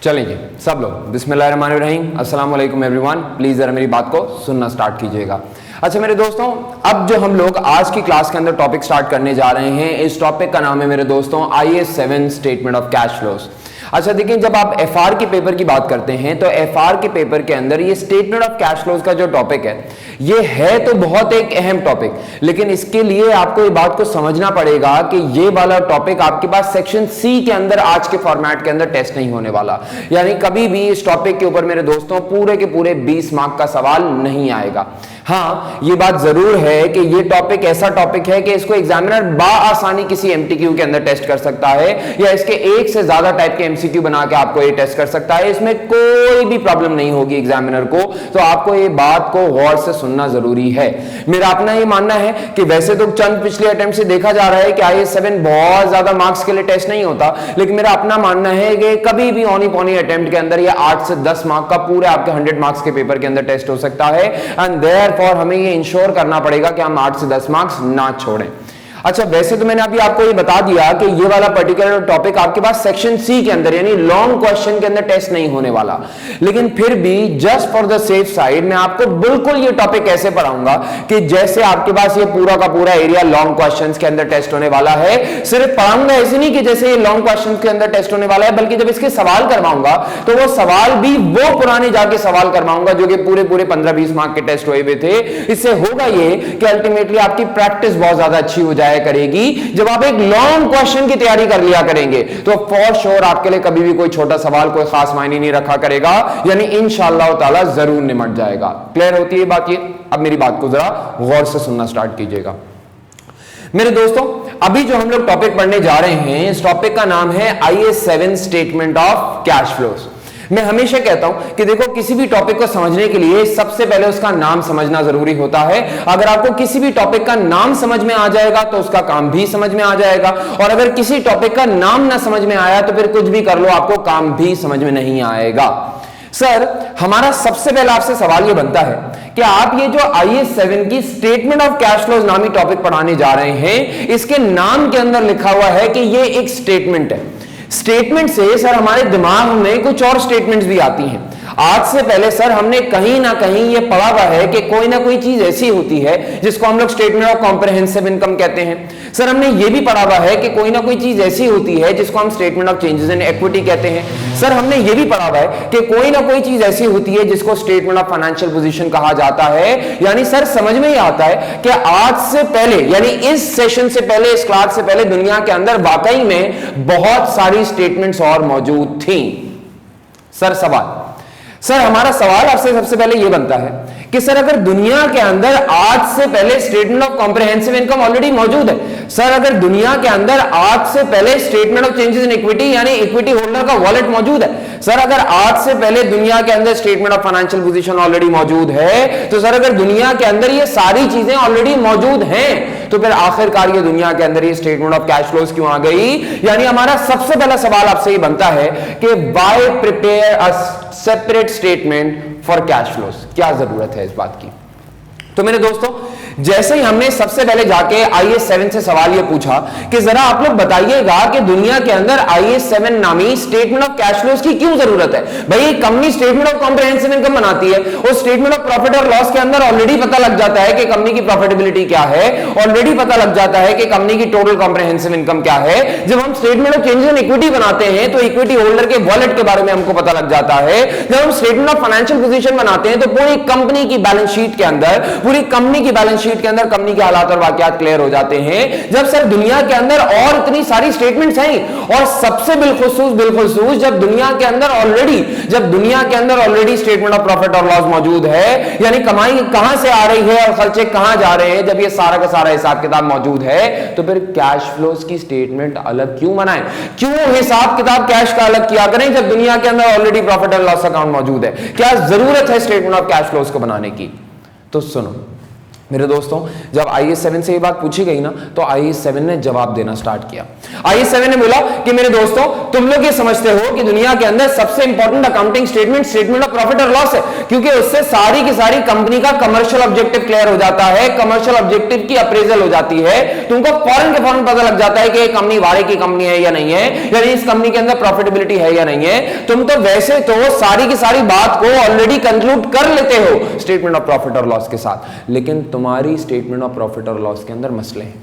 चलें जी सब लोग बिस्मिल्लाहिर्रहमानिर्रहीम, अस्सलाम वालेकुम एवरीवन। प्लीज जरा मेरी बात को सुनना स्टार्ट कीजिएगा। अच्छा मेरे दोस्तों, अब जो हम लोग आज की क्लास के अंदर टॉपिक स्टार्ट करने जा रहे हैं, इस टॉपिक का नाम है मेरे दोस्तों IAS 7 statement of cash flows. अच्छा देखिए, जब आप FR के पेपर की बात करते हैं तो FR के पेपर के अंदर ये स्टेटमेंट ऑफ कैश फ्लोज का जो टॉपिक है, ये है तो बहुत एक अहम टॉपिक, लेकिन इसके लिए आपको ये बात को समझना पड़ेगा कि ये वाला टॉपिक आपके पास सेक्शन C के अंदर आज के फॉर्मेट के अंदर टेस्ट नहीं होने वाला। यानी कभी भी इस टॉपिक के ऊपर मेरे दोस्तों पूरे के पूरे 20 मार्क का सवाल नहीं आएगा। हाँ, ये बात जरूर है कि ये टॉपिक ऐसा टॉपिक है कि इसको एग्जामिनर बाआसानी किसी MTQ के अंदर टेस्ट कर सकता है, या इसके एक से ज्यादा टाइप के MCQ बना के आपको ये टेस्ट कर सकता है। इसमें कोई भी प्रॉब्लम नहीं होगी एग्जामिनर को, तो आपको ये बात को गौर से सुनना जरूरी है। मेरा अपना ये मानना है कि वैसे तो चंद पिछले अटेम्प्ट से देखा जा रहा है कि IAS 7 बहुत ज्यादा मार्क्स के लिए टेस्ट नहीं होता, लेकिन मेरा अपना मानना है कि कभी भी औनी पौनी अटेम्प्ट के अंदर ये 8 से 10 मार्क का पूरे आपके 100 मार्क्स के पेपर के अंदर टेस्ट हो सकता है। एंड देयरफॉर हमें ये इंश्योर करना पड़ेगा कि हम 8 से 10 मार्क्स ना छोड़ें। अच्छा वैसे तो मैंने अभी आपको ये बता दिया कि ये वाला पर्टिकुलर टॉपिक आपके पास सेक्शन C के अंदर यानी लॉन्ग क्वेश्चन के अंदर टेस्ट नहीं होने वाला, लेकिन फिर भी just for the safe side मैं आपको बिल्कुल ये टॉपिक कैसे पढ़ाऊंगा कि जैसे आपके पास ये पूरा का पूरा एरिया लॉन्ग क्वेश्चंस के अंदर टेस्ट होने वाला है। सिर्फ पढ़ाऊंगा ऐसे नहीं कि जैसे ये लॉन्ग क्वेश्चंस के अंदर टेस्ट होने वाला है, बल्कि जब इसके सवाल करवाऊंगा तो वो सवाल भी वो पुराने जाके सवाल करवाऊंगा जो कि पूरे 15-20 मार्क के टेस्ट हुए हुए थे। इससे होगा ये कि अल्टीमेटली आपकी प्रैक्टिस बहुत ज्यादा अच्छी हो जाए करेगी। जब आप एक लॉन्ग क्वेश्चन की तैयारी कर लिया करेंगे तो फॉर श्योर आपके लिए कभी भी कोई छोटा सवाल कोई खास मायने नहीं रखा करेगा, यानी इंशाअल्लाह ताला जरूर निमट जाएगा। क्लियर होती है बात? ये अब मेरी बात को जरा गौर से सुनना स्टार्ट कीजिएगा मेरे दोस्तों। अभी जो हम लोग टॉपिक पढ़ने जा रहे हैं, इस टॉपिक का नाम है IAS 7 statement of cash flows. मैं हमेशा कहता हूं कि देखो, किसी भी टॉपिक को समझने के लिए सबसे पहले उसका नाम समझना जरूरी होता है। अगर आपको किसी भी टॉपिक का नाम समझ में आ जाएगा तो उसका काम भी समझ में आ जाएगा, और अगर किसी टॉपिक का नाम ना समझ में आया तो फिर कुछ भी कर लो आपको काम भी समझ में नहीं आएगा। सर, हमारा सबसे पहला आपसे सवाल ये बनता है कि आप ये जो IAS 7 की स्टेटमेंट ऑफ कैश फ्लोज नामी टॉपिक पढ़ाने जा रहे हैं, इसके नाम के अंदर लिखा हुआ है कि ये एक स्टेटमेंट है। स्टेटमेंट से सर हमारे दिमाग में कुछ और स्टेटमेंट्स भी आती हैं। आज से पहले सर हमने कहीं ना कहीं ये पढ़ा हुआ है कि कोई ना कोई चीज ऐसी होती है जिसको हम लोग स्टेटमेंट ऑफ कॉम्प्रिहेंसिव इनकम कहते हैं। सर हमने ये भी पढ़ा हुआ है कि कोई ना कोई चीज ऐसी होती है जिसको हम statement of changes in equity कहते हैं। सर हमने ये भी पढ़ा हुआ है कि कोई ना कोई चीज ऐसी होती है जिसको स्टेटमेंट ऑफ फाइनेंशियल पोजीशन कहा जाता है। यानी सर समझ में ही आता है कि आज से पहले यानी इस सेशन से पहले, इस क्लास से पहले दुनिया के अंदर वाकई में बहुत सारी स्टेटमेंट्स और मौजूद थी। सर हमारा सवाल आपसे सबसे पहले यह बनता है कि सर अगर दुनिया के अंदर आज से पहले statement of comprehensive income already मौजूद है, सर अगर दुनिया के अंदर आज से पहले statement of changes in equity यानी इक्विटी होल्डर का वॉलेट मौजूद है, सर अगर आज से पहले दुनिया के अंदर statement of financial position already मौजूद है, तो सर अगर दुनिया के अंदर ये सारी चीजें ऑलरेडी मौजूद हैं, तो फिर आखिरकार ये दुनिया के अंदर ये स्टेटमेंट ऑफ कैश फ्लोज क्यों आ गई? यानी हमारा सबसे पहला सवाल आपसे ये बनता है कि why prepare a separate statement for cash flows? क्या जरूरत है इस बात की? तो मेरे दोस्तों, जैसे ही हमने सबसे पहले जाके IAS 7 से सवाल ये पूछा कि जरा आप लोग बताइएगा कि दुनिया के अंदर IAS 7 नामी स्टेटमेंट ऑफ कैश फ्लोज की क्यों जरूरत है? भाई company statement of comprehensive income बनाती है, उस स्टेटमेंट ऑफ प्रॉफिट और लॉस के अंदर ऑलरेडी पता लग जाता है कि कंपनी की प्रॉफिटेबिलिटी क्या है, ऑलरेडी पता लग जाता है कि कंपनी की टोटल कॉम्प्रिहेंसिव इनकम क्या है। जब हम statement of changes in equity बनाते हैं तो इक्विटी होल्डर के वॉलेट के बारे में हमको पता लग जाता है। जब हम स्टेटमेंट ऑफ फाइनेंशियल पोजीशन बनाते हैं तो पूरी कंपनी की बैलेंस शीट के अंदर, पूरी कंपनी की बैलेंस शीट के अंदर कंपनी के हालात और वाकयात क्लियर हो जाते हैं। जब सर दुनिया के अंदर और इतनी सारी स्टेटमेंट्स हैं, और सबसे बिलखुसूस जब दुनिया के अंदर ऑलरेडी स्टेटमेंट ऑफ प्रॉफिट और लॉस मौजूद है, यानी कमाई कहां से आ रही है और खर्चे कहां जा रहे हैं, जब ये सारा का सारा हिसाब किताब मौजूद है, तो फिर कैश फ्लोज की स्टेटमेंट अलग क्यों बनाएं? क्यों हिसाब किताब कैश का अलग किया करें जब दुनिया के अंदर ऑलरेडी प्रॉफिट और लॉस अकाउंट मौजूद है? क्या जरूरत है स्टेटमेंट ऑफ कैश फ्लोज को बनाने की? तो सुनो, मेरे दोस्तों जब IAS 7 से ये बात पूछी गई ना तो IAS 7 ने जवाब देना स्टार्ट किया। IAS 7 ने बोला कि मेरे दोस्तों तुम लोग ये समझते हो कि दुनिया के अंदर सबसे important accounting statement of profit और लॉस है, क्योंकि उससे सारी की सारी कंपनी का कमर्शियल ऑब्जेक्टिव क्लियर हो जाता है, कमर्शियल ऑब्जेक्टिव की अप्रेजल हो जाती है, तुमको फौरन के फौरन पता लग जाता है कि ये कंपनी वारे की कंपनी है या नहीं है, यानी इस कंपनी के अंदर प्रॉफिटेबिलिटी है या नहीं है। तुम तो वैसे तो सारी की सारी बात को ऑलरेडी कंक्लूड कर लेते हो स्टेटमेंट ऑफ प्रॉफिट और लॉस के साथ, लेकिन तुम्हारी स्टेटमेंट ऑफ प्रॉफिट और लॉस के अंदर मसले हैं।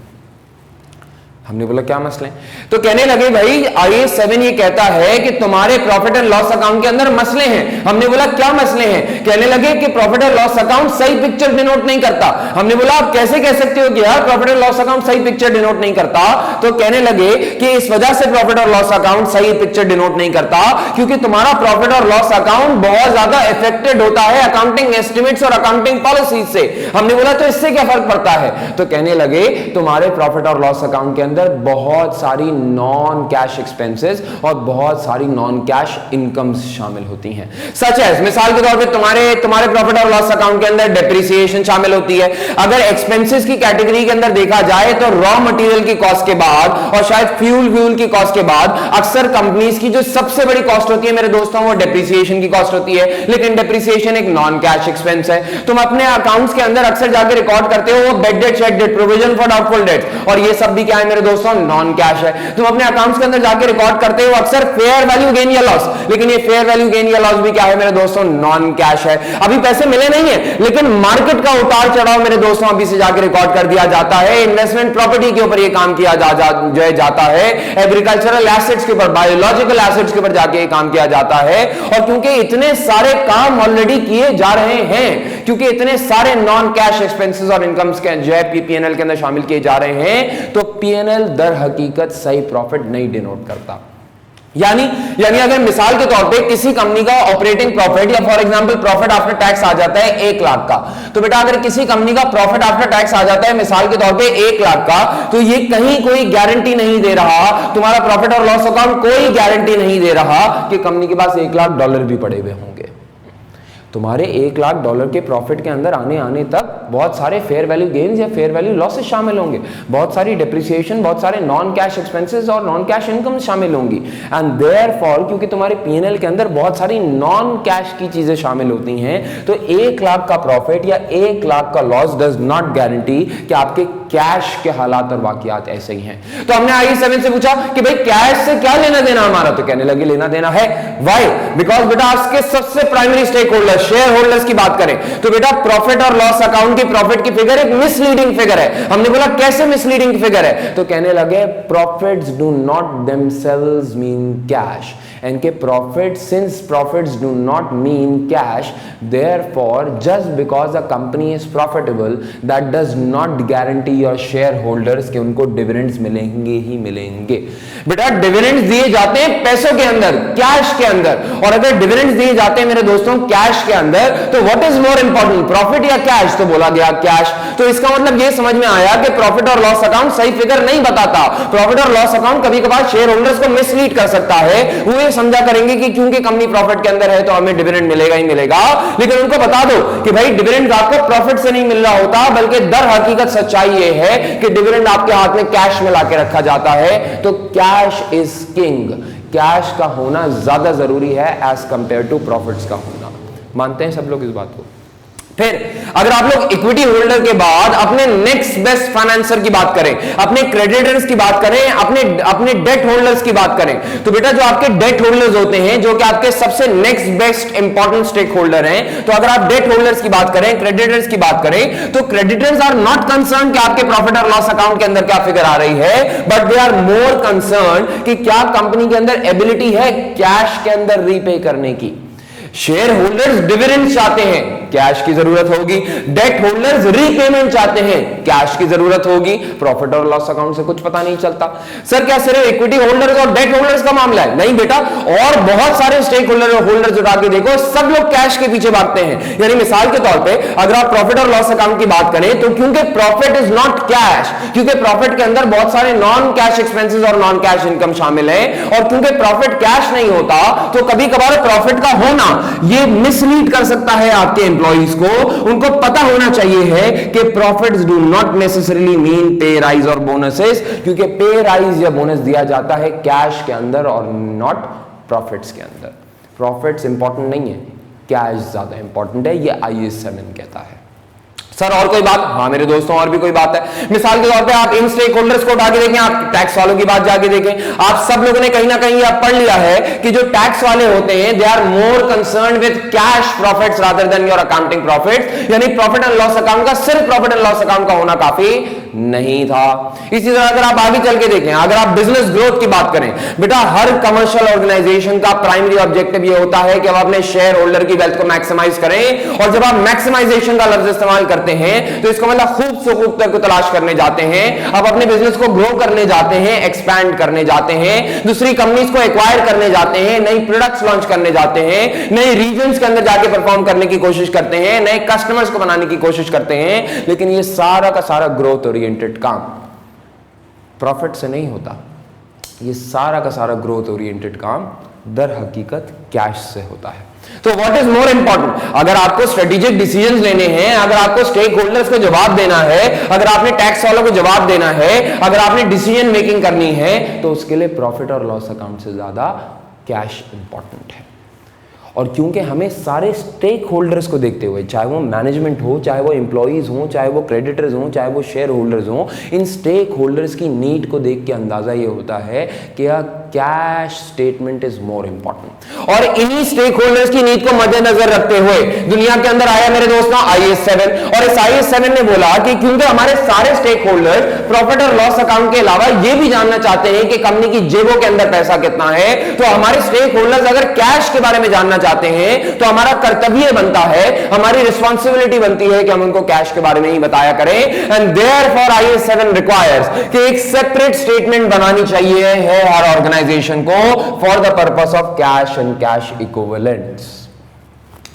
हमने बोला क्या मसले हैं? तो कहने लगे भाई IAS 7 ये कहता है कि तुम्हारे प्रॉफिट एंड लॉस अकाउंट के अंदर मसले हैं। हमने बोला क्या मसले हैं? कहने लगे कि प्रॉफिट एंड लॉस अकाउंट सही पिक्चर डिनोट नहीं करता। हमने बोला आप कैसे कह सकते हो कि यार प्रॉफिट एंड लॉस अकाउंट सही पिक्चर डिनोट नहीं करता? तो कहने लगे कि इस वजह से प्रॉफिट और लॉस अकाउंट सही पिक्चर डिनोट नहीं करता क्योंकि तुम्हारा प्रॉफिट और लॉस अकाउंट बहुत ज्यादा इफेक्टेड होता है अकाउंटिंग एस्टिमेट्स और अकाउंटिंग पॉलिसीज से। हमने बोला तो इससे क्या फर्क पड़ता है? तो कहने लगे तुम्हारे प्रॉफिट और लॉस अकाउंट के अंदर बहुत सारी नॉन कैश एक्सपेंसेस और बहुत सारी नॉन कैश इनकम्स शामिल होती हैं। सच है, मिसाल के तौर पे तुम्हारे प्रॉफिट और लॉस अकाउंट के अंदर डेप्रिसिएशन शामिल होती है। अगर एक्सपेंसेस की कैटेगरी के अंदर देखा जाए तो रॉ मटेरियल की कॉस्ट के बाद और शायद फ्यूल की कॉस्ट के बाद अक्सर कंपनीज की जो सबसे बड़ी कॉस्ट होती है मेरे दोस्तों वो डेप्रिसिएशन की कॉस्ट होती है, लेकिन डेप्रिसिएशन एक नॉन कैश एक्सपेंस है। तुम अपने अकाउंट्स के अंदर अक्सर जाकर रिकॉर्ड करते हो वो bad debt, check debt, provision for doubtful debts, और ये सब भी क्या है मेरे दोस्तों? नॉन कैश है। तुम अपने अकाउंट्स के अंदर जाकर रिकॉर्ड करते हो अक्सर फेयर वैल्यू गेन या लॉस, लेकिन ये फेयर वैल्यू गेन या लॉस भी क्या है मेरे दोस्तों? नॉन कैश है। अभी पैसे मिले नहीं है लेकिन मार्केट का उतार चढ़ाव मेरे दोस्तों अभी से जाकर रिकॉर्ड कर दिया जाता है। इन्वेस्टमेंट प्रॉपर्टी के ऊपर ये काम किया जाता है, एग्रीकल्चरल एसेट्स के ऊपर, बायोलॉजिकल एसेट्स के ऊपर जाके ये काम किया जाता है। और क्योंकि इतने सारे काम ऑलरेडी किए जा रहे हैं, क्योंकि इतने सारे नॉन कैश एक्सपेंसेस और इनकम्स के जो है पीएनएल के अंदर शामिल किए जा रहे हैं, तो पीएनएल दर हकीकत सही प्रॉफिट नहीं डिनोट करता। यानी अगर मिसाल के तौर पे किसी कंपनी का ऑपरेटिंग प्रॉफिट या for example profit after tax आ जाता है 1 लाख का, तो बेटा अगर किसी कंपनी का प्रॉफिट आफ्टर टैक्स आ जाता है मिसाल के तौर पे 1 लाख का, तो ये कहीं कोई गारंटी नहीं दे रहा, तुम्हारा प्रॉफिट और लॉस अकाउंट कोई गारंटी नहीं दे रहा कि कंपनी के पास $1 लाख भी पड़े हुए होंगे। तुम्हारे $1 लाख के प्रॉफिट के अंदर आने तक बहुत सारे फेयर वैल्यू गेन्स या फेयर वैल्यू लॉसेस शामिल होंगे, बहुत सारी डेप्रिसिएशन, बहुत सारे नॉन कैश एक्सपेंसेस और नॉन कैश इनकम शामिल होंगी। एंड देयरफॉर क्योंकि तुम्हारे पीएनएल के अंदर बहुत सारी नॉन कैश की चीजें शामिल होती हैं, तो 1 लाख का प्रॉफिट या 1 लाख का लॉस डज नॉट गारंटी कि आपके कैश के हालात और वाकयात ऐसे ही हैं। तो हमने IAS 7 से पूछा कि भाई कैश से क्या लेना देना हमारा? तो कहने लगे लेना देना है। व्हाई? बिकॉज बेटा आज के सबसे primary stakeholder shareholders की बात करें तो बेटा प्रॉफिट और लॉस अकाउंट की प्रॉफिट की फिगर एक मिसलीडिंग फिगर है। हमने बोला कैसे मिसलीडिंग फिगर है? तो कहने लगे profits do not themselves mean cash, and since profits do not mean cash, therefore just because a company is profitable that does not guarantee your shareholders कि उनको डिविडेंड्स मिलेंगे ही मिलेंगे। बेटा डिविडेंड्स दिए जाते हैं पैसों के अंदर, कैश के अंदर, और अगर डिविडेंड्स दिए जाते हैं मेरे दोस्तों कैश के अंदर तो what is more important, profit या कैश? तो बोला गया कैश। तो इसका मतलब ये समझ में आया कि प्रॉफिट और लॉस अकाउंट सही फिगर नहीं बताता। प्रॉफिट और लॉस अकाउंट कभी कभार शेयर होल्डर्स को मिसलीड कर सकता है। वो समझा करेंगे कि क्योंकि कंपनी प्रॉफिट के अंदर है तो हमें डिविडेंड मिलेगा ही मिलेगा, लेकिन उनको बता दो कि भाई डिविडेंड आपको प्रॉफिट से नहीं मिल रहा होता, बल्कि दर हकीकत सच्चाई ये है कि डिविडेंड आपके हाथ में कैश में लाके रखा जाता है। तो कैश इज किंग, कैश का होना ज्यादा जरूरी है एज कंपेयर टू प्रॉफिट्स का होना। मानते हैं सब लोग इस बात को? फिर अगर आप लोग इक्विटी होल्डर के बाद अपने नेक्स्ट बेस्ट फाइनेंसर की बात करें, अपने क्रेडिटर्स की बात करें, अपने डेट होल्डर्स की बात करें, तो बेटा जो आपके डेट होल्डर्स होते हैं, जो कि आपके सबसे next best important stakeholder हैं, तो अगर आप डेट होल्डर्स की बात करें, क्रेडिटर्स की बात करें, तो क्रेडिटर्स आर नॉट कंसर्न कि आपके प्रॉफिट और लॉस अकाउंट के अंदर क्या फिगर आ रही है, but they are more concern कि क्या कंपनी के अंदर एबिलिटी है कैश के अंदर रीपे करने की। शेयर होल्डर्स डिविडेंड चाहते हैं, कैश की जरूरत होगी। डेट होल्डर्स रीपेमेंट चाहते हैं, कैश की जरूरत होगी। प्रॉफिट और लॉस अकाउंट से कुछ पता नहीं चलता। सर क्या सिर्फ इक्विटी होल्डर्स और डेट होल्डर्स का मामला है? नहीं बेटा, और बहुत सारे स्टेक होल्डर्स उठा के देखो, सब लोग कैश के पीछे भागते हैं। यानी मिसाल के तौर पे अगर आप प्रॉफिट और लॉस अकाउंट की बात करें तो क्योंकि प्रॉफिट इज नॉट कैश, क्योंकि प्रॉफिट के अंदर बहुत सारे नॉन कैश एक्सपेंसेस और नॉन कैश इनकम शामिल है, और क्योंकि प्रॉफिट कैश नहीं होता तो कभी कभार प्रॉफिट का होना ये मिसलीड कर सकता है आपके एम्प्लॉइज को। उनको पता होना चाहिए है कि profits do not necessarily mean पे राइज और बोनसेस, क्योंकि पे राइज या बोनस दिया जाता है कैश के अंदर और नॉट प्रॉफिट्स के अंदर। प्रॉफिट्स इंपॉर्टेंट नहीं है, कैश ज्यादा इंपॉर्टेंट है, ये IAS 7 कहता है। सर और कोई बात? हाँ मेरे दोस्तों, और भी कोई बात है। मिसाल के तौर पे आप इन स्टेक होल्डर्स को उठा के देखें, आप टैक्स वालों की बात जाके देखें। आप सब लोगों ने कहीं ना कहीं आप पढ़ लिया है कि जो टैक्स वाले होते हैं they are more concern with cash profits rather than your accounting profits, यानी प्रॉफिट एंड लॉस अकाउंट का सिर्फ प्रॉफिट एंड लॉस अकाउंट का होना काफी नहीं था। इसी तरह अगर आप आगे चल के देखें, अगर आप बिजनेस ग्रोथ की बात करें, बेटा हर कमर्शियल ऑर्गेनाइजेशन का प्राइमरी ऑब्जेक्टिव ये होता है कि आप अपने शेयर होल्डर की वेल्थ को मैक्सिमाइज करें। और जब आप मैक्सिमाइजेशन का लफ्ज इस्तेमाल करते हैं तो इसका मतलब खूब से खूब तक को तलाश करने जाते हैं, आप अपने बिजनेस को ग्रो करने जाते हैं, एक्सपैंड करने जाते हैं, दूसरी कंपनीज को एक्वायर करने जाते हैं, नई प्रोडक्ट्स लॉन्च करने जाते हैं, नए रीजन्स के अंदर जाके परफॉर्म करने की कोशिश करते हैं, नए कस्टमर्स को बनाने की कोशिश करते हैं। लेकिन ये सारा का सारा ग्रोथ ओरिएंटेड काम प्रॉफिट से नहीं होता, ये सारा का सारा ग्रोथ ओरिएंटेड काम दर हकीकत कैश से होता है। तो व्हाट इज मोर इंपॉर्टेंट? अगर आपको स्ट्रेटेजिक डिसीजंस लेने हैं, अगर आपको स्टेक होल्डर्स को जवाब देना है, अगर आपने टैक्स वालों को जवाब देना है, अगर आपने डिसीजन मेकिंग करनी है, तो उसके लिए प्रॉफिट और लॉस अकाउंट से ज्यादा कैश इंपॉर्टेंट है। और क्योंकि हमें सारे स्टेक होल्डर्स को देखते हुए, चाहे वो मैनेजमेंट हो, चाहे वो एम्प्लॉइज हो, चाहे वो क्रेडिटर्स हो, चाहे वो शेयर होल्डर्स हो, इन स्टेक होल्डर्स की नीड को देख के अंदाजा ये होता है कि cash statement is more important. और इन्हीं स्टेक होल्डर्स की नीड को मद्देनजर रखते हुए दुनिया के अंदर आया मेरे दोस्तों IAS 7, और इस IAS 7 ने बोला कि क्योंकि हमारे सारे स्टेक होल्डर्स प्रॉफिट और लॉस अकाउंट के अलावा ये भी जानना चाहते हैं कि कंपनी की जेबों के अंदर पैसा कितना है, तो हमारे स्टेक होल्डर्स अगर कैश के बारे में जानना चाहते हैं तो हमारा कर्तव्य बनता है, हमारी रिस्पॉन्सिबिलिटी बनती है कि हम उनको कैश के बारे में ही बताया करें। एंड देयरफॉर IAS 7 रिक्वायर्स कि एक सेपरेट स्टेटमेंट बनानी चाहिए है हर ऑर्गेनाइजेशन को for the purpose of cash and cash equivalents.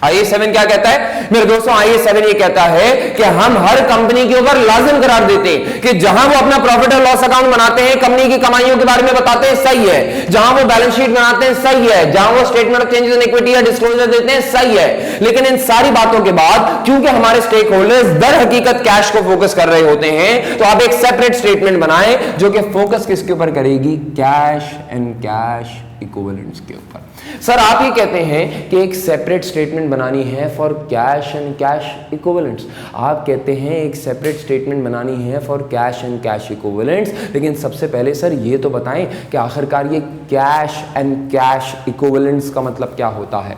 IAS 7 क्या कहता है मेरे दोस्तों? IAS 7 ये कहता है कि हम हर कंपनी के ऊपर लाजिम करार देते हैं कि जहां वो अपना प्रॉफिट और लॉस अकाउंट बनाते हैं, कंपनी की कमाइयों के बारे में बताते हैं, सही है। जहां वो बैलेंस शीट बनाते हैं, सही है। जहां वो statement of changes in equity या डिस्क्लोजर देते हैं, सही है। लेकिन इन सारी बातों के बाद क्योंकि हमारे स्टेक होल्डर्स दर हकीकत कैश को फोकस कर रहे होते हैं, तो आप एक सेपरेट स्टेटमेंट बनाए जो कि फोकस किसके ऊपर करेगी? कैश एंड कैश इक्विवेलेंट्स के ऊपर। सर आप ये कहते हैं कि एक सेपरेट स्टेटमेंट बनानी है for cash and cash equivalents, आप कहते हैं एक सेपरेट स्टेटमेंट बनानी है for cash and cash equivalents, लेकिन सबसे पहले सर ये तो बताएं कि आखिरकार ये कैश एंड कैश इक्विवेलेंट्स का मतलब क्या होता है?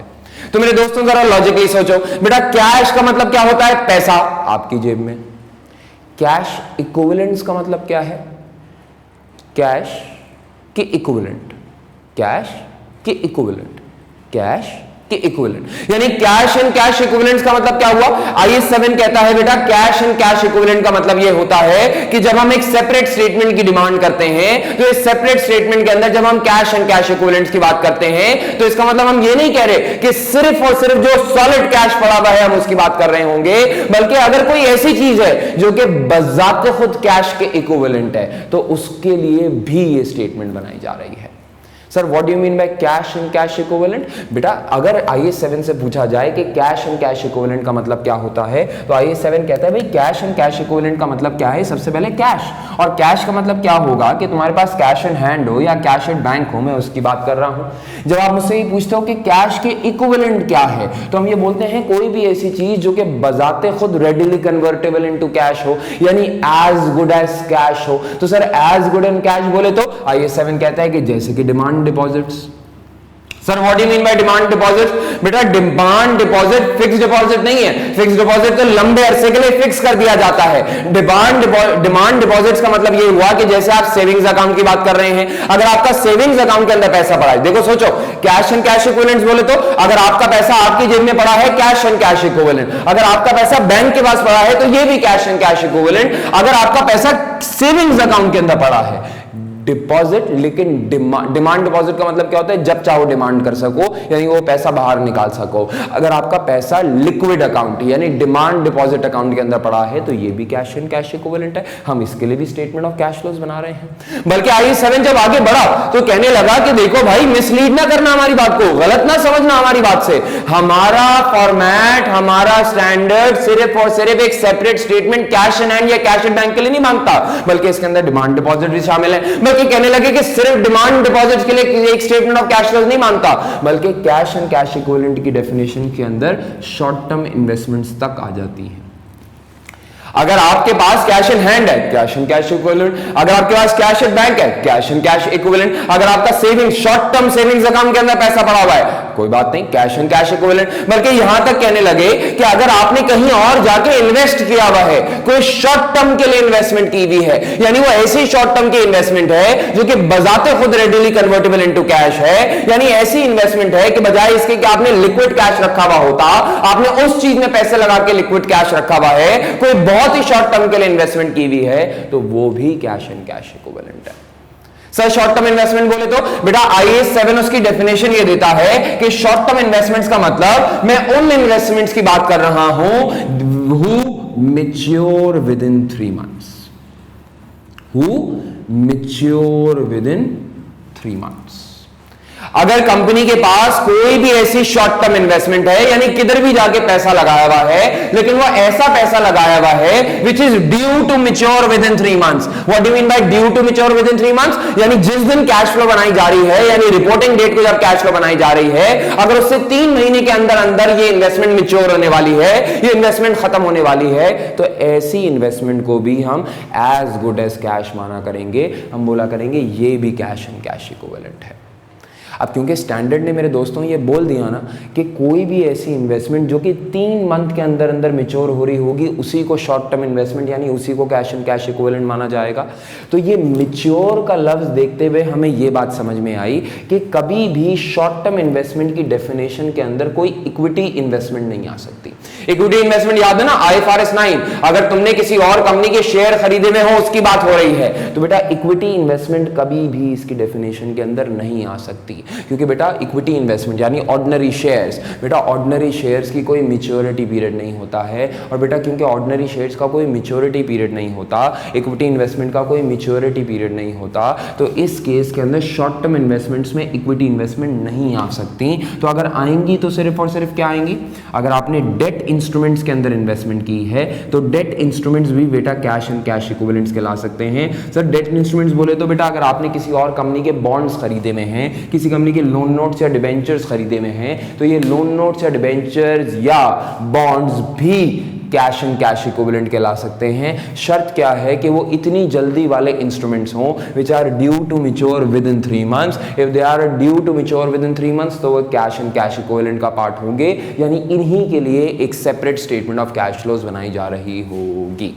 तो मेरे दोस्तों जरा लॉजिकली सोचो, बेटा कैश का मतलब क्या होता है? पैसा आपकी जेब में। कैश इक्विवेलेंट्स का मतलब क्या है? कैश के इक्विवेलेंट, कैश के इक्विवेलेंट, कैश के इक्विवेलेंट, यानी कैश एंड कैश इक्विवेलेंट्स का मतलब क्या हुआ? IAS 7 कहता है बेटा कैश एंड कैश इक्विवेलेंट का मतलब यह होता है कि जब हम एक सेपरेट स्टेटमेंट की डिमांड करते हैं, तो इस सेपरेट स्टेटमेंट के अंदर जब हम कैश एंड कैश इक्विवेलेंट्स की बात करते हैं, तो इसका मतलब हम ये नहीं कह रहे कि सिर्फ और सिर्फ जो सॉलिड कैश पड़ा हुआ है हम उसकी बात कर रहे होंगे, बल्कि अगर कोई ऐसी चीज है जो कि बजाते खुद कैश के इक्विवेलेंट है, तो उसके लिए भी ये स्टेटमेंट बनाई जा रही है। Sir what do you mean by cash and cash equivalent? बेटा अगर IAS 7 से पूछा जाए कि कैश एंड कैश इक्विवेलेंट का मतलब क्या होता है, तो IAS 7 कहता है भाई कैश एंड कैश इक्विवेलेंट का मतलब क्या है? सबसे पहले कैश, और कैश का मतलब क्या होगा कि तुम्हारे पास कैश इन हैंड हो या कैश एट बैंक हो, मैं उसकी बात कर रहा हूं। जब आप मुझसे ये पूछते हो कि कैश के इक्विवेलेंट क्या है, तो हम ये बोलते हैं कोई भी ऐसी चीज जो कि बजाते खुद रेडिली कन्वर्टेबल इनटू कैश हो, यानी एज गुड एज कैश हो। तो sir as good and cash बोले तो IAS 7 कहता है कि जैसे कि demand deposits. Sir what do you mean by demand deposit? बेटा डिमांड डिपॉजिट फिक्स डिपॉजिट नहीं है, फिक्स डिपॉजिट तो लंबे अरसे के लिए फिक्स कर दिया जाता है। डिमांड डिपॉजिट्स का मतलब ये हुआ कि जैसे आप सेविंग्स अकाउंट की बात कर रहे हैं, अगर आपका सेविंग्स अकाउंट के अंदर पैसा पड़ा है, देखो सोचो कैश एंड कैश इक्विवेलेंट्स बोले तो अगर आपका पैसा आपकी जेब में पड़ा है, कैश एंड कैश इक्विवेलेंट। अगर आपका पैसा बैंक के पास पड़ा है तो ये भी कैश एंड कैश इक्विवेलेंट। अगर आपका पैसा सेविंग्स अकाउंट के अंदर पड़ा है, डिपॉजिट, लेकिन डिमांड डिपॉजिट का मतलब क्या होता है, जब चाहो डिमांड कर सको, यानी वो पैसा बाहर निकाल सको। अगर आपका पैसा लिक्विड अकाउंट यानी डिमांड डिपॉजिट अकाउंट के अंदर पड़ा है तो ये भी कैश एंड कैश इक्विवेलेंट है। हम इसके लिए भी स्टेटमेंट ऑफ कैश फ्लोज बना रहे हैं। बल्कि IAS 7 जब आगे बढ़ा तो कहने लगा कि देखो भाई, मिसलीड ना करना हमारी बात को, गलत ना समझना हमारी बात से, हमारा फॉर्मेट, हमारा स्टैंडर्ड सिर्फ और सिर्फ एक separate statement cash in hand या कैश एट बैंक के लिए नहीं मांगता, बल्कि इसके अंदर डिमांड डिपॉजिट भी शामिल है। बल्कि कहने लगे कि सिर्फ डिमांड डिपॉजिट के लिए एक स्टेटमेंट ऑफ कैश फ्लोज नहीं मांगता, बल्कि कैश एंड कैश इक्विवेलेंट की डेफिनेशन के अंदर शॉर्ट टर्म इन्वेस्टमेंट्स तक आ जाती है। अगर आपके पास कैश इन हैंड है, कैश एंड कैश इक्विवेलेंट। अगर आपके पास कैश एट बैंक है, कैश एंड कैश इक्विवेलेंट। अगर आपका saving short term savings account के अंदर पैसा पड़ा हुआ है, कोई बात नहीं, कैश एंड कैश इक्विवेलेंट। बल्कि यहां तक कहने लगे कि अगर आपने कहीं और जाके इन्वेस्ट किया हुआ है, कोई शॉर्ट टर्म के लिए इन्वेस्टमेंट की हुई है, यानी वो ऐसी शॉर्ट टर्म की इन्वेस्टमेंट है जो कि बजाते खुद रेडिली कन्वर्टेबल इनटू कैश है, यानी ऐसी इन्वेस्टमेंट है कि बजाय इसके कि आपने लिक्विड कैश रखा हुआ होता, आपने उस चीज में पैसे लगा के लिक्विड कैश रखा हुआ है, कोई बहुत ही शॉर्ट टर्म के लिए इन्वेस्टमेंट की हुई है, तो वो भी कैश एंड कैश इक्विवेलेंट है। सर शॉर्ट टर्म इन्वेस्टमेंट बोले तो बेटा IAS 7 उसकी डेफिनेशन ये देता है कि शॉर्ट टर्म इन्वेस्टमेंट्स का मतलब मैं उन इन्वेस्टमेंट्स की बात कर रहा हूं who mature within 3 months, who mature within 3 months। अगर कंपनी के पास कोई भी ऐसी शॉर्ट टर्म इन्वेस्टमेंट है, यानी किधर भी जाके पैसा लगाया हुआ है, लेकिन वो ऐसा पैसा लगाया हुआ है which is due to mature within 3 months। What do mean by due to mature within 3 months? यानी जिस दिन कैश फ्लो बनाई जा रही है, यानी रिपोर्टिंग डेट को जब कैश फ्लो बनाई जा रही है, अगर उससे 3 महीने के अंदर अंदर ये इन्वेस्टमेंट मैच्योर होने वाली है, ये इन्वेस्टमेंट खत्म होने वाली है, तो ऐसी इन्वेस्टमेंट को भी हम एज गुड एज कैश माना करेंगे। हम बोला करेंगे ये भी कैश एंड कैश इक्विवेलेंट है। अब क्योंकि स्टैंडर्ड ने मेरे दोस्तों ये बोल दिया ना कि कोई भी ऐसी इन्वेस्टमेंट जो कि 3 मंथ के अंदर अंदर मैच्योर हो रही होगी, उसी को शॉर्ट टर्म इन्वेस्टमेंट यानी उसी को कैश एंड कैश इक्विवेलेंट माना जाएगा। तो ये मैच्योर का लफ्ज देखते हुए हमें ये बात समझ में आई कि कभी भी शॉर्ट टर्म इन्वेस्टमेंट की डेफिनेशन के अंदर कोई इक्विटी इन्वेस्टमेंट नहीं आ सकती। इक्विटी इन्वेस्टमेंट याद है ना, IFRS 9, अगर तुमने किसी और कंपनी के शेयर खरीदे हुए हो, उसकी बात हो रही है, तो बेटा इक्विटी इन्वेस्टमेंट कभी भी इसकी डेफिनेशन के अंदर नहीं आ सकती, क्योंकि बेटा इक्विटी इन्वेस्टमेंट यानी ऑर्डिनरी शेयर्स, बेटा ऑर्डिनरी शेयर्स की कोई मैच्योरिटी पीरियड नहीं होता है। और बेटा क्योंकि ऑर्डिनरी शेयर्स का कोई मैच्योरिटी पीरियड नहीं होता, इक्विटी इन्वेस्टमेंट का कोई मैच्योरिटी पीरियड नहीं होता, तो इस केस के अंदर शॉर्ट टर्म इन्वेस्टमेंट्स में इक्विटी इन्वेस्टमेंट नहीं आ सकती। तो अगर आएंगी तो सिर्फ और सिर्फ क्या आएंगी, अगर आपने डेट इंस्ट्रूमेंट्स के अंदर इन्वेस्टमेंट की है तो डेट इंस्ट्रूमेंट्स भी बेटा कैश एंड कैश इक्विवेलेंट्स कहला सकते हैं। सर डेट इंस्ट्रूमेंट्स बोले तो बेटा अगर आपने किसी और कंपनी के बॉन्ड्स खरीदे में हैं, किसी कंपनी के लोन नोट्स या डिबेंचर्स खरीदे में हैं, तो ये लोन नोट्स या डिबेंचर्स या बॉन्ड्स भी कैश एंड कैश इक्विवेलेंट कहला सकते हैं। शर्त क्या है कि वो इतनी जल्दी वाले इंस्ट्रूमेंट्स हों which are due to mature within 3 months। If they are due to mature within 3 months तो वो कैश एंड कैश इक्विवेलेंट का पार्ट होंगे, यानी इन्हीं के लिए एक separate statement of cash flows बनाई जा रही होगी।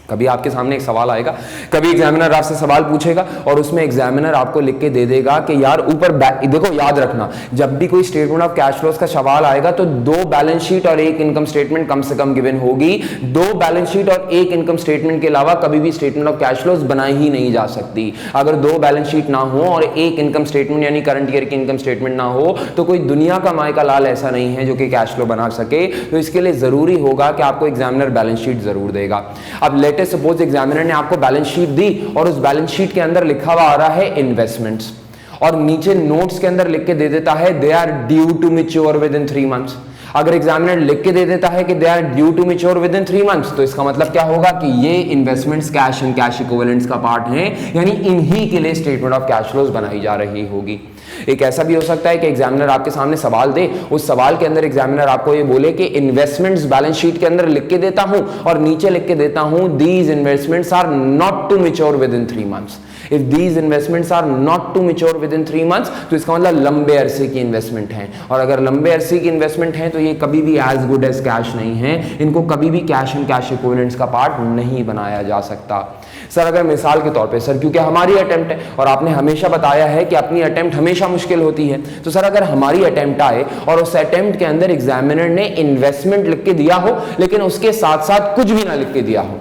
कभी आपके सामने एक सवाल आएगा, कभी एग्जामिनर आपसे सवाल पूछेगा और उसमें एग्जामिनर आपको लिख के दे देगा कि यार ऊपर देखो, याद रखना जब भी कोई स्टेटमेंट ऑफ कैश फ्लोज का सवाल आएगा तो 2 बैलेंस शीट और 1 इनकम स्टेटमेंट कम से कम गिवन होगी। 2 बैलेंस शीट और 1 इनकम स्टेटमेंट के अलावा कभी भी स्टेटमेंट ऑफ कैश फ्लोज बनाई ही नहीं जा सकती। अगर 2 बैलेंस शीट ना हो और 1 इनकम स्टेटमेंट यानी करंट ईयर की इनकम स्टेटमेंट ना हो तो कोई दुनिया का माय का लाल ऐसा नहीं है जो कि कैश फ्लो बना सके। तो इसके लिए जरूरी होगा कि आपको एग्जामिनर बैलेंस शीट जरूर देगा। अब लेटेस्ट सपोज एग्जामिनर ने आपको बैलेंस शीट दी और उस बैलेंस शीट के अंदर लिखा हुआ आ रहा है इन्वेस्टमेंट्स और नीचे नोट्स के अंदर लिख के दे देता है they are due to mature within 3 months। अगर एग्जामिनर लिख के दे देता है कि they are due to mature within 3 months तो इसका मतलब क्या होगा कि ये investments cash and cash equivalents का पार्ट हैं, यानी इन्हीं के लिए स्टेटमेंट ऑफ कैश फ्लोज बनाई जा रही होगी। एक ऐसा भी हो सकता है कि एग्जामिनर आपके सामने सवाल दे, उस सवाल के अंदर एग्जामिनर आपको ये बोले कि इन्वेस्टमेंट्स बैलेंस शीट के अंदर लिख के देता हूं और नीचे लिख के देता हूं these investments are not to mature within 3 months। If these investments are not to mature within 3 months तो इसका मतलब लंबे अरसे की इन्वेस्टमेंट है, और अगर लंबे अरसे की इन्वेस्टमेंट है तो ये कभी भी एज गुड एज कैश नहीं है, इनको कभी भी कैश एंड कैश इक्विवेलेंट्स का पार्ट नहीं बनाया जा सकता। सर अगर मिसाल के तौर पे सर क्योंकि हमारी अटेम्प्ट है और आपने हमेशा बताया है कि अपनी अटेम्प्ट हमेशा मुश्किल होती है, तो सर अगर हमारी अटेम्प्ट आए और उस अटेम्प्ट के अंदर एग्जामिनर ने इन्वेस्टमेंट लिख के दिया हो लेकिन उसके साथ साथ कुछ भी ना लिख के दिया हो,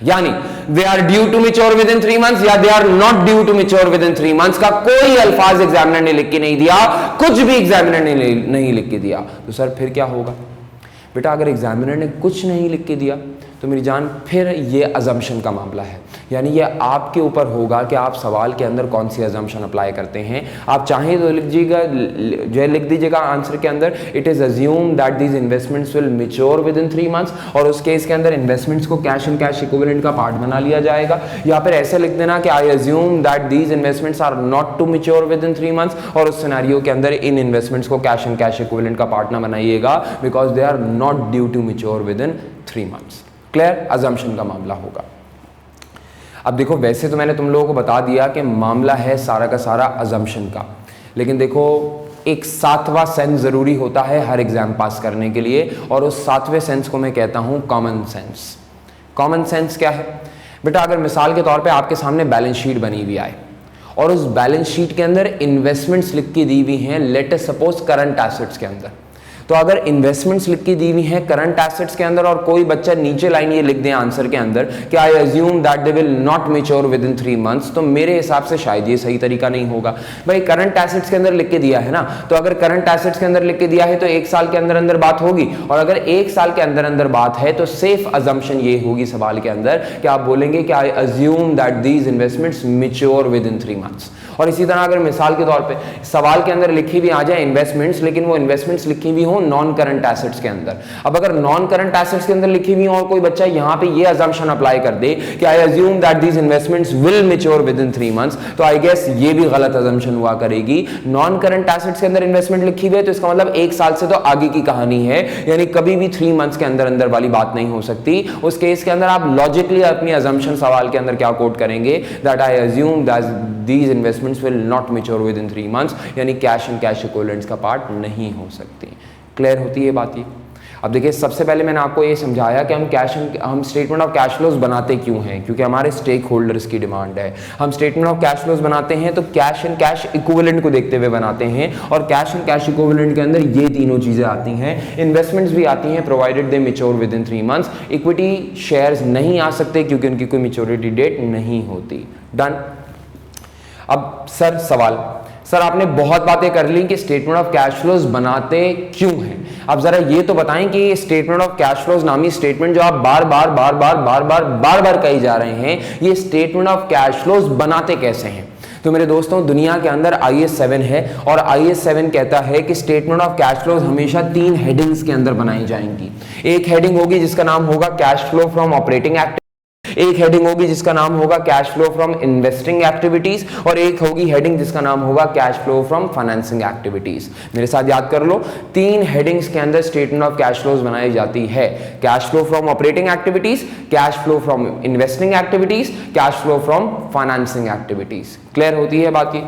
यानी they are due to mature within 3 months या they are not due to mature within 3 months का कोई अल्फाज एग्जामिनर ने लिख के नहीं दिया, कुछ भी एग्जामिनर ने नहीं लिख के दिया, तो सर फिर क्या होगा? बेटा अगर एग्जामिनर ने कुछ नहीं लिख के दिया तो मेरी जान फिर ये अजम्पशन का मामला है, यानी ये आपके ऊपर होगा कि आप सवाल के अंदर कौन सी अजम्पशन अप्लाई करते हैं। आप चाहें तो लिख दीजिएगा आंसर के अंदर it is assume that these investments will mature within 3 months, और उस केस के अंदर इन्वेस्टमेंट्स को कैश एंड कैश इक्विवेलेंट का पार्ट बना लिया जाएगा, या फिर ऐसे लिख देना कि I assume that these investments are not to mature within 3 months, और उस सिनेरियो के अंदर इन इन्वेस्टमेंट्स को कैश एंड कैश इक्विवेलेंट का पार्ट ना बनाइएगा because they are not due to mature within 3 months. Clear? Assumption का मामला होगा। अब देखो वैसे तो मैंने तुम लोगों को बता दिया कि मामला है सारा का सारा अजम्पशन का, लेकिन देखो एक 7वां सेंस ज़रूरी होता है हर एग्जाम पास करने के लिए, और उस 7वें सेंस को मैं कहता हूँ कॉमन सेंस। कॉमन सेंस क्या है बेटा? अगर मिसाल के तौर पे आपके सामने बैलेंस शीट बनी हुई आए और उस बैलेंस शीट के अंदर इन्वेस्टमेंट्स लिख के दी हुई हैं, let us suppose current assets के अंदर, तो अगर इन्वेस्टमेंट्स लिख के दी हुई हैं करंट एसेट्स के अंदर और कोई बच्चा नीचे लाइन ये लिख दे आंसर के अंदर कि I assume that they will not mature within 3 months, तो मेरे हिसाब से शायद ये सही तरीका नहीं होगा। भाई करंट एसेट्स के अंदर लिख के दिया है ना, तो अगर करंट एसेट्स के अंदर लिख के दिया है तो 1 साल के अंदर अंदर बात होगी, और अगर 1 साल के अंदर अंदर बात है तो सेफ अजम्पशन ये होगी सवाल के अंदर कि आप बोलेंगे कि I assume that these investments mature within 3 months. और इसी तरह अगर मिसाल के तौर पे सवाल के अंदर लिखी भी आ जाए इन्वेस्टमेंट्स, लेकिन वो इन्वेस्टमेंट्स लिखी भी हो नॉन करंट एसेट्स के अंदर, अब अगर नॉन करंट एसेट्स के अंदर लिखी हुई हो और कोई बच्चा यहां पे ये अजम्पशन अप्लाई कर दे कि I assume that these investments will mature within 3 months, तो आई गेस ये भी गलत अजम्पशन हुआ करेगी। नॉन करंट एसेट्स के अंदर इन्वेस्टमेंट लिखी हुई है तो इसका मतलब 1 साल से तो आगे की कहानी है, यानी कभी भी 3 मंथ्स के अंदर अंदर वाली बात नहीं हो सकती। उस केस के अंदर आप लॉजिकली अपनी अजम्पशन सवाल के अंदर क्या कोट करेंगे? That I assume that these investments will not mature within 3 months, यानी कैश एंड कैश इक्विवेलेंट्स का पार्ट नहीं हो सकती। क्लियर होती है बात ये? अब देखिए सबसे पहले मैंने आपको ये समझाया कि हम स्टेटमेंट ऑफ कैश फ्लोज बनाते क्यों हैं, क्योंकि हमारे स्टेक होल्डर्स की डिमांड है। हम स्टेटमेंट ऑफ कैश फ्लोज बनाते हैं तो कैश एंड कैश इक्विवेलेंट को देखते हुए बनाते हैं, और कैश एंड कैश इक्विवेलेंट के अंदर ये तीनों चीजें आती हैं। इन्वेस्टमेंट्स भी आती हैं प्रोवाइडेड दे mature within 3 months. Equity shares नहीं आ सकते क्योंकि उनकी कोई मैच्योरिटी डेट नहीं होती। डन। अब सर आपने बहुत बातें कर ली कि स्टेटमेंट ऑफ कैश फ्लोज बनाते क्यों हैं, अब जरा ये तो बताएं कि ये स्टेटमेंट ऑफ कैश फ्लोज नामी स्टेटमेंट जो आप बार बार कही जा रहे हैं, ये स्टेटमेंट ऑफ कैश फ्लोज बनाते कैसे हैं? तो मेरे दोस्तों दुनिया के अंदर IAS 7 है, और IAS 7 कहता है कि स्टेटमेंट ऑफ कैश फ्लोज हमेशा 3 हेडिंग्स के अंदर बनाई जाएंगी। एक हेडिंग होगी जिसका नाम होगा cash flow from operating activities, एक हेडिंग होगी जिसका नाम होगा cash flow from investing activities, और एक होगी हेडिंग जिसका नाम होगा cash flow from financing activities. मेरे साथ याद कर लो, 3 हेडिंग्स के अंदर स्टेटमेंट ऑफ कैश फ्लोज बनाई जाती है। Cash flow from operating activities, cash flow from investing activities, cash flow from financing activities. Clear होती है बाकी?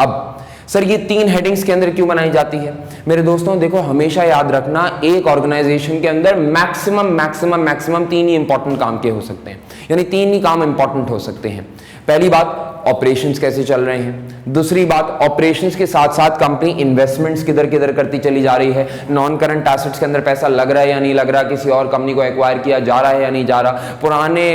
अब सर ये 3 हेडिंग्स के अंदर क्यों बनाई जाती है? मेरे दोस्तों देखो हमेशा याद रखना, एक ऑर्गेनाइजेशन के अंदर मैक्सिमम 3 ही इंपॉर्टेंट काम के हो सकते हैं, यानी 3 ही काम इंपॉर्टेंट हो सकते हैं। पहली बात ऑपरेशंस कैसे चल रहे हैं, दूसरी बात ऑपरेशंस के साथ साथ कंपनी इन्वेस्टमेंट्स किधर किधर करती चली जा रही है, नॉन करंट एसेट्स के अंदर पैसा लग रहा है या नहीं लग रहा, किसी और कंपनी को एक्वायर किया जा रहा है या नहीं जा रहा, पुराने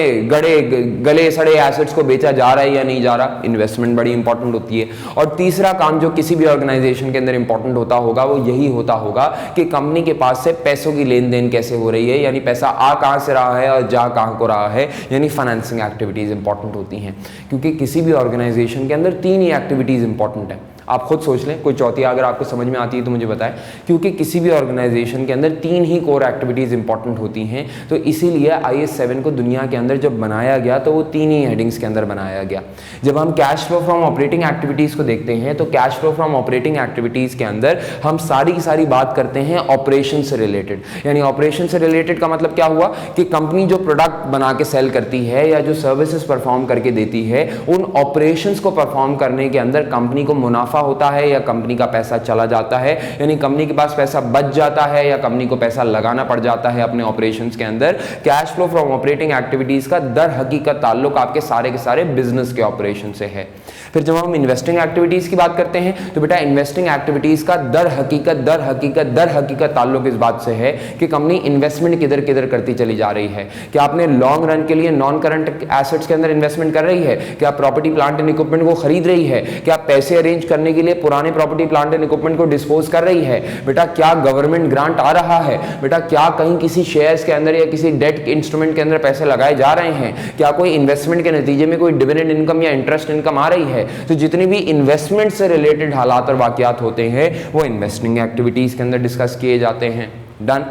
गले सड़े एसेट्स को बेचा जा रहा है या नहीं जा रहा, इन्वेस्टमेंट बड़ी इंपॉर्टेंट होती है। और तीसरा काम जो किसी भी ऑर्गेनाइजेशन के अंदर इंपॉर्टेंट होता होगा वो यही होता होगा कि कंपनी के पास से पैसों की लेन देन कैसे हो रही है, यानी पैसा आ कहाँ से रहा है और जा कहाँ को रहा है, यानी फाइनेंसिंग एक्टिविटीज इंपॉर्टेंट होती हैं। क्योंकि किसी भी ऑर्गेनाइजेशन के अंदर 3 ही एक्टिविटीज इंपॉर्टेंट है। आप खुद सोच लें, कोई चौथी अगर आपको समझ में आती है तो मुझे बताएं। क्योंकि किसी भी ऑर्गेनाइजेशन के अंदर 3 ही कोर एक्टिविटीज इंपॉर्टेंट होती हैं, तो इसीलिए IAS 7 को दुनिया के अंदर जब बनाया गया तो वो 3 ही हेडिंग्स के अंदर बनाया गया। जब हम cash flow from operating activities को देखते हैं तो cash flow from operating activities के अंदर हम सारी की सारी बात करते हैं ऑपरेशन से रिलेटेड। यानी ऑपरेशन से रिलेटेड का मतलब क्या हुआ कि कंपनी जो प्रोडक्ट बना के सेल करती है या जो सर्विसेज परफॉर्म करके देती है, उन ऑपरेशंस को परफॉर्म करने के अंदर कंपनी को मुनाफा मुनाफा होता है या कंपनी का पैसा चला जाता है, यानी कंपनी के पास पैसा बच जाता है या कंपनी को पैसा लगाना पड़ जाता है अपने ऑपरेशंस के अंदर। Cash flow from operating activities का दर हकीकत ताल्लुक आपके सारे के सारे बिजनेस के ऑपरेशन से है। फिर जब हम इन्वेस्टिंग एक्टिविटीज की बात करते हैं तो बेटा इन्वेस्टिंग एक्टिविटीज का दर हकीकत ताल्लुक इस बात से है कि कंपनी इन्वेस्टमेंट किधर किधर करती चली जा रही है। क्या आपने लॉन्ग रन के लिए नॉन करंट एसेट्स के अंदर इन्वेस्टमेंट कर रही है, क्या प्रॉपर्टी प्लांट एंड इक्विपमेंट को खरीद रही है, क्या पैसे अरेंज करने के लिए पुराने प्रॉपर्टी प्लांट एंड इक्विपमेंट को डिस्पोज कर रही है, बेटा क्या गवर्नमेंट ग्रांट आ रहा है, बेटा क्या कहीं किसी शेयर्स के अंदर या किसी डेट इंस्ट्रूमेंट के अंदर पैसे लगाए जा रहे हैं, क्या कोई इन्वेस्टमेंट के नतीजे में कोई डिविडेंड इनकम या इंटरेस्ट इनकम आ रही है। तो जितनी भी इन्वेस्टमेंट से रिलेटेड हालात और वाकयात होते हैं वो इन्वेस्टिंग एक्टिविटीज के अंदर डिस्कस किए जाते हैं। डन।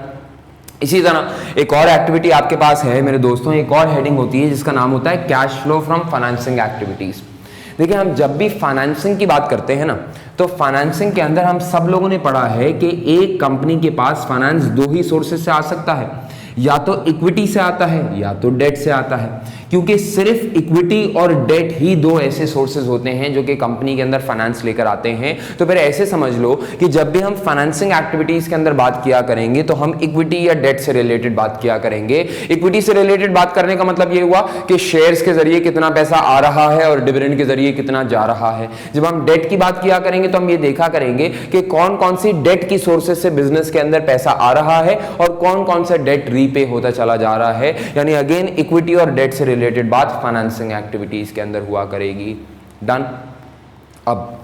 इसी तरह एक और एक्टिविटी आपके पास है मेरे दोस्तों, एक और हेडिंग होती है जिसका नाम होता है cash flow from financing activities. देखिए हम जब भी फाइनेंसिंग की बात करते हैं ना तो फाइनेंसिंग के अंदर हम सब लोगों ने पढ़ा है कि एक कंपनी के पास फाइनेंस दो ही सोर्सेस से आ सकता है, या तो इक्विटी से आता है या तो डेट से आता है, क्योंकि सिर्फ इक्विटी और डेट ही दो ऐसे सोर्सेज होते हैं जो कि कंपनी के अंदर फाइनेंस लेकर आते हैं। तो फिर ऐसे समझ लो कि जब भी हम फाइनेंसिंग एक्टिविटीज के अंदर बात किया करेंगे तो हम इक्विटी या डेट से रिलेटेड बात किया करेंगे। इक्विटी से रिलेटेड बात करने का मतलब ये हुआ कि शेयर्स के जरिए कितना पैसा आ रहा है और डिविडेंड के जरिए कितना जा रहा है। जब हम डेट की बात किया करेंगे तो हम ये देखा करेंगे कि कौन कौन सी डेट की सोर्सेज से बिजनेस के अंदर पैसा आ रहा है और कौन कौन सा डेट रीपे होता चला जा रहा है। यानी अगेन इक्विटी और डेट से रिलेटेड बात फाइनेंसिंग एक्टिविटीज के अंदर हुआ करेगी। डन। अब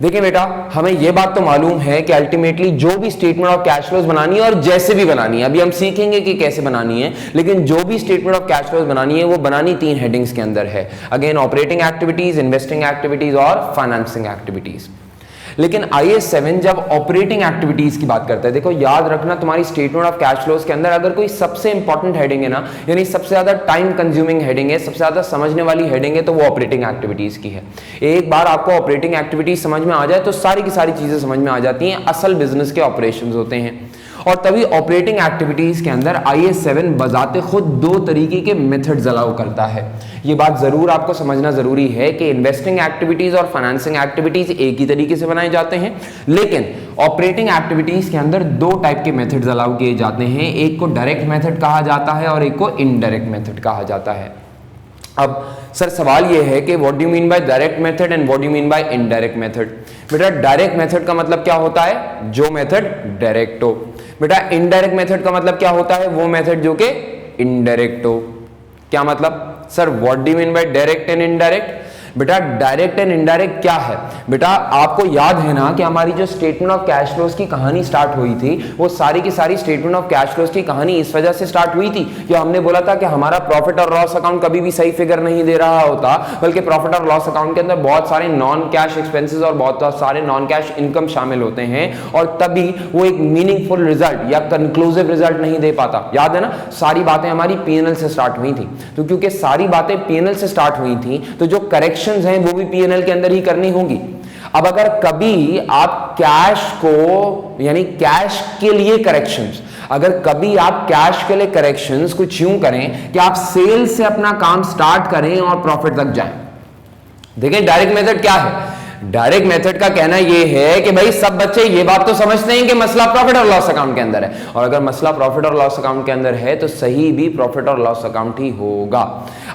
देखिए बेटा हमें यह बात तो मालूम है कि अल्टीमेटली जो भी स्टेटमेंट ऑफ कैश फ्लोज बनानी है और जैसे भी बनानी है, अभी हम सीखेंगे कि कैसे बनानी है, लेकिन जो भी स्टेटमेंट ऑफ कैश फ्लोज बनानी है वो बनानी तीन हेडिंग्स के अंदर है। Again operating activities, investing activities और फाइनेंसिंग एक्टिविटीज। लेकिन IAS 7 जब ऑपरेटिंग एक्टिविटीज की बात करता है, देखो याद रखना तुम्हारी स्टेटमेंट ऑफ कैश फ्लोज के अंदर अगर कोई सबसे इंपॉर्टेंट हेडिंग है ना, यानी सबसे ज्यादा टाइम कंज्यूमिंग हेडिंग है, सबसे ज्यादा समझने वाली हेडिंग है, तो वो ऑपरेटिंग एक्टिविटीज की है। एक बार आपको ऑपरेटिंग एक्टिविटीज समझ में आ जाए तो सारी की सारी चीजें समझ में आ जाती हैं, असल बिजनेस के ऑपरेशंस होते हैं। और तभी ऑपरेटिंग एक्टिविटीज के अंदर IAS 7 बजाते खुद दो तरीके के मेथड्स अलाउ करता है। ये बात जरूर आपको समझना जरूरी है कि इन्वेस्टिंग एक्टिविटीज और फाइनेंसिंग एक्टिविटीज एक ही तरीके से बनाए जाते हैं, लेकिन ऑपरेटिंग एक्टिविटीज के अंदर दो टाइप के मेथड्स अलाउ किए जाते हैं। एक को डायरेक्ट मेथड कहा जाता है और एक को इनडायरेक्ट मेथड कहा जाता है। अब सर सवाल यह है कि what do you mean bye direct method and what do you mean bye indirect method. बेटा डायरेक्ट मेथड का मतलब क्या होता है, जो मेथड डायरेक्ट हो। बेटा इनडायरेक्ट मेथड का मतलब क्या होता है, वो मेथड जो कि इनडायरेक्ट हो। क्या मतलब sir, what do you mean bye direct and indirect. बेटा डायरेक्ट एंड इनडायरेक्ट क्या है, बेटा आपको याद है ना कि हमारी जो स्टेटमेंट ऑफ कैश फ्लोज की कहानी स्टार्ट हुई थी, वो सारी की सारी स्टेटमेंट ऑफ कैश फ्लोज की कहानी इस वजह से स्टार्ट हुई थी कि हमने बोला था कि हमारा प्रॉफिट और लॉस अकाउंट कभी भी सही फिगर नहीं दे रहा होता, बल्कि प्रॉफिट और लॉस अकाउंट के अंदर बहुत सारे नॉन कैश एक्सपेंसेस और बहुत सारे नॉन कैश इनकम शामिल होते हैं, और तभी वो एक मीनिंगफुल रिजल्ट या कंक्लूसिव रिजल्ट नहीं दे पाता। याद है ना, सारी बातें हमारी पीएनएल से स्टार्ट हुई थी। तो क्योंकि सारी बातें पीएनएल से स्टार्ट हुई थी तो जो करेक्शंस हैं वो भी पीएनएल के अंदर ही करनी होंगी। अब अगर कभी आप कैश को, यानी कैश के लिए करेक्शंस, अगर कभी आप कैश के लिए करेक्शंस कुछ यूं करें कि आप सेल्स से अपना काम स्टार्ट करें और प्रॉफिट तक जाएं। देखिए डायरेक्ट मेथड क्या है, डायरेक्ट मेथड का कहना यह है कि भाई सब बच्चे ये बात तो समझते हैं कि मसला प्रॉफिट और लॉस अकाउंट के अंदर है, और अगर मसला प्रॉफिट और लॉस अकाउंट के अंदर है तो सही भी प्रॉफिट और लॉस अकाउंट ही होगा।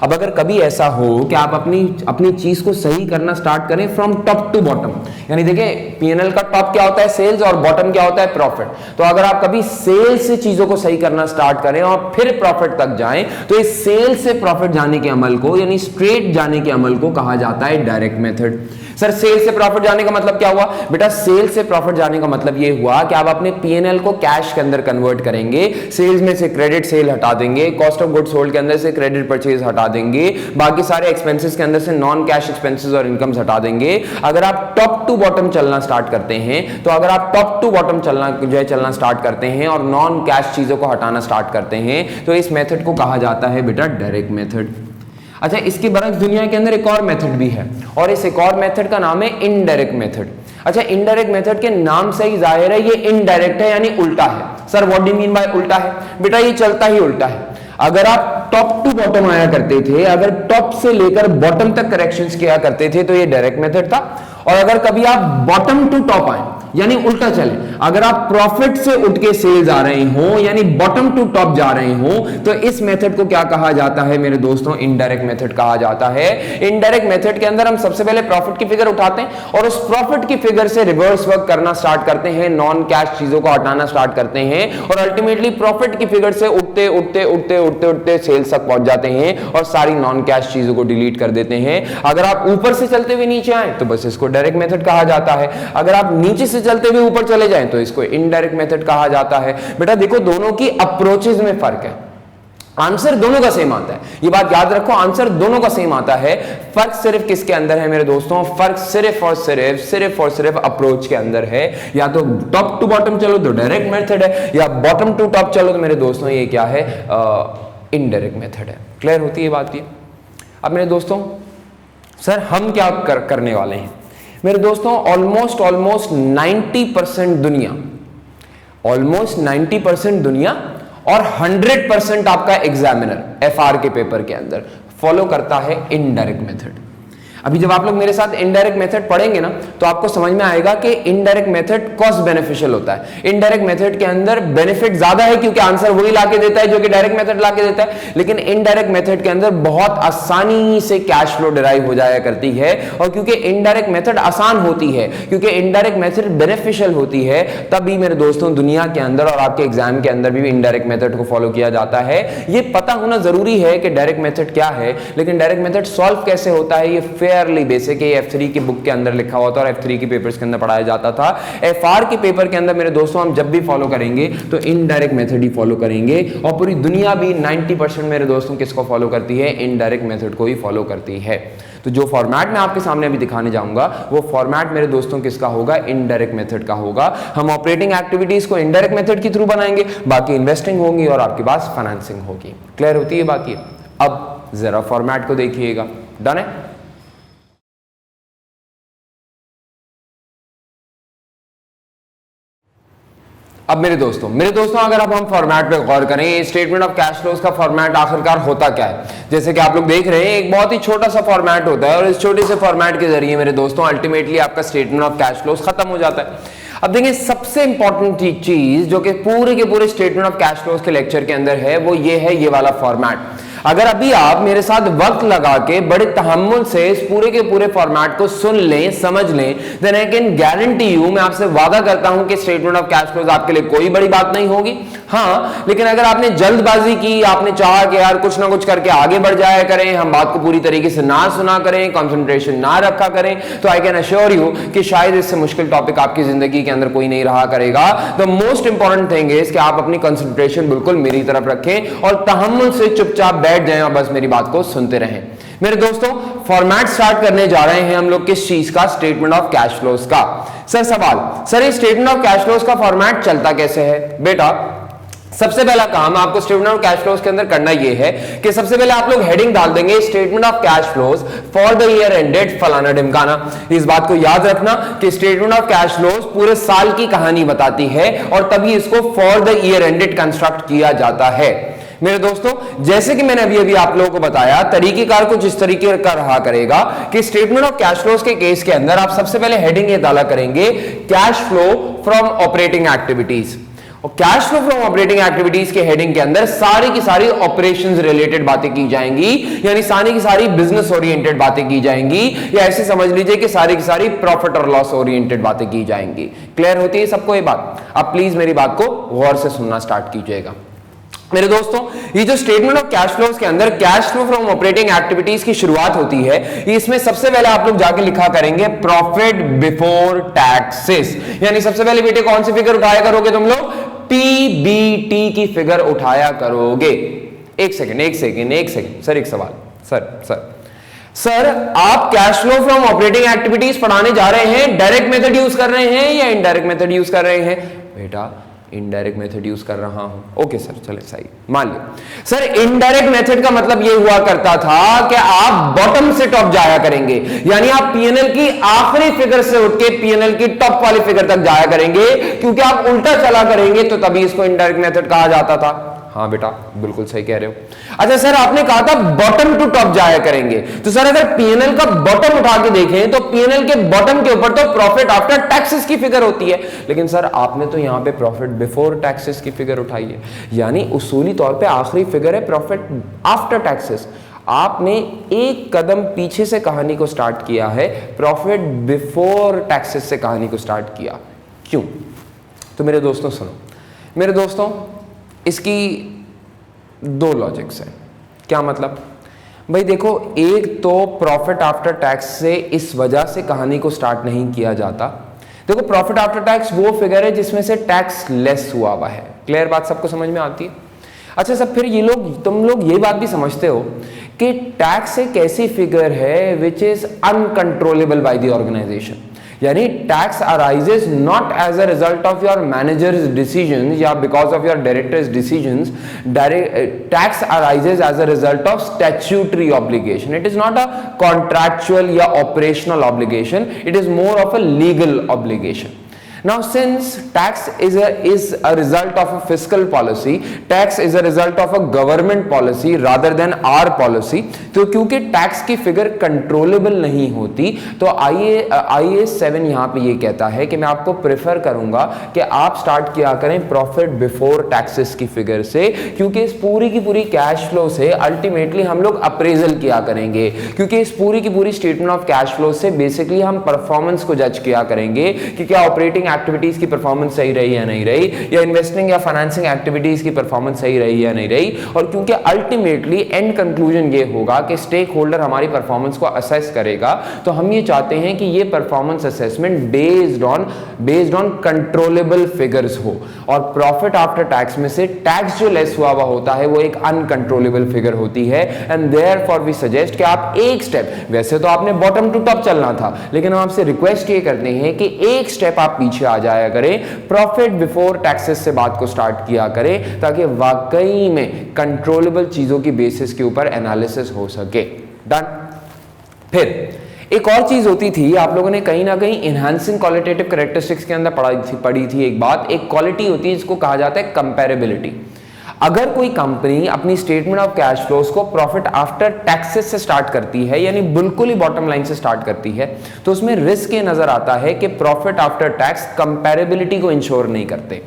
अब अगर कभी ऐसा हो कि आप अपनी चीज को सही करना स्टार्ट करें फ्रॉम टॉप टू बॉटम, यानी देखिए पीएनएल का टॉप क्या होता है, सेल्स, और बॉटम क्या होता है, प्रॉफिट। तो अगर आप कभी सेल्स से चीजों को सही करना स्टार्ट करें और फिर प्रॉफिट तक जाएं तो इस सेल्स से प्रॉफिट जाने के अमल को, यानी स्ट्रेट जाने के अमल को कहा जाता है डायरेक्ट मेथड। सर सेल से प्रॉफिट जाने का मतलब क्या हुआ, बेटा सेल से प्रॉफिट जाने का मतलब ये हुआ कि आप अपने पीएनएल को कैश के अंदर कन्वर्ट करेंगे, सेल्स में से क्रेडिट सेल हटा देंगे, कॉस्ट ऑफ गुड्स सोल्ड के अंदर से क्रेडिट परचेज हटा देंगे, बाकी सारे एक्सपेंसेस के अंदर से नॉन कैश एक्सपेंसेस और इनकम्स हटा देंगे। अगर आप टॉप टू बॉटम चलना स्टार्ट करते हैं, तो अगर आप टॉप टू बॉटम चलना स्टार्ट करते हैं और नॉन कैश चीजों को हटाना स्टार्ट करते हैं तो इस मेथड को कहा जाता है बेटा डायरेक्ट मेथड। अच्छा, इसके बरक्स दुनिया के अंदर एक और मेथड भी है, और इस एक और मेथड का नाम है इनडायरेक्ट मेथड। अच्छा, इनडायरेक्ट मेथड के नाम से ही जाहिर है ये इनडायरेक्ट है, यानी उल्टा है। Sir what do you mean bye उल्टा है, बेटा ये चलता ही उल्टा है। अगर आप टॉप टू बॉटम आया करते थे, अगर टॉप से लेकर बॉटम तक करेक्शंस किया करते थे तो ये डायरेक्ट मेथड था, और अगर कभी आप बॉटम टू टॉप आए यानी उल्टा चले, अगर आप प्रॉफिट से उठ के सेल्स आ रहे हो यानी बॉटम टू टॉप जा रहे हो, तो इस मेथड को क्या कहा जाता है मेरे दोस्तों? इनडायरेक्ट मेथड कहा जाता है। इनडायरेक्ट मेथड के अंदर हम सबसे पहले प्रॉफिट की फिगर उठाते हैं और उस प्रॉफिट की फिगर से रिवर्स वर्क करना स्टार्ट करते हैं, नॉन कैश चीजों को हटाना स्टार्ट करते हैं और अल्टीमेटली प्रॉफिट की फिगर से उठते उठते उठते उठते उठते सेल्स तक पहुंच जाते हैं और सारी नॉन कैश चीजों को डिलीट कर देते हैं। अगर आप ऊपर से चलते हुए नीचे आए तो बस इसको डायरेक्ट मेथड कहा जाता है, अगर आप नीचे से चलते हुए ऊपर चले जाएं तो इसको इनडायरेक्ट मेथड कहा जाता है। बेटा देखो दोनों की अप्रोचेस में फर्क है, आंसर दोनों का सेम आता है, ये बात याद रखो, आंसर दोनों का सेम आता है। फर्क सिर्फ किसके अंदर है मेरे दोस्तों? फर्क सिर्फ और सिर्फ अप्रोच के अंदर है। या तो टॉप टू बॉटम चलो तो डायरेक्ट मेथड है, या बॉटम टू टॉप चलो तो मेरे दोस्तों ये क्या है? इनडायरेक्ट मेथड है। क्लियर होती है बात? ये अब मेरे दोस्तों सर हम क्या करने वाले हैं मेरे दोस्तों? ऑलमोस्ट 90% दुनिया और 100% आपका एग्जामिनर एफआर के पेपर के अंदर फॉलो करता है इनडायरेक्ट मेथड। अभी जब आप लोग मेरे साथ इनडायरेक्ट मेथड पढ़ेंगे ना तो आपको समझ में आएगा कि इनडायरेक्ट मेथड कॉस्ट बेनिफिशियल होता है। इनडायरेक्ट मेथड के अंदर बेनिफिट ज्यादा है क्योंकि आंसर वही लाके देता है जो कि डायरेक्ट मेथड लाके देता है, लेकिन इनडायरेक्ट मेथड के अंदर बहुत आसानी से कैश फ्लो डिराइव हो जाया करती है। और क्योंकि इनडायरेक्ट मेथड आसान होती है, क्योंकि इनडायरेक्ट मेथड बेनिफिशियल होती है, तभी मेरे दोस्तों दुनिया के अंदर और आपके एग्जाम के अंदर भी इनडायरेक्ट मेथड को फॉलो किया जाता है। ये पता होना जरूरी है कि डायरेक्ट मेथड क्या है, लेकिन डायरेक्ट मेथड सॉल्व कैसे होता है ये बेसिक F3 की बुक के अंदर लिखा हुआ था और F3 की पेपर्स के अंदर पढ़ाया जाता था। FR के पेपर के अंदर मेरे दोस्तों हम जब भी फॉलो करेंगे तो इनडायरेक्ट मेथड ही फॉलो करेंगे और पूरी दुनिया भी 90% मेरे दोस्तों किसको फॉलो करती है? इनडायरेक्ट मेथड को ही फॉलो करती है। तो जो फॉर्मेट मैं आपके सामने अभी दिखाने जाऊंगा वो फॉर्मेट मेरे दोस्तों किसका होगा? इनडायरेक्ट मेथड का होगा। हम ऑपरेटिंग एक्टिविटीज को इनडायरेक्ट मेथड के थ्रू बनाएंगे, बाकी इन्वेस्टिंग होगी और आपके पास फाइनेंसिंग होगी। क्लियर होती है बात? ये अब जरा फॉर्मेट को देखिएगा। डन है? अब मेरे दोस्तों अगर अब हम फॉर्मेट पे गौर करें, स्टेटमेंट ऑफ कैश फ्लोज का फॉर्मेट आखिरकार होता क्या है? जैसे कि आप लोग देख रहे हैं एक बहुत ही छोटा सा फॉर्मेट होता है और इस छोटे से फॉर्मेट के जरिए मेरे दोस्तों अल्टीमेटली आपका स्टेटमेंट ऑफ कैश फ्लोज खत्म हो जाता है। अब देखिए सबसे इंपॉर्टेंट चीज जो कि पूरे के पूरे स्टेटमेंट ऑफ कैश फ्लोज के लेक्चर के अंदर है वो ये है, ये वाला फॉर्मेट। अगर अभी आप मेरे साथ वक्त लगा के बड़े तहम्मुल से इस पूरे के पूरे फॉर्मेट को सुन लें, समझ लें, then I can guarantee you, मैं आपसे वादा करता हूं कि स्टेटमेंट ऑफ कैश फ्लोज आपके लिए कोई बड़ी बात नहीं होगी। हाँ, लेकिन अगर आपने जल्दबाजी की, आपने चाहा कि यार कुछ ना कुछ करके आगे बढ़ जाया करें, हम बात को पूरी तरीके से ना सुना करें, कंसंट्रेशन ना रखा करें, तो आई कैन अश्योर यू कि शायद इससे मुश्किल टॉपिक आपकी जिंदगी के अंदर कोई नहीं रहा करेगा। The most important thing is कि आप अपनी कंसंट्रेशन बिल्कुल मेरी तरफ रखें और तहम्मुल से चुपचाप बैठ जाएं और बस मेरी बात को सुनते रहें। मेरे दोस्तों फॉर्मेट स्टार्ट करने जा रहे हैं हम लोग किस चीज का? स्टेटमेंट ऑफ कैश फ्लोज का। सर सवाल, सर ये स्टेटमेंट ऑफ कैश फ्लोज का फॉर्मेट चलता कैसे है? बेटा सबसे पहला काम आपको स्टेटमेंट ऑफ कैश फ्लोज के अंदर करना यह है कि सबसे पहले आप लोग हेडिंग डाल देंगे statement of cash flows for the year ended फलाना ढिमकाना। इस बात को याद रखना कि स्टेटमेंट ऑफ कैश फ्लोज पूरे साल की कहानी बताती है और तभी इसको for the year ended construct किया जाता है। मेरे दोस्तों जैसे कि मैंने अभी आप लोगों को बताया, तरीकेकार कुछ इस तरीके का रहा करेगा कि स्टेटमेंट ऑफ कैश फ्लोज के केस के अंदर आप सबसे पहले हेडिंग ये डाला करेंगे cash flow from operating activities. और cash flow from operating activities के हेडिंग के अंदर सारी की सारी ऑपरेशंस रिलेटेड बातें की जाएंगी, यानी सारी की सारी बिजनेस ओरिएंटेड बातें की जाएंगी, या ऐसे समझ लीजिए कि सारी की सारी प्रॉफिट और लॉस ओरिएंटेड बातें की जाएंगी। क्लियर होती है सबको ये बात? अब प्लीज मेरी बात को गौर से सुनना स्टार्ट कीजिएगा। मेरे दोस्तों ये जो स्टेटमेंट ऑफ कैश फ्लोज के अंदर cash flow from operating activities की शुरुआत होती है, इसमें सबसे पहले आप लोग जाके लिखा करेंगे प्रॉफिट बिफोर टैक्सेस। यानी सबसे पहले बेटे कौन सी फिगर उठाया करोगे तुम लोग? पीबीटी की फिगर उठाया करोगे। एक सेकंड सर, एक सवाल। सर आप cash flow from operating activities पढ़ाने जा रहे हैं, डायरेक्ट मेथड यूज कर रहे हैं या इनडायरेक्ट मेथड यूज कर रहे हैं? बेटा इनडायरेक्ट मेथड यूज कर रहा हूं। ओके सर, चले सही मान लिया। सर इनडायरेक्ट मेथड का मतलब यह हुआ करता था कि आप बॉटम से टॉप जाया करेंगे, यानी आप पीएनएल की आखिरी फिगर से उठ के पीएनएल की टॉप वाली फिगर तक जाया करेंगे, क्योंकि आप उल्टा चला करेंगे तो तभी इसको इनडायरेक्ट मेथड कहा जाता था। हाँ बेटा बिल्कुल सही कह रहे हो। अच्छा सर आपने कहा था बॉटम टू टॉप जाया करेंगे, तो सर अगर पीएनएल का बॉटम उठा के देखें तो पीएनएल के बॉटम के ऊपर तो प्रॉफिट आफ्टर टैक्सेस की फिगर होती है, लेकिन सर आपने तो यहां पे प्रॉफिट बिफोर टैक्सेस की फिगर उठाई है, यानी उसूली तौर पे आखिरी फिगर है प्रॉफिट आफ्टर टैक्सेस। आपने एक कदम पीछे से कहानी को स्टार्ट किया है, प्रॉफिट बिफोर टैक्सेस से कहानी को स्टार्ट किया। क्यों? तो मेरे दोस्तों सुनो, मेरे दोस्तों इसकी दो लॉजिक्स हैं। क्या मतलब? भाई देखो, एक तो प्रॉफिट आफ्टर टैक्स से इस वजह से कहानी को स्टार्ट नहीं किया जाता। देखो प्रॉफिट आफ्टर टैक्स वो फिगर है जिसमें से टैक्स लेस हुआ हुआ है। क्लियर बात सबको समझ में आती है? अच्छा सब फिर तुम लोग ये बात भी समझते हो कि टैक्स एक ऐसी फिगर है which is uncontrollable by the organisation, यानी tax arises not as a result of your managers decision या because of your directors decisions, tax arises as a result of statutory obligation. It is not a contractual या operational obligation, it is more of a legal obligation. Now, since tax is a result of a fiscal policy, tax is a result of a government policy rather than our policy, तो क्योंकि tax की figure controllable नहीं होती, तो IAS 7 यहाँ पे ये कहता है कि मैं आपको प्रेफर करूंगा कि आप स्टार्ट किया करें प्रॉफिट बिफोर टैक्सेस की फिगर से, क्योंकि इस पूरी की पूरी कैश फ्लो से अल्टीमेटली हम लोग अप्रेजल किया करेंगे, क्योंकि इस पूरी की पूरी स्टेटमेंट ऑफ कैश फ्लो से बेसिकली हम परफॉर्मेंस को जज किया करेंगे कि क्या ऑपरेटिंग एक्टिविटीज की परफॉर्मेंस सही रही या नहीं रही, या इन्वेस्टिंग या फाइनेंसिंग एक्टिविटीज की परफॉर्मेंस सही रही या नहीं रही। और क्योंकि अल्टीमेटली एंड कंक्लूजन ये होगा कि स्टेक होल्डर हमारी परफॉर्मेंस को असेस करेगा, तो हम ये चाहते हैं कि ये performance assessment based on controllable figures हो, और प्रॉफिट आफ्टर टैक्स में से टैक्स जो लेस हुआ होता है वो एक अनकंट्रोलेबल फिगर होती है। एंड देयरफॉर वी सजेस्ट कि आप एक स्टेप, वैसे तो आपने बॉटम टू टॉप चलना था, लेकिन हम आपसे रिक्वेस्ट ये करते हैं कि एक स्टेप आप पीछे आ जाया करें, प्रॉफिट बिफोर टैक्सेस से बात को स्टार्ट किया करें, ताकि वाकई में कंट्रोलेबल चीजों की बेसिस के ऊपर एनालिसिस हो सके। डन। फिर एक और चीज होती थी, आप लोगों ने कहीं ना कहीं इनहैंसिंग क्वालिटेटिव कैरेक्टरिस्टिक्स के अंदर पढ़ी थी एक बात, एक क्वालिटी होती है जिसको कहा जाता है कंपैरेबिलिटी। अगर कोई कंपनी अपनी स्टेटमेंट ऑफ कैश फ्लोज को प्रॉफिट आफ्टर टैक्सेस से स्टार्ट करती है, यानी बिल्कुल ही बॉटम लाइन से स्टार्ट करती है, तो उसमें रिस्क ये नजर आता है कि प्रॉफिट आफ्टर टैक्स कंपैरेबिलिटी को इंश्योर नहीं करते।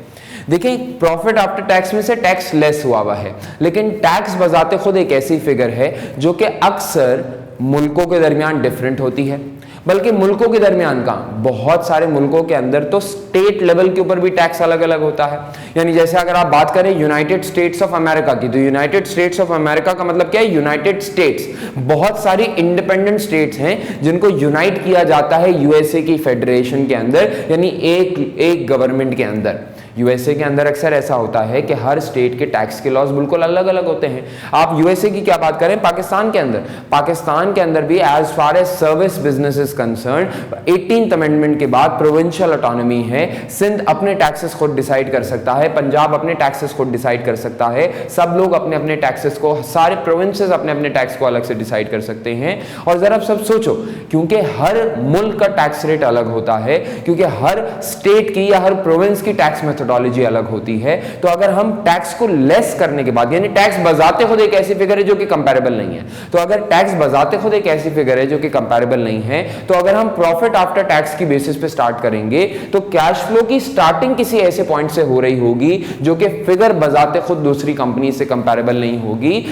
देखिए प्रॉफिट आफ्टर टैक्स में से टैक्स लेस हुआ है, लेकिन टैक्स बजाते खुद एक ऐसी फिगर है जो कि अक्सर मुल्कों के दरमियान डिफरेंट होती है, बल्कि मुल्कों के दरमियान का बहुत सारे मुल्कों के अंदर तो स्टेट लेवल के ऊपर भी टैक्स अलग अलग होता है। यानी जैसे अगर आप बात करें यूनाइटेड स्टेट्स ऑफ अमेरिका की, तो यूनाइटेड स्टेट्स ऑफ अमेरिका का मतलब क्या है? United states. बहुत सारी इंडिपेंडेंट स्टेट्स हैं जिनको यूनाइट किया जाता है यूएसए की फेडरेशन के अंदर, यानी एक गवर्नमेंट के अंदर। यूएसए के अंदर अक्सर ऐसा होता है कि हर स्टेट के टैक्स के लॉज बिल्कुल अलग अलग होते हैं। आप यूएसए की क्या बात करें, पाकिस्तान के अंदर भी as far as service business is concern, 18th amendment के बाद प्रोविंशियल ऑटोनॉमी है। सिंध अपने टैक्सेस खुद डिसाइड कर सकता है, पंजाब अपने टैक्सेस खुद डिसाइड कर सकता है, सब लोग अपने अपने टैक्सेस को, सारे प्रोविंसेस अपने अपने टैक्स को अलग से डिसाइड कर सकते हैं। और जरा सब सोचो, क्योंकि हर मुल्क का टैक्स रेट अलग होता है, क्योंकि हर स्टेट की या हर प्रोविंस की टैक्स मेथोडोलॉजी अलग होती है, तो अगर हम टैक्स को लेस करने के बाद, यानी टैक्स बजाते खुद एक ऐसी फिगर है जो कि कंपैरेबल नहीं है, तो अगर टैक्स बजाते खुद एक ऐसी फिगर है जो कि कंपैरेबल नहीं है, तो अगर हम प्रॉफिट आफ्टर टैक्स की बेसिस पे स्टार्ट करेंगे तो कैश फ्लो की स्टार्टिंग किसी ऐसे पॉइंट से हो रही होगी जो कि फिगर बजाते खुद दूसरी कंपनी से कंपैरेबल नहीं होगी।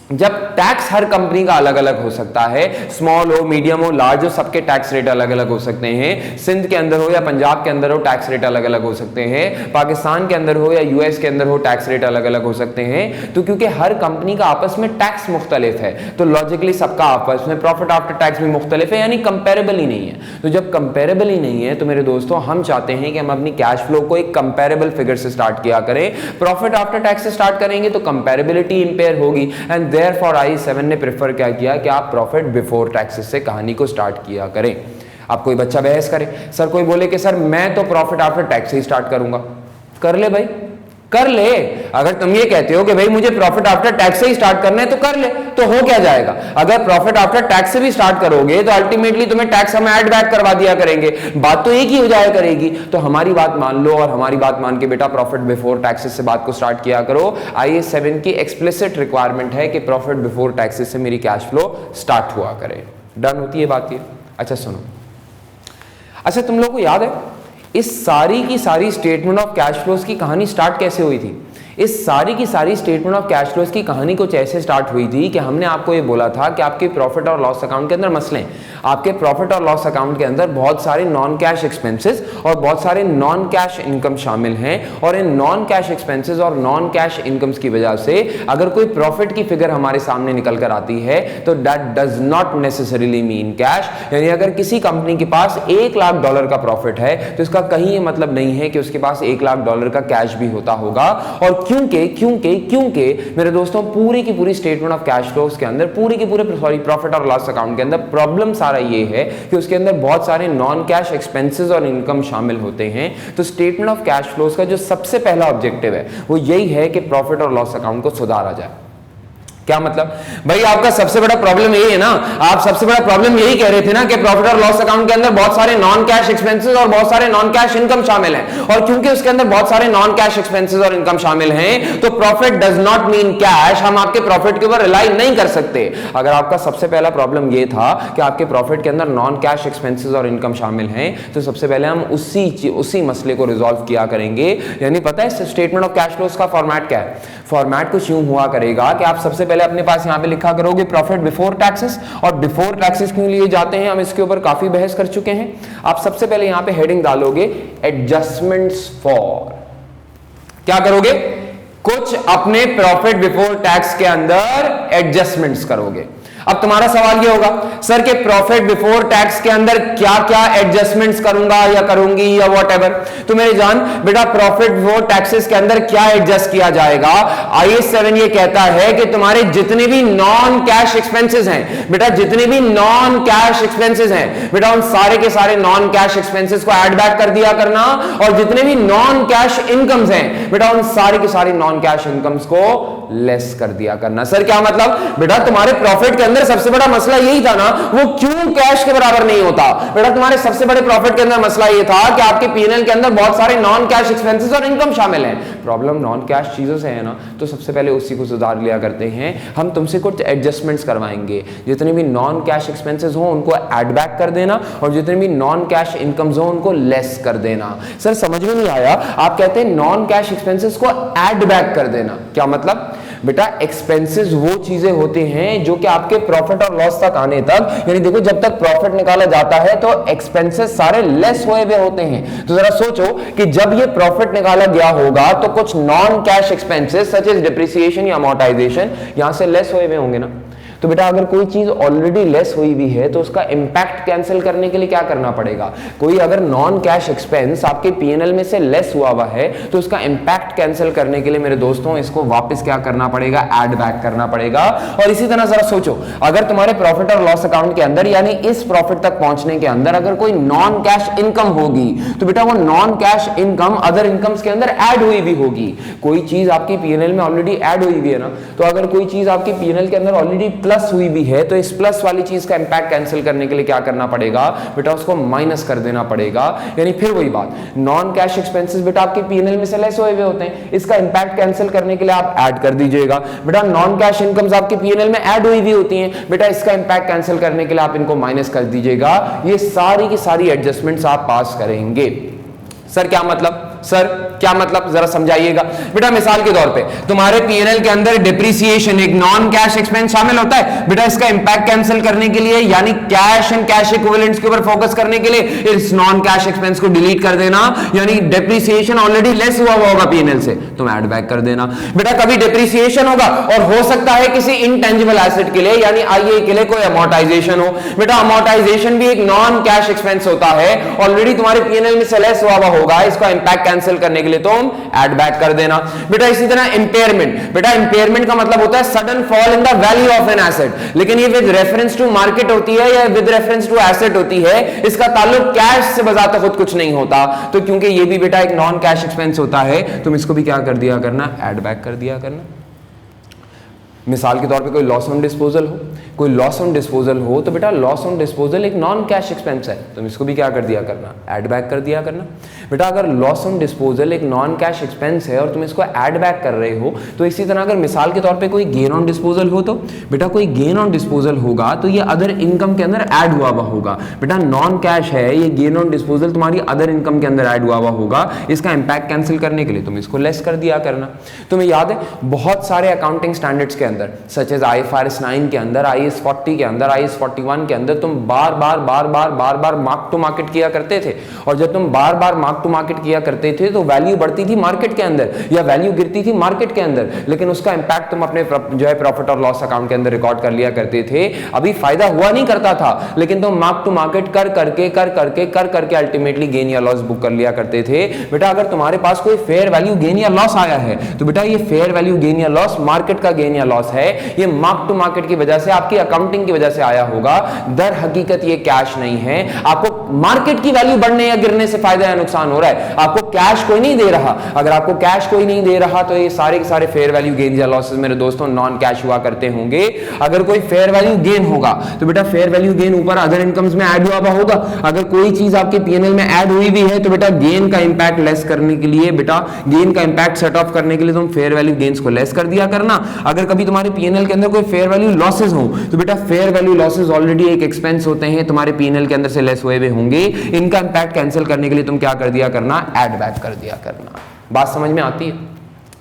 जब टैक्स हर कंपनी का अलग अलग हो सकता है, स्मॉल हो, मीडियम हो, लार्ज हो, सबके टैक्स रेट अलग अलग हो सकते हैं। सिंध के अंदर हो या पंजाब के अंदर हो, टैक्स रेट अलग अलग हो सकते हैं। पाकिस्तान के अंदर हो या यूएस के अंदर हो, टैक्स रेट अलग अलग हो सकते हैं। तो क्योंकि हर कंपनी का आपस में टैक्स मुख्तलिफ है, तो लॉजिकली सबका आपस में प्रॉफिट आफ्टर टैक्स भी मुख्तलिफ है, यानी कंपेरेबल ही नहीं है। तो जब कंपेरेबल ही नहीं है, तो मेरे दोस्तों हम चाहते हैं कि हम अपनी कैश फ्लो को एक कंपेरेबल फिगर से स्टार्ट किया करें। प्रॉफिट आफ्टर टैक्स से स्टार्ट करेंगे तो कंपेरेबिलिटी इंपेयर होगी, एंड देयरफॉर I7 ने प्रेफर क्या किया कि आप प्रॉफिट बिफोर टैक्सेस से कहानी को स्टार्ट किया करें। अब कोई बच्चा बहस करे, सर कोई बोले कि सर मैं तो प्रॉफिट आफ्टर टैक्स से ही स्टार्ट करूंगा, कर ले भाई, कर ले। अगर तुम ये कहते हो कि भाई मुझे प्रॉफिट आफ्टर टैक्स से ही स्टार्ट करना है तो कर ले, तो हो क्या जाएगा? अगर प्रॉफिट आफ्टर टैक्स से भी स्टार्ट करोगे तो अल्टीमेटली तुम्हें टैक्स हम ऐड बैक करवा दिया करेंगे, बात तो एक ही हो जाया करेगी। तो हमारी बात मान लो और हमारी बात मान के बेटा प्रॉफिट बिफोर टैक्सेस से बात को स्टार्ट किया करो। IAS 7 की एक्सप्लिसिट रिक्वायरमेंट है कि प्रॉफिट बिफोर टैक्सेस से मेरी कैश फ्लो स्टार्ट हुआ करे। डन होती है बात ये। अच्छा सुनो, अच्छा तुम लोगों को याद है इस सारी की सारी स्टेटमेंट ऑफ कैश फ्लोज की कहानी स्टार्ट कैसे हुई थी? इस सारी की सारी स्टेटमेंट ऑफ कैश फ्लोज की कहानी कुछ ऐसे स्टार्ट हुई थी कि हमने आपको ये बोला था कि आपके प्रॉफिट और लॉस अकाउंट के अंदर मसले हैं। आपके प्रॉफिट और लॉस अकाउंट के अंदर बहुत सारे नॉन कैश एक्सपेंसेस और बहुत सारे नॉन कैश इनकम शामिल हैं, और इन नॉन कैश एक्सपेंसेस और नॉन कैश इनकम्स की वजह से अगर कोई प्रॉफिट की फिगर हमारे सामने निकल कर आती है तो that does not necessarily mean cash. यानी अगर किसी कंपनी के पास $1 लाख का प्रॉफिट है तो इसका कहीं ये मतलब नहीं है कि उसके पास $1 लाख का कैश भी होता होगा। और क्योंकि मेरे दोस्तों पूरी की पूरी स्टेटमेंट ऑफ कैश फ्लोज के अंदर पूरी की पूरे प्रॉफिट और लॉस अकाउंट के अंदर प्रॉब्लम सारा ये है कि उसके अंदर बहुत सारे नॉन कैश एक्सपेंसेस और इनकम शामिल होते हैं। तो स्टेटमेंट ऑफ कैश फ्लोज का जो सबसे पहला ऑब्जेक्टिव है वो यही है कि प्रॉफिट और लॉस अकाउंट को सुधारा जाए। क्या मतलब? भाई आपका सबसे बड़ा प्रॉब्लम यही है ना, आप सबसे बड़ा प्रॉब्लम यही कह रहे थे ना कि प्रॉफिट और लॉस अकाउंट के अंदर बहुत सारे नॉन कैश एक्सपेंसेस और बहुत सारे नॉन कैश इनकम शामिल हैं, और क्योंकि उसके अंदर बहुत सारे नॉन कैश एक्सपेंसेस और इनकम शामिल हैं तो profit does not mean cash, हम आपके प्रॉफिट के ऊपर रिलाई नहीं कर सकते। अगर आपका सबसे पहला प्रॉब्लम ये था कि आपके प्रॉफिट के अंदर नॉन कैश एक्सपेंसेस और इनकम शामिल हैं तो सबसे पहले हम उसी मसले को रिजॉल्व किया करेंगे। यानी पता है स्टेटमेंट ऑफ कैश फ्लोज का फॉर्मेट क्या है? फॉर्मेट कुछ यूं हुआ करेगा कि आप सबसे पहले अपने पास यहां पे लिखा करोगे प्रॉफिट बिफोर टैक्सेस। और बिफोर टैक्सेस क्यों लिए जाते हैं हम इसके ऊपर काफी बहस कर चुके हैं। आप सबसे पहले यहां पे हेडिंग डालोगे एडजस्टमेंट्स फॉर। क्या करोगे? कुछ अपने प्रॉफिट बिफोर टैक्स के अंदर एडजस्टमेंट्स करोगे। अब तुम्हारा सवाल ये होगा सर के प्रॉफिट बिफोर टैक्स के अंदर क्या क्या एडजस्टमेंट्स करूंगा या करूंगी या व्हाटएवर। तो मेरे जान बेटा प्रॉफिट बिफोर टैक्सेस के अंदर क्या एडजस्ट किया जाएगा? IAS 7 ये कहता है कि तुम्हारे जितने भी नॉन कैश एक्सपेंसेस हैं बेटा, जितने भी नॉन कैश एक्सपेंसेस हैं बेटा, उन सारे के सारे नॉन कैश एक्सपेंसेस को ऐड बैक कर दिया करना, और जितने भी नॉन कैश इनकम्स हैं बेटा उन सारे के सारे नॉन कैश इनकम्स को लेस कर दिया करना। सर क्या मतलब? बेटा तुम्हारे प्रॉफिट के अंदर सबसे बड़ा मसला यही था ना, वो क्यों कैश के बराबर नहीं होता? बेटा तुम्हारे सबसे बड़े प्रॉफिट के अंदर मसला ये था कि आपके P&L के अंदर बहुत सारे नॉन कैश एक्सपेंसेस और इनकम शामिल हैं। प्रॉब्लम नॉन कैश चीजों से है ना, तो सबसे पहले उसी को सुधार लिया करते हैं। हम तुमसे कुछ एडजस्टमेंट्स करवाएंगे, जितने भी नॉन कैश एक्सपेंसेस हो उनको ऐड बैक कर देना, और जितने भी नॉन कैश इनकम्स हो उनको लेस कर देना। सर समझ में नहीं आया, आप कहते हैं नॉन कैश एक्सपेंसेस को ऐड बैक कर देना, क्या मतलब? बेटा एक्सपेंसेस वो चीजें होते हैं जो कि आपके प्रॉफिट और लॉस तक आने तक, यानी देखो जब तक प्रॉफिट निकाला जाता है तो एक्सपेंसेस सारे लेस हुए हुए होते हैं। तो जरा सोचो कि जब ये प्रॉफिट निकाला गया होगा तो कुछ non cash expenses such as depreciation या अमोर्टाइजेशन यहां से लेस हुए हुए होंगे ना। तो बेटा अगर कोई चीज ऑलरेडी लेस हुई भी है तो उसका इंपैक्ट कैंसिल करने के लिए क्या करना पड़ेगा? कोई अगर नॉन कैश एक्सपेंस आपके P&L में से लेस हुआ हुआ है तो उसका इंपैक्ट कैंसिल करने के लिए मेरे दोस्तों इसको वापस क्या करना पड़ेगा? ऐड बैक करना पड़ेगा। और इसी तरह जरा सोचो अगर तुम्हारे प्रॉफिट और लॉस अकाउंट के अंदर यानी इस प्रॉफिट तक पहुंचने के अंदर अगर कोई नॉन कैश इनकम होगी तो बेटा वो non cash income other incomes के अंदर ऐड हुई भी होगी। कोई चीज आपकी P&L में ऑलरेडी ऐड हुई भी है ना, तो अगर कोई चीज आपकी P&L के अंदर ऑलरेडी प्लस हुई भी है तो इस प्लस वाली चीज का इंपैक्ट कैंसिल करने के लिए क्या करना पड़ेगा? बेटा उसको माइनस कर देना पड़ेगा। यानी फिर वही बात, नॉन कैश एक्सपेंसेस बेटा आपके P&L में से लेस हुए होते हैं, इसका इंपैक्ट कैंसिल करने के लिए आप ऐड कर दीजिएगा। बेटा नॉन कैश इनकम्स आपके P&L में ऐड हुई भी होती हैं, बेटा इसका इंपैक्ट कैंसिल करने के लिए आप इनको माइनस कर दीजिएगा। ये सारी की सारी एडजस्टमेंट्स आप पास करेंगे। सर क्या मतलब? सर क्या मतलब जरा समझाइएगा। बेटा मिसाल के तौर पे तुम्हारे P&L के अंदर डिप्रिसिएशन एक नॉन कैश एक्सपेंस शामिल होता है, बेटा इसका इंपैक्ट कैंसिल करने के लिए यानी कैश एंड कैश इक्विवेलेंट्स के ऊपर फोकस करने के लिए इस नॉन कैश एक्सपेंस को डिलीट कर देना। यानी डिप्रिसिएशन ऑलरेडी लेस हुआ होगा P&L से, तुम ऐड बैक कर देना। बेटा कभी डिप्रिसिएशन होगा और हो सकता है किसी इंटेंजिबल एसेट के लिए यानी IA के लिए कोई अमोर्टाइजेशन हो। बेटा अमोर्टाइजेशन भी एक नॉन कैश एक्सपेंस होता है, ऑलरेडी तुम्हारे P&L में से लेस हुआ होगा, इसका इंपैक्ट कैंसिल करने के लिए तुम एड बैक कर देना। बेटा इसी तरह इंपेयरमेंट, बेटा इंपेयरमेंट का मतलब होता है sudden fall in the value of an asset, लेकिन ये विद रेफरेंस टू मार्केट होती है या विद रेफरेंस टू एसेट होती है, इसका ताल्लुक कैश से बजाता खुद कुछ नहीं होता। तो क्योंकि ये भी बेटा एक नॉन कैश एक्सपेंस होता है, तुम इसको भी क्या कर दिया करना, एड बैक कर दिया करना। मिसाल के तौर पे कोई लॉस ऑन डिस्पोजल हो, कोई लॉस ऑन डिस्पोजल हो तो बेटा लॉस ऑन डिस्पोजल एक नॉन कैश एक्सपेंस है, तुम इसको भी क्या कर दिया करना, ऐड बैक कर दिया करना। बेटा अगर लॉस ऑन डिस्पोजल एक नॉन कैश एक्सपेंस है और तुम इसको ऐड बैक कर रहे हो, तो इसी तरह अगर मिसाल के तौर पे कोई गेन ऑन डिस्पोजल हो तो बेटा कोई गेन ऑन डिस्पोजल होगा तो ये अदर इनकम के अंदर ऐड हुआ होगा। बेटा नॉन कैश है, ये गेन ऑन डिस्पोजल तुम्हारी अदर इनकम के अंदर ऐड हुआ होगा, इसका इंपैक्ट कैंसिल करने के लिए तुम इसको लेस कर दिया करना। तुम्हें याद है बहुत सारे अकाउंटिंग स्टैंडर्ड्स के अंदर सच एज IFRS 9 के अंदर, IAS 40 के अंदर, IAS 41 के अंदर तुम बार बार मार्क टू मार्केट किया करते थे, और जब तुम बार बार मार्क टू मार्केट किया करते थे तो वैल्यू बढ़ती थी मार्केट के अंदर या वैल्यू गिरती थी मार्केट के अंदर, लेकिन उसका इंपैक्ट तुम अपने जो है प्रॉफिट और लॉस अकाउंट के अंदर रिकॉर्ड कर लिया करते थे। अभी फायदा हुआ नहीं करता था, लेकिन तुम मार्क टू मार्केट कर करके अल्टीमेटली गेन या लॉस बुक कर लिया करते थे। बेटा अगर तुम्हारे पास कोई फेयर वैल्यू गेन या लॉस आया है तो बेटा ये फेयर वैल्यू गेन या लॉस मार्केट का गेन या लॉस है, ये मार्क टू मार्केट की वजह से, आपकी अकाउंटिंग की वजह से आया होगा, दर हकीकत ये कैश नहीं है। आपको मार्केट की वैल्यू बढ़ने या गिरने से फायदा या नुकसान हो रहा है, आपको कैश कोई नहीं दे रहा। अगर आपको कैश कोई नहीं दे रहा तो ये सारे के सारे फेयर वैल्यू गेन या लॉसेस मेरे दोस्तों नॉन कैश हुआ करते होंगे। अगर कोई फेयर वैल्यू गेन होगा तो बेटा फेयर वैल्यू गेन ऊपर अदर इनकम्स में ऐड हुआ होगा। अगर कोई चीज आपके पीएनएल में ऐड हुई भी है तो बेटा गेन का इंपैक्ट लेस करने के लिए, बेटा गेन का इंपैक्ट सेट ऑफ करने के लिए तुम फेयर वैल्यू गेन्स को लेस कर दिया करना। अगर कभी तुम्हारे पीएनएल के अंदर कोई फेयर वैल्यू लॉसेस हो तो बेटा फेयर वैल्यू लॉसेस ऑलरेडी एक एक्सपेंस होते हैं, तुम्हारे पीएनएल के अंदर से लेस हुए हुए होंगे, इनका इंपैक्ट कैंसिल करने के लिए तुम क्या कर दिया करना, ऐड बैक कर दिया करना। बात समझ में आती है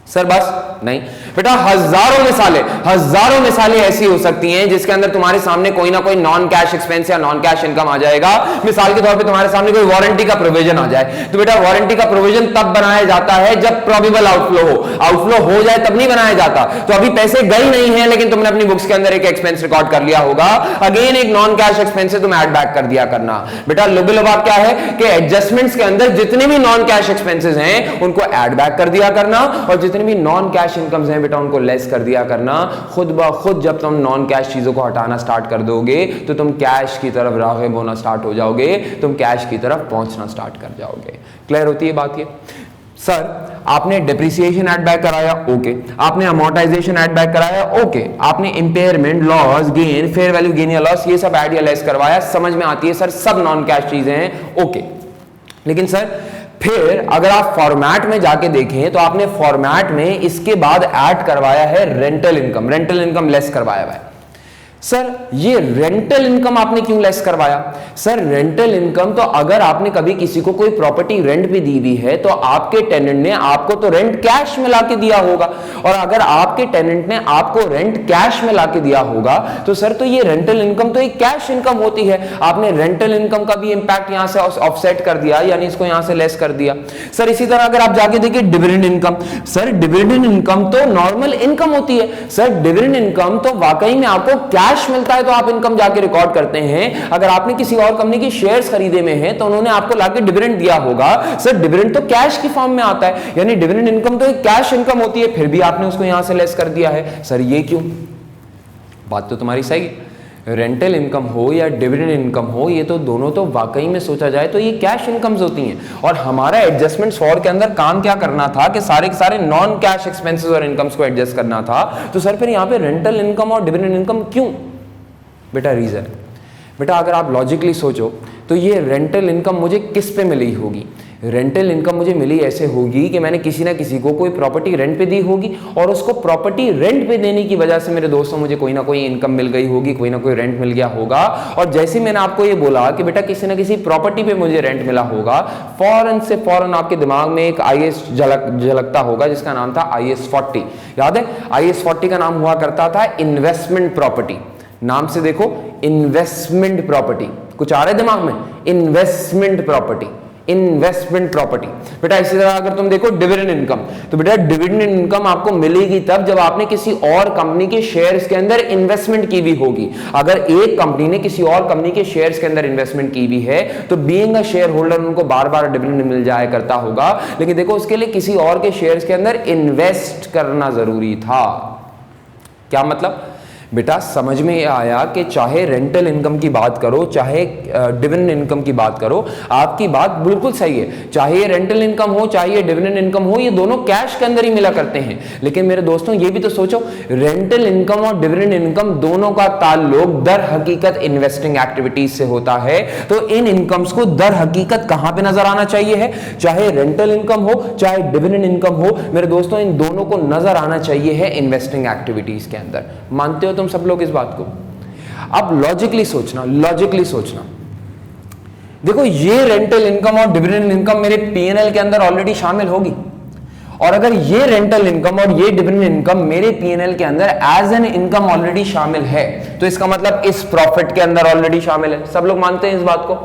सर? बस नहीं बेटा, हजारों मिसालें ऐसी हो सकती हैं जिसके अंदर तुम्हारे सामने कोई ना कोई नॉन कैश एक्सपेंस या नॉन कैश इनकम आ जाएगा। मिसाल के तौर पे तुम्हारे सामने कोई वारंटी का प्रोविजन आ जाए तो बेटा वारंटी का प्रोविजन तब बनाया जाता है जब प्रोबेबल आउटफ्लो हो, आउटफ्लो हो जाए तब नहीं बनाया जाता। तो अभी पैसे गए नहीं है लेकिन तुमने अपनी बुक्स के अंदर एक एक्सपेंस रिकॉर्ड कर लिया होगा, अगेन एक नॉन कैश एक्सपेंस है, तुम ऐड बैक कर दिया करना। बेटा लुबिलबाब क्या है कि एडजस्टमेंट्स के अंदर जितने भी नॉन कैश एक्सपेंसेस हैं उनको ऐड बैक कर दिया करना, और जितने भी नॉन कैश इनकम्स हैं बेटा उनको लेस कर दिया करना। खुद ब खुद जब तुम नॉन कैश चीजों को हटाना स्टार्ट कर दोगे तो तुम कैश की तरफ राग़िब होना स्टार्ट हो जाओगे, तुम कैश की तरफ पहुंचना स्टार्ट कर जाओगे। क्लियर होती है बात? ये सर आपने डेप्रिसिएशन ऐड बैक कराया, ओके, आपने अमोर्टाइजेशन ऐड बैक कराया, ओके, आपने impairment, loss, gain, fair value gain या लॉस ये सब ऐड या लेस करवाया, समझ में आती है सर, सब नॉन कैश चीजें हैं, ओके। लेकिन सर फिर अगर आप फॉर्मेट में जाके देखें तो आपने फॉर्मेट में इसके बाद ऐड करवाया है रेंटल इनकम लेस करवाया हुआ है। सर ये रेंटल इनकम आपने क्यों लेस करवाया? सर रेंटल इनकम तो अगर आपने कभी किसी को कोई प्रॉपर्टी रेंट पे दी हुई है तो आपके टेनेंट ने आपको तो रेंट कैश में लाके दिया होगा, और अगर आपके टेनेंट ने आपको रेंट कैश में लाके दिया होगा तो सर तो ये रेंटल इनकम तो एक कैश इनकम होती है। आपने रेंटल इनकम का भी इंपैक्ट यहां से ऑफसेट कर दिया, यानी इसको यहां से लेस कर दिया। सर इसी तरह अगर आप जाके देखिए dividend income, sir dividend income तो नॉर्मल इनकम होती है। सर डिविडेंड इनकम तो वाकई में आपको कैश मिलता है तो आप इनकम जाके रिकॉर्ड करते हैं। अगर आपने किसी और कंपनी की शेयर्स खरीदे में हैं तो उन्होंने आपको लाके डिविडेंड दिया होगा, सर डिविडेंड तो कैश की फॉर्म में आता है, यानी डिविडेंड इनकम तो एक कैश इनकम होती है, फिर भी आपने उसको यहां से लेस कर दिया है। सर ये क्यों? बात तो तुम्हारी सही है, रेंटल इनकम हो या डिविडेंड इनकम हो, ये तो दोनों तो वाकई में सोचा जाए तो ये कैश इनकम्स होती हैं, और हमारा एडजस्टमेंट फॉर के अंदर काम क्या करना था कि सारे के सारे नॉन कैश एक्सपेंसेस और इनकम्स को एडजस्ट करना था। तो सर फिर यहाँ पे रेंटल इनकम और डिविडेंड इनकम क्यों? बेटा रीजन, बेटा अगर आप लॉजिकली सोचो तो ये रेंटल इनकम मुझे किस पे मिली होगी? रेंटल इनकम मुझे मिली ऐसे होगी कि मैंने किसी ना किसी को कोई प्रॉपर्टी रेंट पे दी होगी, और उसको प्रॉपर्टी रेंट पे देने की वजह से मेरे दोस्तों मुझे कोई ना कोई इनकम मिल गई होगी, कोई ना कोई रेंट मिल गया होगा। और जैसे मैंने आपको ये बोला कि बेटा किसी ना किसी प्रॉपर्टी पे मुझे रेंट मिला होगा, फौरन आपके दिमाग में एक IAS झलकता होगा जिसका नाम था IAS 40। याद है IAS 40 का नाम हुआ करता था इन्वेस्टमेंट प्रॉपर्टी। नाम से देखो इन्वेस्टमेंट प्रॉपर्टी, कुछ आ रहा है दिमाग में? Investment property, investment property. बेटा इसी तरह अगर तुम देखो डिविडेंड इनकम, तो बेटा डिविडेंड इनकम आपको मिलेगी तब जब आपने किसी और कंपनी के शेयर्स के अंदर इन्वेस्टमेंट की भी होगी। अगर एक कंपनी ने किसी और कंपनी के शेयर्स के अंदर इन्वेस्टमेंट की भी है तो बीइंग अ शेयर होल्डर उनको बार बार डिविडेंड मिल जाया करता होगा, लेकिन देखो उसके लिए किसी और के शेयर्स के अंदर इन्वेस्ट करना जरूरी था। क्या मतलब? बेटा समझ में आया कि चाहे रेंटल इनकम की बात करो चाहे डिविडेंड इनकम की बात करो, आपकी बात बिल्कुल सही है। चाहे रेंटल इनकम हो चाहे डिविडेंड इनकम हो, ये दोनों कैश के अंदर ही मिला करते हैं। लेकिन मेरे दोस्तों ये भी तो सोचो, रेंटल इनकम और डिविडेंड इनकम दोनों का ताल्लुक दर हकीकत इन्वेस्टिंग एक्टिविटीज से होता है। तो इन इनकम्स को दर हकीकत कहां पे नजर आना चाहिए है? चाहे रेंटल इनकम हो चाहे डिविडेंड इनकम हो, मेरे दोस्तों इन दोनों को नजर आना चाहिए है इन्वेस्टिंग एक्टिविटीज के अंदर। मानते हो तुम सब लोग इस बात को? अब लॉजिकली सोचना, देखो ये रेंटल इनकम और डिविडेंड इनकम मेरे पीएनएल के अंदर ऑलरेडी शामिल होगी, और अगर ये रेंटल इनकम और ये डिविडेंड इनकम मेरे पीएनएल के अंदर एज एन इनकम ऑलरेडी शामिल है, तो इसका मतलब इस प्रॉफिट के अंदर ऑलरेडी शामिल है। सब लोग मानते हैं इस बात को?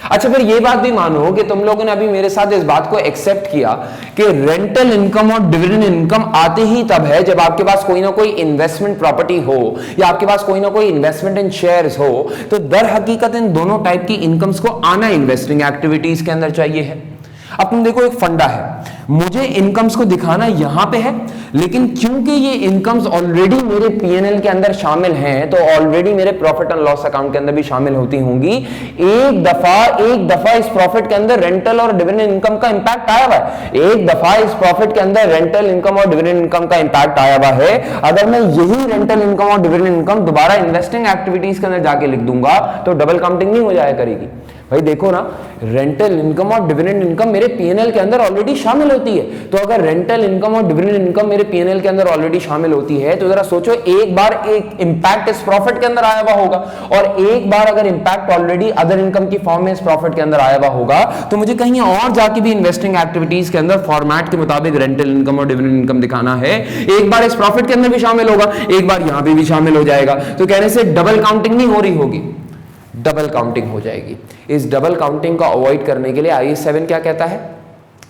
अच्छा, फिर ये बात भी मानो कि तुम लोगों ने अभी मेरे साथ इस बात को एक्सेप्ट किया कि रेंटल इनकम और डिविडेंड इनकम आते ही तब है जब आपके पास कोई ना कोई इन्वेस्टमेंट प्रॉपर्टी हो या आपके पास कोई ना कोई इन्वेस्टमेंट इन शेयर्स हो। तो दर हकीकत इन दोनों टाइप की इनकम्स को आना इन्वेस्टिंग एक्टिविटीज के अंदर चाहिए है। अब तुम देखो, एक फंडा है, मुझे इनकम्स को दिखाना यहां पे है, लेकिन क्योंकि ये इनकम्स ऑलरेडी मेरे पीएनएल के अंदर शामिल हैं तो ऑलरेडी मेरे प्रॉफिट एंड लॉस अकाउंट के अंदर भी शामिल होती होंगी। एक दफा इस प्रॉफिट के अंदर रेंटल और डिविडेंड इनकम का इंपैक्ट आया हुआ है। एक दफा इस प्रॉफिट के अंदर रेंटल इनकम और डिविडेंड इनकम का इंपैक्ट आया हुआ है। अगर मैं यही रेंटल इनकम और डिविडेंड इनकम दोबारा इन्वेस्टिंग एक्टिविटीज के अंदर जाके लिख दूंगा तो डबल काउंटिंग नहीं हो जाया करेगी। भाई देखो ना, रेंटल इनकम और डिविडेंड इनकम मेरे पीएनएल के अंदर ऑलरेडी शामिल होती है। तो अगर रेंटल इनकम और डिविडेंड इनकम मेरे पीएनएल के अंदर ऑलरेडी शामिल होती है तो जरा सोचो, एक बार एक इंपैक्ट इस प्रॉफिट के अंदर आया हुआ होगा और एक बार अगर इंपैक्ट ऑलरेडी अदर इनकम की फॉर्म में इस प्रॉफिट के अंदर आया हुआ होगा तो मुझे कहीं और जाके भी इन्वेस्टिंग एक्टिविटीज के अंदर फॉर्मेट के मुताबिक रेंटल इनकम और डिविडेंड इनकम दिखाना है। एक बार इस प्रॉफिट के अंदर भी शामिल होगा, एक बार यहां पे भी शामिल हो जाएगा। तो कहने से डबल काउंटिंग नहीं हो रही होगी, डबल काउंटिंग हो जाएगी। इस डबल काउंटिंग को अवॉइड करने के लिए IAS 7 क्या कहता है?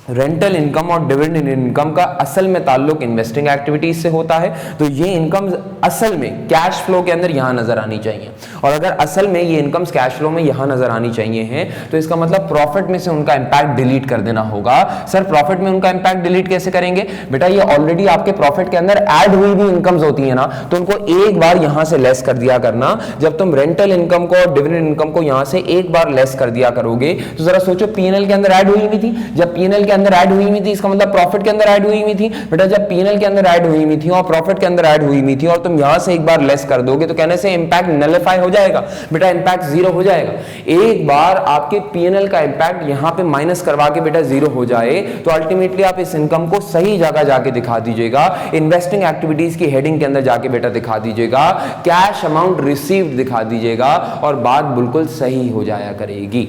रेंटल इनकम और डिविडेंड इनकम का असल में ताल्लुक इन्वेस्टिंग एक्टिविटीज से होता है। तो ये इनकम असल में कैश फ्लो के अंदर यहां नजर आनी चाहिए, और अगर असल में ये इनकम्स कैश फ्लो में यहां नजर आनी चाहिए हैं तो इसका मतलब प्रॉफिट में से उनका इंपैक्ट डिलीट कर देना होगा। सर प्रॉफिट में उनका इंपैक्ट डिलीट कैसे करेंगे? बेटा ये ऑलरेडी आपके प्रॉफिट के अंदर ऐड हुई भी इनकम्स होती है ना, तो उनको एक बार यहां से लेस कर दिया करना। जब तुम रेंटल इनकम को और डिविडेंड इनकम को यहां से एक बार लेस कर दिया करोगे तो जरा सोचो, पीएनएल के अंदर ऐड हुई हुई थी, जब पीएनएल के अंदर ऐड हुई हुई थी इसका मतलब प्रॉफिट के अंदर ऐड हुई हुई थी। बेटा जब पीएनएल के अंदर ऐड हुई हुई थी और प्रॉफिट के अंदर ऐड हुई हुई थी और तुम यहां से एक बार लेस कर दोगे तो कहने से इंपैक्ट नलिफाई हो जाएगा, बेटा इंपैक्ट जीरो हो जाएगा। एक बार आपके पीएनएल का इंपैक्ट यहां पे माइनस करवा के बेटा जीरो हो जाए तो अल्टीमेटली आप इस इनकम को सही जगह जाके दिखा दीजिएगा, इन्वेस्टिंग एक्टिविटीज की हेडिंग के अंदर जाके बेटा दिखा दीजिएगा, कैश अमाउंट रिसीव्ड दिखा दीजिएगा और बात बिल्कुल सही हो जाया करेगी।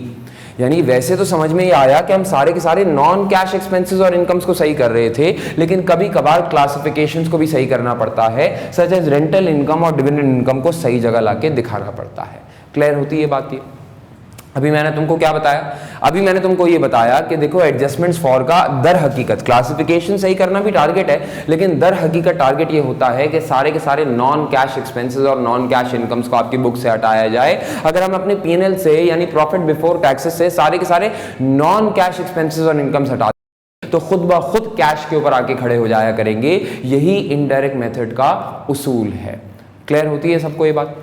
यानी वैसे तो समझ में ये आया कि हम सारे के सारे नॉन कैश एक्सपेंसेस और इनकम्स को सही कर रहे थे, लेकिन कभी कभार क्लासिफिकेशंस को भी सही करना पड़ता है, सच एज रेंटल इनकम और डिविडेंड इनकम को सही जगह लाके दिखाना पड़ता है। क्लियर होती है बात? ये अभी मैंने तुमको क्या बताया? अभी मैंने तुमको ये बताया कि देखो एडजस्टमेंट्स फॉर का दर हकीकत क्लासिफिकेशन सही करना भी टारगेट है, लेकिन दर हकीकत टारगेट ये होता है कि सारे के सारे नॉन कैश एक्सपेंसेस और नॉन कैश इनकम्स को आपकी बुक से हटाया जाए। अगर हम अपने पीएनएल से यानी प्रॉफिट बिफोर टैक्सेस से सारे के सारे नॉन कैश एक्सपेंसेस और इनकम्स हटा तो खुद ब खुद कैश के ऊपर आके खड़े हो जाया करेंगे। यही इनडायरेक्ट मेथड का उसूल है। क्लियर होती है सबको ये बात?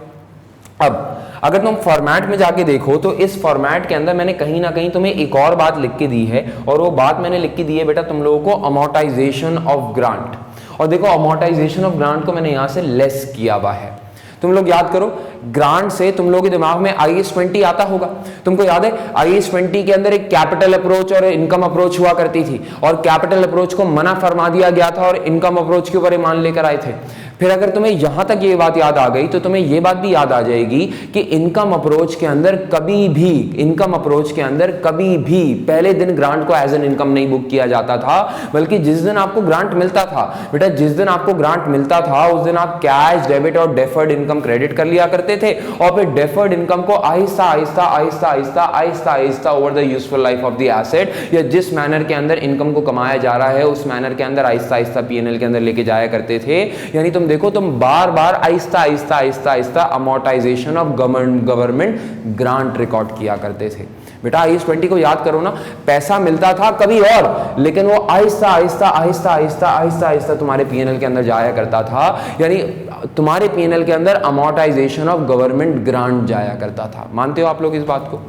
अब अगर तुम फॉर्मेट में जाके देखो तो इस फॉर्मेट के अंदर मैंने कहीं ना कहीं तुम्हें एक और बात लिख के दी है, और वो बात मैंने लिख के दी है बेटा तुम लोगों को अमोर्टाइजेशन ऑफ ग्रांट। और देखो अमोर्टाइजेशन ऑफ ग्रांट को मैंने यहां से लेस किया हुआ है। तुम लोग याद करो, ग्रांट से तुम लोगों के दिमाग में IAS 20 आता होगा। तुमको याद है IAS 20 के अंदर एक कैपिटल अप्रोच और इनकम अप्रोच हुआ करती थी, और कैपिटल अप्रोच को मना फरमा दिया गया था और इनकम अप्रोच के ऊपर मान लेकर आए थे। फिर अगर तुम्हें यहां तक ये बात याद आ गई तो तुम्हें ये बात भी याद आ जाएगी कि इनकम अप्रोच के अंदर कभी भी पहले दिन ग्रांट को एज एन इनकम नहीं बुक किया जाता था, बल्कि जिस दिन आपको ग्रांट मिलता था बेटा, जिस दिन आपको ग्रांट मिलता था उस दिन आप कैश, डेबिट और डेफर्ड इनकम क्रेडिट कर लिया करते थे और फिर डेफर्ड इनकम को Aahista Aahista over the useful life of the asset, या जिस मैनर के अंदर इनकम को कमाया जा रहा है उस मैनर के अंदर आहिस्ता आहिस्ता पीएनएल के अंदर लेके जाया करते थे। यानी तुम देखो, तुम बार बार Aahista Aahista amortisation of government grant record किया करते थे। बेटा इस 20 को याद करो ना, पैसा मिलता था कभी और, लेकिन वो आहिस्ता आहिस्ता तुम्हारे पीएनएल के अंदर जाया करता था। यानी तुम्हारे पीएनएल के अंदर अमोर्टाइजेशन ऑफ गवर्नमेंट ग्रांट जाया करता था। मानते हो आप लोग इस बात को?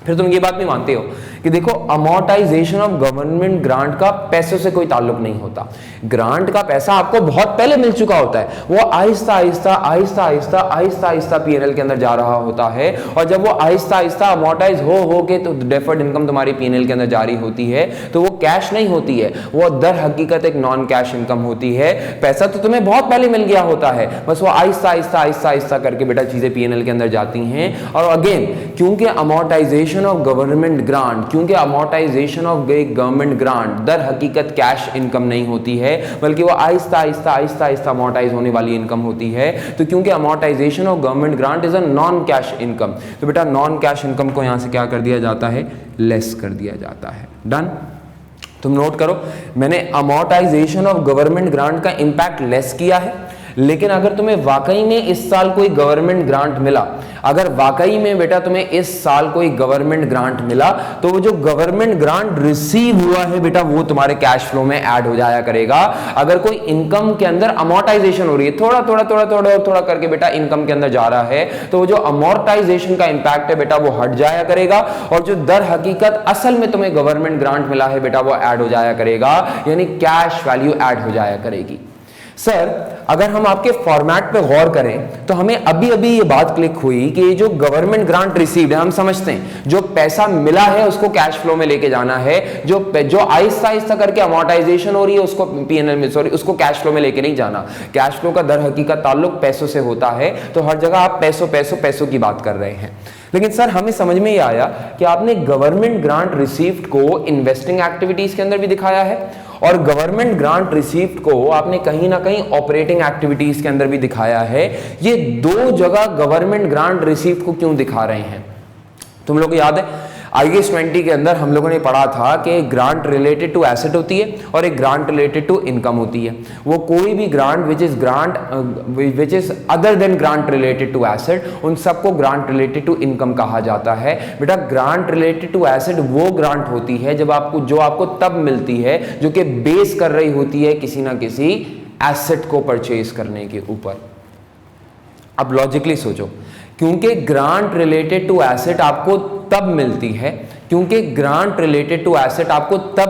फिर तुम ये बात भी मानते हो कि देखो, अमोर्टाइजेशन ऑफ गवर्नमेंट ग्रांट का पैसों से कोई ताल्लुक नहीं होता। ग्रांट का पैसा आपको बहुत पहले मिल चुका होता है, वो आहिस्ता आहिस्ता पीएनएल के अंदर जा रहा होता है, और जब वो आहिस्ता आहिस्ता अमोर्टाइज हो के तो डेफर्ड इनकम तुम्हारी पीएनएल के अंदर जारी होती है, तो वो कैश नहीं होती है, वो दर हकीकत एक नॉन कैश इनकम होती है। पैसा तो तुम्हें बहुत पहले मिल गया होता है, बस वो आहिस्ता आहिस्ता करके बेटा चीजें पीएनएल के अंदर जाती हैं। और अगेन, क्योंकि अमोर्टाइजेशन ऑफ गवर्नमेंट ग्रांट दर हकीकत कैश इनकम नहीं होती है, बल्कि वो आहिस्ता आहिस्ता अमोर्टाइज होने वाली इनकम होती है। तो क्योंकि amortisation of government grant is a non cash income, तो बेटा नॉन कैश इनकम को यहां से क्या कर दिया जाता है? लेस कर दिया जाता है। डन? तुम नोट करो, मैंने अमोर्टाइजेशन ऑफ गवर्नमेंट ग्रांट का इंपैक्ट लेस किया है, लेकिन अगर तुम्हें वाकई में इस साल कोई गवर्नमेंट ग्रांट मिला, अगर वाकई में बेटा तुम्हें इस साल कोई गवर्नमेंट ग्रांट मिला, तो वो जो गवर्नमेंट ग्रांट रिसीव हुआ है बेटा, वो तुम्हारे कैश फ्लो में ऐड हो जाया करेगा। अगर कोई इनकम के अंदर अमोर्टाइजेशन हो रही है, थोड़ा करके बेटा इनकम के अंदर जा रहा है, तो वो जो अमोर्टाइजेशन का इंपैक्ट है बेटा वो हट जाया करेगा, और जो दर हकीकत असल में तुम्हें गवर्नमेंट ग्रांट मिला है बेटा वो ऐड हो जाया करेगा, यानी कैश वैल्यू ऐड हो जाया करेगी। सर, अगर हम आपके फॉर्मेट पे गौर करें तो हमें अभी ये बात क्लिक हुई कि ये जो गवर्नमेंट ग्रांट रिसीव्ड है, हम समझते हैं जो पैसा मिला है उसको कैश फ्लो में लेके जाना है, जो आहिस्ता करके अमोर्टाइजेशन हो रही है उसको पीएनएल में, उसको कैश फ्लो में लेके नहीं जाना। कैश फ्लो का दर हकीकत ताल्लुक पैसों से होता है, तो हर जगह आप पैसों की बात कर रहे हैं। लेकिन सर हमें समझ में ये आया कि आपने गवर्नमेंट ग्रांट रिसीव्ड को इन्वेस्टिंग एक्टिविटीज के अंदर भी दिखाया है, और गवर्नमेंट ग्रांट रिसीव्ड को आपने कहीं ना कहीं ऑपरेटिंग एक्टिविटीज के अंदर भी दिखाया है। ये दो जगह गवर्नमेंट ग्रांट रिसीव्ड को क्यों दिखा रहे हैं? तुम लोग को याद है IAS 20 के अंदर हम लोगों ने पढ़ा था कि एक ग्रांट रिलेटेड टू एसेट होती है और एक ग्रांट रिलेटेड टू इनकम होती है। वो कोई भी grant which is other than grant related to asset, उन सबको ग्रांट रिलेटेड टू इनकम कहा जाता है। बेटा ग्रांट रिलेटेड टू एसेट वो ग्रांट होती है जो आपको तब मिलती है जो कि बेस कर रही होती है किसी ना किसी एसेट को परचेज करने के ऊपर। अब लॉजिकली सोचो, क्योंकि ग्रांट रिलेटेड टू एसेट आपको तब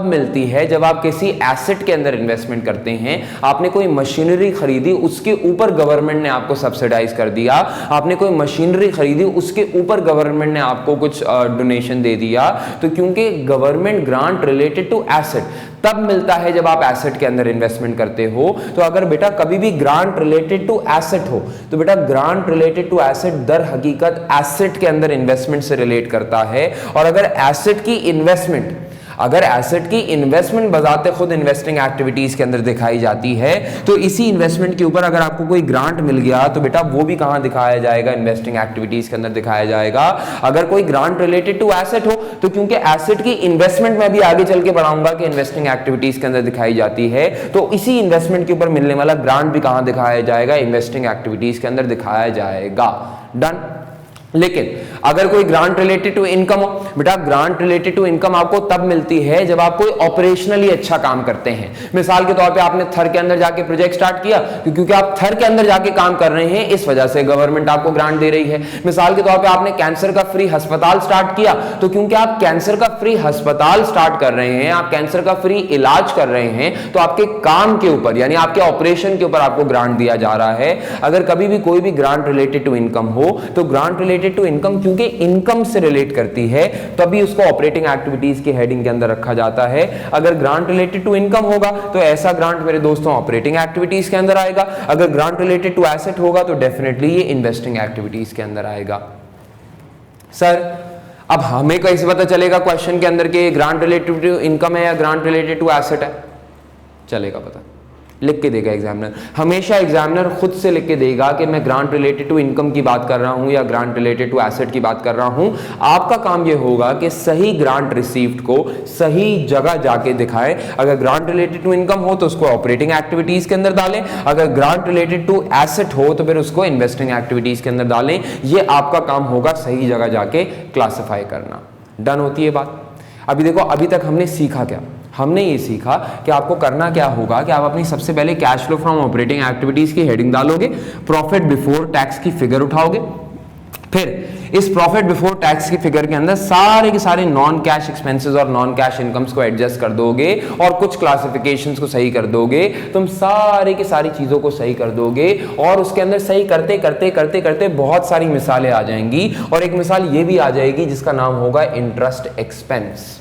मिलती है, जब आप किसी एसेट के अंदर इन्वेस्टमेंट करते हैं। आपने कोई मशीनरी खरीदी, उसके ऊपर गवर्नमेंट ने आपको सब्सिडाइज कर दिया, आपने कोई मशीनरी खरीदी, उसके ऊपर गवर्नमेंट ने आपको कुछ डोनेशन दे दिया। तो क्योंकि government grant related to asset तब मिलता है जब आप एसेट के अंदर इन्वेस्टमेंट करते हो। तो अगर बेटा कभी भी ग्रांट रिलेटेड टू एसेट हो, तो बेटा ग्रांट रिलेटेड टू एसेट दर हकीकत एसेट के अंदर इन्वेस्टमेंट से रिलेट करता है। और अगर एसेट की इन्वेस्टमेंट बजाते खुद इन्वेस्टिंग एक्टिविटीज के अंदर दिखाई जाती है, तो इसी इन्वेस्टमेंट के ऊपर अगर आपको कोई ग्रांट मिल गया तो बेटा वो भी कहां दिखाया जाएगा? इन्वेस्टिंग एक्टिविटीज के अंदर दिखाया जाएगा। अगर कोई ग्रांट रिलेटेड टू एसेट हो, तो क्योंकि एसेट की इन्वेस्टमेंट में भी आगे चल के बढ़ाऊंगा कि इन्वेस्टिंग एक्टिविटीज के अंदर दिखाई जाती है, तो इसी इन्वेस्टमेंट के ऊपर मिलने वाला ग्रांट भी कहां दिखाया जाएगा? इन्वेस्टिंग एक्टिविटीज के अंदर दिखाया जाएगा। डन? लेकिन अगर कोई ग्रांट रिलेटेड टू इनकम हो, बेटा ग्रांट रिलेटेड टू इनकम आपको तब मिलती है जब आप कोई ऑपरेशनली अच्छा काम करते हैं। मिसाल के तौर पे आपने थर के अंदर जाके प्रोजेक्ट स्टार्ट किया, क्योंकि आप थर के अंदर जाके काम कर रहे हैं, इस वजह से गवर्नमेंट आपको ग्रांट दे रही है। मिसाल के तौर पे आपने कैंसर का फ्री अस्पताल स्टार्ट किया, तो क्योंकि आप कैंसर का फ्री अस्पताल स्टार्ट कर रहे हैं, आप कैंसर का फ्री इलाज कर रहे हैं, तो आपके काम के ऊपर यानी आपके ऑपरेशन के ऊपर आपको ग्रांट दिया जा रहा है। अगर कभी भी कोई भी ग्रांट रिलेटेड टू इनकम हो, तो grant related related to income, क्योंकि इनकम से रिलेट करती है तभी उसको ऑपरेटिंग एक्टिविटीज की हेडिंग के अंदर रखा जाता है। अगर ग्रांट रिलेटेड टू इनकम होगा तो ऐसा ग्रांट मेरे दोस्तों ऑपरेटिंग एक्टिविटीज के अंदर आएगा। अगर ग्रांट रिलेटेड टू एसेट होगा तो डेफिनेटली ये इन्वेस्टिंग एक्टिविटीज के अंदर आएगा। सर अब हमें कैसे पता चलेगा क्वेश्चन के अंदर कि ग्रांट रिलेटेड टू इनकम है या ग्रांट रिलेटेड टू एसेट है? चलेगा पता, लिख के देगा एग्जामिनर। हमेशा एग्जामिनर खुद से लिख के देगा कि मैं ग्रांट रिलेटेड टू इनकम की बात कर रहा हूं या ग्रांट रिलेटेड टू एसेट की बात कर रहा हूं। आपका काम यह होगा कि सही ग्रांट रिसीव्ड को सही जगह जाके दिखाएं। अगर ग्रांट रिलेटेड टू इनकम हो तो उसको ऑपरेटिंग एक्टिविटीज के अंदर डालें, अगर ग्रांट रिलेटेड टू एसेट हो तो फिर उसको इन्वेस्टिंग एक्टिविटीज के अंदर डालें। यह आपका काम होगा सही जगह जाके क्लासिफाई करना। डन होती है बात। अभी देखो, अभी तक हमने सीखा क्या? हमने ये सीखा कि आपको करना क्या होगा कि आप अपनी सबसे पहले cash flow from operating activities की हेडिंग डालोगे, प्रॉफिट बिफोर टैक्स की फिगर उठाओगे, फिर इस प्रॉफिट बिफोर टैक्स की फिगर के अंदर सारे के सारे नॉन कैश एक्सपेंसेस और नॉन कैश इनकम्स को एडजस्ट कर दोगे और कुछ क्लासिफिकेशंस को सही कर दोगे। तुम सारी की सारी चीजों को सही कर दोगे और उसके अंदर सही करते करते करते करते बहुत सारी मिसालें आ जाएंगी और एक मिसाल ये भी आ जाएगी जिसका नाम होगा इंटरेस्ट एक्सपेंस।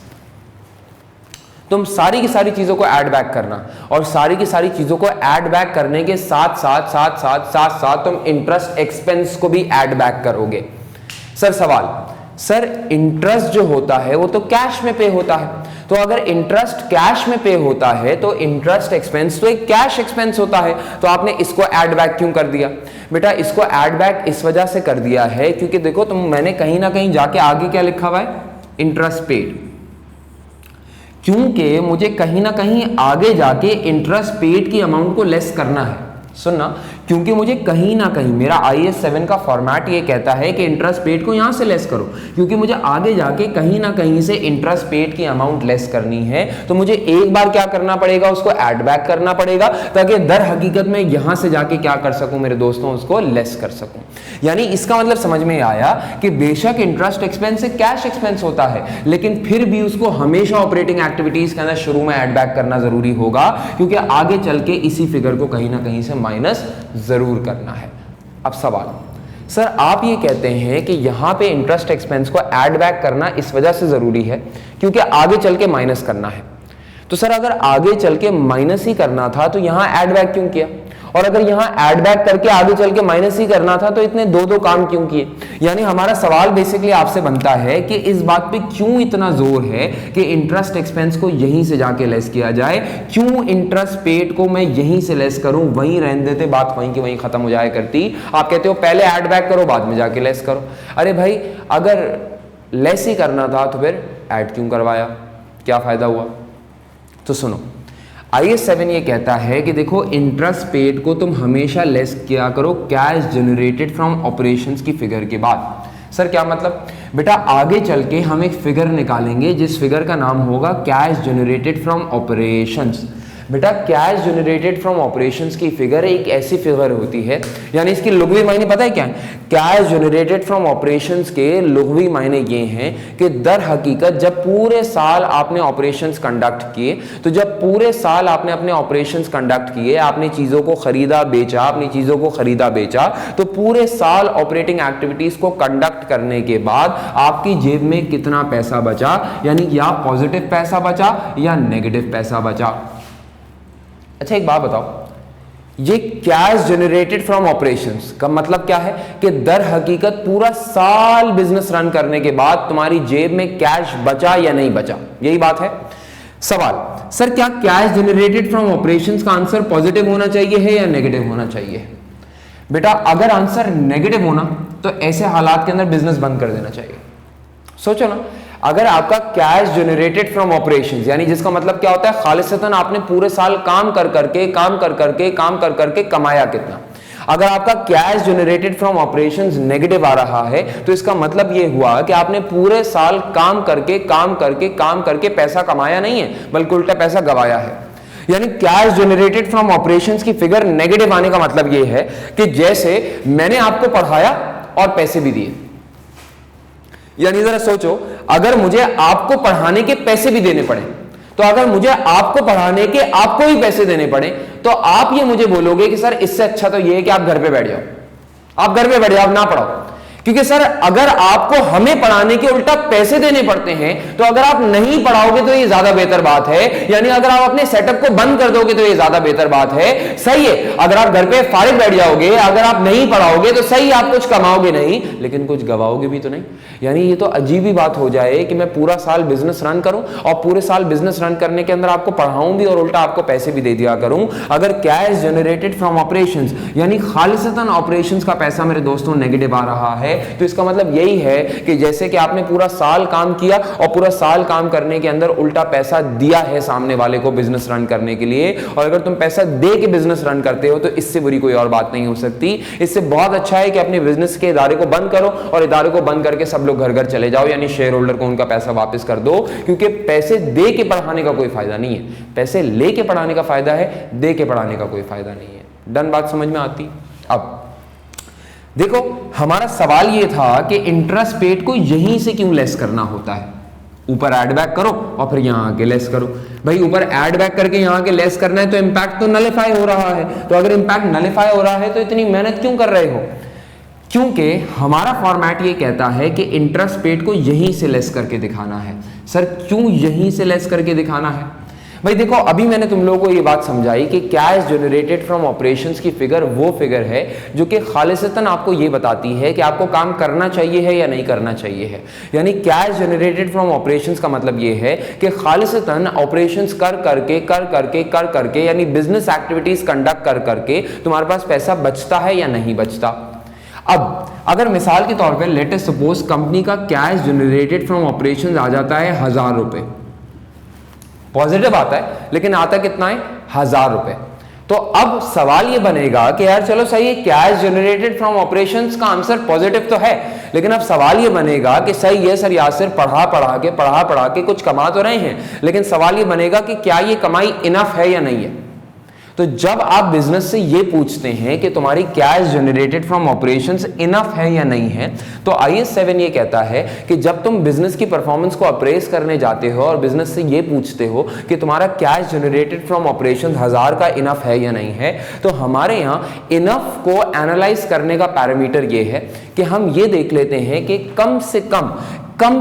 तुम सारी की सारी चीजों को ऐड बैक करना और सारी की सारी चीजों को ऐड बैक करने के साथ साथ साथ साथ साथ साथ तुम इंटरेस्ट एक्सपेंस को भी ऐड बैक करोगे। सर सवाल, सर इंटरेस्ट जो होता है वो तो कैश में पे होता है, तो अगर इंटरेस्ट कैश में पे होता है तो इंटरेस्ट एक्सपेंस तो एक कैश एक्सपेंस होता है, तो आपने इसको ऐड बैक क्यों कर दिया? बेटा इसको ऐड बैक इस वजह से कर दिया है क्योंकि देखो मैंने कहीं ना कहीं जाके आगे क्या लिखा हुआ है? Interest paid. क्योंकि मुझे कहीं ना कहीं आगे जाके इंटरेस्ट पेड की अमाउंट को लेस करना है। सुनना, क्योंकि मुझे कहीं ना कहीं मेरा IAS 7 का फॉर्मेट ये कहता है कि इंटरेस्ट पेड को यहां से लेस करो, क्योंकि मुझे आगे जाके कहीं ना कहीं से इंटरेस्ट पेड की अमाउंट लेस करनी है, तो मुझे एक बार क्या करना पड़ेगा? उसको ऐड बैक करना पड़ेगा ताकि दर हकीकत में यहां से जाके क्या कर सकूं मेरे दोस्तों? उसको लेस कर सकूं। यानी इसका मतलब समझ में आया कि बेशक इंटरेस्ट एक्सपेंस एक कैश एक्सपेंस होता है, लेकिन फिर भी उसको हमेशा ऑपरेटिंग एक्टिविटीज के अंदर शुरू में ऐड बैक करना जरूरी होगा, क्योंकि आगे चल के इसी फिगर को कहीं ना कहीं से माइनस जरूर करना है। अब सवाल, सर आप ये कहते हैं कि यहां पे इंटरेस्ट एक्सपेंस को ऐड बैक करना इस वजह से जरूरी है क्योंकि आगे चल के माइनस करना है, तो सर अगर आगे चल के माइनस ही करना था तो यहां ऐड बैक क्यों किया? और अगर यहां ऐड बैक करके आगे चल के माइनस ही करना था तो इतने दो काम क्यों किए? यानी हमारा सवाल बेसिकली आपसे बनता है कि इस बात पे क्यों इतना जोर है कि इंटरेस्ट एक्सपेंस को यहीं से जाके लेस किया जाए, क्यों इंटरेस्ट पेड को मैं यहीं से लेस करूं, वहीं रहने देते, बात वहीं की वहीं खत्म हो जाए करती। आप कहते हो पहले ऐड बैक करो बाद में जाके लेस करो। अरे भाई अगर लेस ही करना था तो फिर ऐड क्यों करवाया? क्या फायदा हुआ? तो सुनो, IAS 7 ये कहता है कि देखो इंटरेस्ट पेड को तुम हमेशा लेस किया करो कैश जनरेटेड फ्रॉम ऑपरेशंस की फिगर के बाद। सर क्या मतलब? बेटा आगे चल के हम एक फिगर निकालेंगे जिस फिगर का नाम होगा कैश जनरेटेड फ्रॉम ऑपरेशंस। बेटा कैश जनरेटेड फ्रॉम ऑपरेशंस की फिगर एक ऐसी फिगर होती है, यानी इसकी लुग़वी मायने पता है क्या है? कैश जनरेटेड फ्रॉम ऑपरेशंस के लुग़वी मायने ये हैं कि दर हकीकत जब पूरे साल आपने ऑपरेशंस कंडक्ट किए, तो जब पूरे साल आपने अपने ऑपरेशंस कंडक्ट किए, आपने चीज़ों को खरीदा बेचा, अपनी चीज़ों को खरीदा बेचा, तो पूरे साल ऑपरेटिंग एक्टिविटीज़ को कंडक्ट करने के बाद आपकी जेब में कितना पैसा बचा, यानी या पॉजिटिव पैसा बचा या नेगेटिव पैसा बचा। अच्छा एक बात बताओ, ये कैश जनरेटेड फ्रॉम ऑपरेशंस का मतलब क्या है? कि दर हकीकत पूरा साल बिजनेस रन करने के बाद तुम्हारी जेब में कैश बचा या नहीं बचा, यही बात है। सवाल, सर क्या कैश जनरेटेड फ्रॉम ऑपरेशंस का आंसर पॉजिटिव होना चाहिए है या नेगेटिव होना चाहिए? बेटा अगर आंसर नेगेटिव होना तो ऐसे हालात के अंदर बिजनेस बंद कर देना चाहिए। सोचो ना, अगर आपका कैश जनरेटेड फ्रॉम ऑपरेशंस, यानी जिसका मतलब क्या होता है खालिसतन आपने पूरे साल काम कर करके कमाया कितना, अगर आपका cash generated from operations negative आ रहा है तो इसका मतलब यह हुआ कि आपने पूरे साल काम करके पैसा कमाया नहीं है, बल्कि उल्टा पैसा गवाया है। यानी कैश जनरेटेड फ्रॉम ऑपरेशंस की फिगर नेगेटिव आने का मतलब यह है कि जैसे मैंने आपको पढ़ाया और पैसे भी दिए। यानी जरा सोचो, अगर मुझे आपको पढ़ाने के पैसे भी देने पड़े, तो अगर मुझे आपको पढ़ाने के आपको ही पैसे देने पड़े, तो आप ये मुझे बोलोगे कि सर इससे अच्छा तो ये है कि आप घर पे बैठ जाओ, आप घर पे बैठ जाओ, ना पढ़ाओ। क्योंकि सर अगर आपको हमें पढ़ाने के उल्टा पैसे देने पड़ते हैं तो अगर आप नहीं पढ़ाओगे तो ये ज्यादा बेहतर बात है, यानी अगर आप अपने सेटअप को बंद कर दोगे तो ये ज्यादा बेहतर बात है। सही है, अगर आप घर पे फारिग बैठ जाओगे, अगर आप नहीं पढ़ाओगे तो सही, आप कुछ कमाओगे नहीं लेकिन कुछ गवाओगे भी तो नहीं। यानी ये तो अजीब ही बात हो जाए कि मैं पूरा साल बिजनेस रन करूं और पूरे साल बिजनेस रन करने के अंदर आपको पढ़ाऊं भी और उल्टा आपको पैसे भी दे दिया करूं। अगर कैश जनरेटेड फ्रॉम ऑपरेशंस यानी खालिसतन ऑपरेशंस का पैसा मेरे दोस्तों नेगेटिव आ रहा है, तो इसका मतलब यही है कि जैसे कि आपने पूरा साल काम किया और पूरा साल काम करने के अंदर उल्टा पैसा दिया है सामने वाले को बिजनेस रन करने के लिए, और अगर तुम पैसा दे के बिजनेस रन करते हो तो इससे बुरी कोई और बात नहीं हो सकती। इससे बहुत अच्छा है कि अपने बिजनेस के इदारे को बंद करो और इदारे को बंद करके सब लोग घर घर चले जाओ, यानी शेयर होल्डर को उनका पैसा वापस कर दो, क्योंकि पैसे दे के पढ़ाने का कोई फायदा नहीं है, पैसे लेके पढ़ाने का फायदा है, दे के पढ़ाने का कोई फायदा नहीं है। डन, बात समझ में आती। अब देखो हमारा सवाल ये था कि इंटरेस्ट पेड को यहीं से क्यों लेस करना होता है, ऊपर ऐड बैक करो और फिर यहां आके लेस करो। भाई ऊपर ऐड बैक करके यहां आके लेस करना है तो इंपैक्ट तो नलिफाई हो रहा है, तो अगर इंपैक्ट नलिफाई हो रहा है तो इतनी मेहनत क्यों कर रहे हो? क्योंकि हमारा फॉर्मेट ये कहता है कि इंटरेस्ट पेड को यहीं से लेस करके दिखाना है। सर क्यों यहीं से लेस करके दिखाना है? भाई देखो अभी मैंने तुम लोगों को ये बात समझाई कि कैश जनरेटेड फ्रॉम ऑपरेशंस की फिगर वो फिगर है जो कि खालिसतन आपको ये बताती है कि आपको काम करना चाहिए है या नहीं करना चाहिए है। यानी कैश जनरेटेड फ्रॉम ऑपरेशंस का मतलब ये है कि खालिसतन ऑपरेशंस कर करके यानी बिजनेस एक्टिविटीज कंडक्ट कर करके तुम्हारे पास पैसा बचता है या नहीं बचता। अब अगर मिसाल के तौर पर लेट अस सपोज कंपनी का कैश जनरेटेड फ्रॉम ऑपरेशंस आ जाता है 1000 रुपए, पॉजिटिव आता है लेकिन आता कितना है 1000 रुपए, तो अब सवाल ये बनेगा कि यार चलो सही है कैश जनरेटेड फ्रॉम ऑपरेशंस का आंसर पॉजिटिव तो है, लेकिन अब सवाल ये बनेगा कि सही है सर यासिर पढ़ा के कुछ कमा तो रहे हैं, लेकिन सवाल ये बनेगा कि क्या ये कमाई इनफ है या नहीं है। तो जब आप बिजनेस से ये पूछते हैं कि तुम्हारी cash generated from operations enough है या नहीं है, तो IAS 7 ये कहता है कि जब तुम बिजनेस की परफॉर्मेंस को अप्रेस करने जाते हो और बिजनेस से ये पूछते हो कि तुम्हारा कैश जनरेटेड फ्रॉम ऑपरेशंस 1000 का इनफ है या नहीं है, तो हमारे यहाँ इनफ को एनालाइज करने का पैरामीटर ये है कि हम ये देख लेते हैं कि कम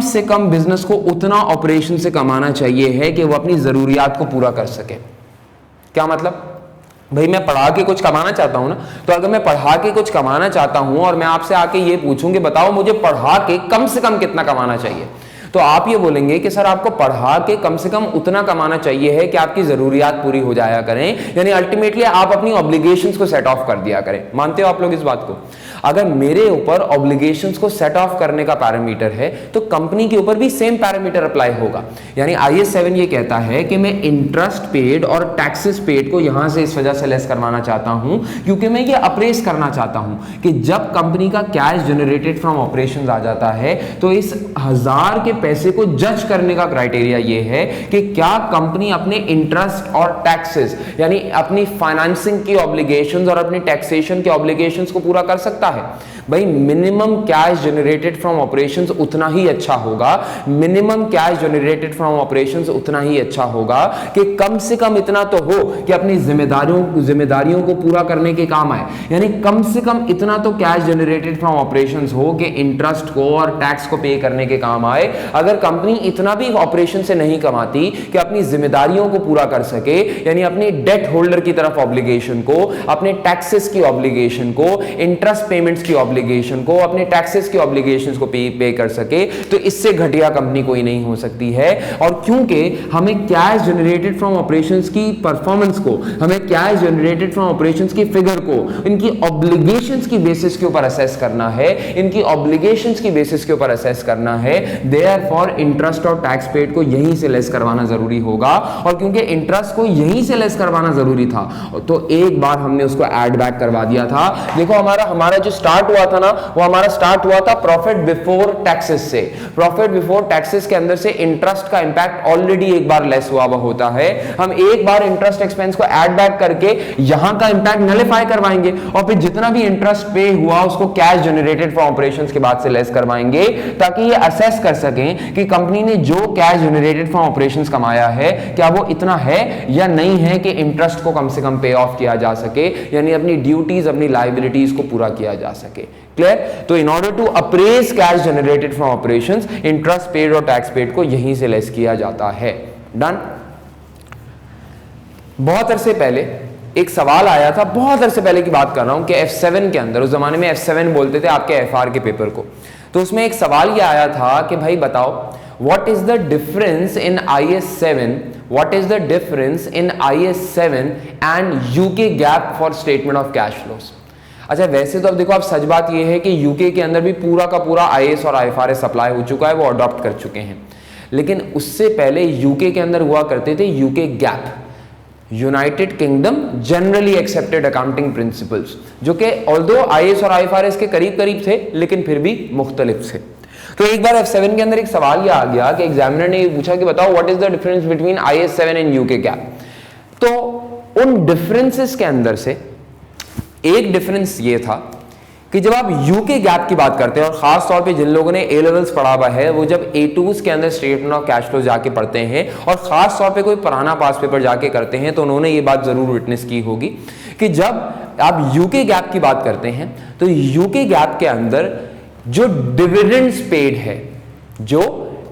से कम बिजनेस को उतना ऑपरेशन से कमाना चाहिए है कि वो अपनी जरूरियात को पूरा कर सके। क्या मतलब? भाई मैं पढ़ा के कुछ कमाना चाहता हूं ना, तो अगर मैं पढ़ा के कुछ कमाना चाहता हूं और मैं आपसे आके ये पूछूं कि बताओ मुझे पढ़ा के कम से कम कितना कमाना चाहिए, तो आप ये बोलेंगे कि सर आपको पढ़ा के कम से कम उतना कमाना चाहिए है कि आपकी जरूरियात पूरी हो जाया करें, यानी अल्टीमेटली आप अपनी ऑब्लिगेशंस को सेट ऑफ कर दिया करें। मानते हो आप लोग इस बात को? अगर मेरे ऊपर ऑब्लिगेशंस को सेट ऑफ करने का पैरामीटर है तो कंपनी के ऊपर भी सेम पैरामीटर अप्लाई होगा। यानी IAS 7 ये कहता है कि मैं इंटरेस्ट पेड और टैक्सेस पेड को यहां से इस वजह से लेस करवाना चाहता हूं क्योंकि मैं ये अप्रेस करना चाहता हूं कि जब कंपनी का कैश जनरेटेड फ्रॉम ऑपरेशंस आ जाता है तो इस 1000 के पैसे को जज करने का क्राइटेरिया ये है कि क्या कंपनी अपने इंटरेस्ट और टैक्सेस यानी अपनी फाइनेंसिंग की ऑब्लिगेशंस और अपनी टैक्सेशन के ऑब्लिगेशंस को पूरा कर सकता है। भाई minimum cash generated from operations उतना ही अच्छा होगा, minimum cash generated from operations उतना ही अच्छा होगा कि कम से कम इतना तो हो कि अपनी जिम्मेदारियों को पूरा करने के काम आए। यानी कम से कम इतना तो कैश जनरेटेड फ्रॉम ऑपरेशंस हो कि इंटरेस्ट को और टैक्स को पे करने के काम आए। अगर कंपनी इतना भी ऑपरेशन से नहीं कमाती कि अपनी जिम्मेदारियों को पूरा कर सके, यानी अपनी डेट होल्डर की तरफ ऑब्लिगेशन को, अपने टैक्सेस की ऑब्लिगेशन को, इंटरेस्ट पेमेंट्स की ऑब्लिगेशन को, अपने टैक्सेस की ऑब्लिगेशंस को पे कर सके, तो इससे घटिया कंपनी कोई नहीं हो सकती है। और क्योंकि हमें कैश जनरेटेड फ्रॉम ऑपरेशंस की परफॉर्मेंस को, हमें कैश जनरेटेड फ्रॉम ऑपरेशंस की फिगर को इनकी ऑब्लिगेशंस की बेसिस के ऊपर असेस करना है, इनकी ऑब्लिगेशंस की बेसिस के ऊपर असेस करना है, देयरफॉर इंटरेस्ट और टैक्स पेड को यहीं से लेस करवाना जरूरी होगा। और क्योंकि इंटरेस्ट को यहीं से लेस करवाना जरूरी था तो एक बार हमने उसको ऐड बैक करवा दिया था। देखो हमारा जो स्टार्ट हुआ था ना, वो हमारा स्टार्ट हुआ था प्रॉफिट बिफोर टैक्सेस से। प्रॉफिट बिफोर टैक्सेस के अंदर से इंटरेस्ट का इंपैक्ट ऑलरेडी एक बार लेस हुआ होता है। हम एक बार इंटरेस्ट एक्सपेंस को ऐड बैक करके यहां का इंपैक्ट नलिफाई करवाएंगे और फिर जितना भी इंटरेस्ट पे हुआ उसको कैश जनरेटेड फ्रॉम ऑपरेशंस के बाद से लेस करवाएंगे, ताकि ये असेस कर सकें कि कंपनी ने जो कैश जनरेटेड फ्रॉम ऑपरेशंस कमाया है क्या वो इतना है या नहीं है कि इंटरेस्ट को कम से कम पे ऑफ किया जा सके, यानी अपनी ड्यूटीज अपनी लायबिलिटीज को पूरा किया जा सके। क्लियर? तो in order to appraise cash generated from operations, interest paid और टैक्स पेड को यहीं से लेस किया जाता है। डन। बहुत अरसे पहले एक सवाल आया था, बहुत अरसे पहले की बात कर रहा हूं, कि F7 के अंदर, उस जमाने में F7 बोलते थे आपके FR के पेपर को, तो उसमें एक सवाल ये आया था कि भाई बताओ what is the difference in IS7, what is the difference in IS7 and UK gap for statement of cash flows. अच्छा, वैसे तो अब देखो, अब सच बात ये है कि यूके के अंदर भी पूरा का पूरा IAS और IFRS अप्लाई हो चुका है, वो अडॉप्ट कर चुके हैं, लेकिन उससे पहले यूके के अंदर हुआ करते थे UK gap, United kingdom generally accepted accounting principles, जो कि ऑल्दो IAS और IFRS के करीब करीब थे लेकिन फिर भी मुख्तलिफ थे। तो एक बार F7 के अंदर एक सवाल ये आ गया कि एग्जामिनर ने ये पूछा कि बताओ what is the difference between IS7 and UK gap. तो उन डिफरेंसेस के अंदर से एक डिफरेंस ये था कि जब आप यूके गैप की बात करते हैं, और खास तौर पे जिन लोगों ने ए लेवल्स पढ़ा हुआ है वो जब A2s के अंदर स्टेटमेंट ऑफ कैश फ्लो जाके पढ़ते हैं, और खास तौर पे कोई पुराना पास पेपर जाके करते हैं, तो उन्होंने ये बात जरूर विटनेस की होगी कि जब आप यूके गैप की बात करते हैं तो यूके गैप के अंदर जो डिविडेंड्स पेड है, जो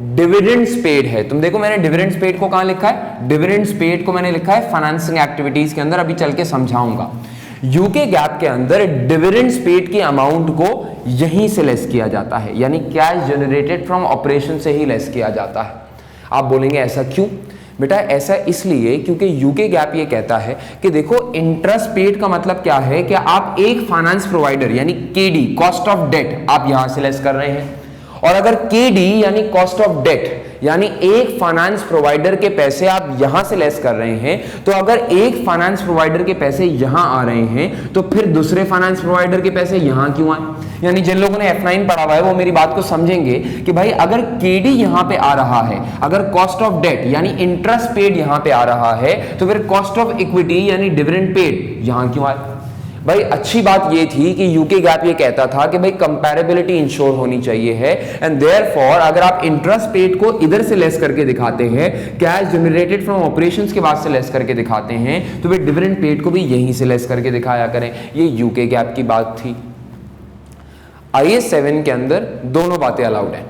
डिविडेंड्स पेड है, तुम देखो मैंने डिविडेंड्स पेड को कहां लिखा है, डिविडेंड्स पेड को मैंने लिखा है फाइनेंसिंग एक्टिविटीज के अंदर, अभी चल के समझाऊंगा। यूके गैप के अंदर डिविडेंड्स पेड की अमाउंट को यहीं से लेस किया जाता है, यानी कैश जनरेटेड फ्रॉम ऑपरेशन से ही लेस किया जाता है। आप बोलेंगे ऐसा क्यों? बेटा ऐसा इसलिए क्योंकि यूके गैप ये कहता है कि देखो इंटरेस्ट पेड का मतलब क्या है कि आप एक फाइनेंस प्रोवाइडर यानी केडी, कॉस्ट ऑफ डेट, आप यहां से लेस कर रहे हैं, और अगर केडी यानी कॉस्ट ऑफ डेट यानी एक फाइनेंस प्रोवाइडर के पैसे आप यहां से लेस कर रहे हैं, तो अगर एक फाइनेंस प्रोवाइडर के पैसे यहां आ रहे हैं तो फिर दूसरे फाइनेंस प्रोवाइडर के पैसे यहां क्यों आए? यानी जिन लोगों ने F9 पढ़ा हुआ है वो मेरी बात को समझेंगे कि भाई अगर केडी यहां पे आ रहा है, अगर कॉस्ट ऑफ डेट यानी इंटरेस्ट पेड यहां पे आ रहा है, तो फिर कॉस्ट ऑफ इक्विटी यानी डिविडेंड पेड यहां क्यों आए? भाई अच्छी बात ये थी कि यूके गैप ये कहता था कि भाई कंपैरेबिलिटी इंश्योर होनी चाहिए है, एंड देयरफॉर अगर आप इंटरेस्ट पेड को इधर से लेस करके दिखाते हैं, कैश जनरेटेड फ्रॉम ऑपरेशंस के बाद से लेस करके दिखाते हैं, तो फिर डिविडेंड पेड को भी यहीं से लेस करके दिखाया करें। ये यूके गैप की बात थी। IS7 के अंदर दोनों बातें अलाउड है।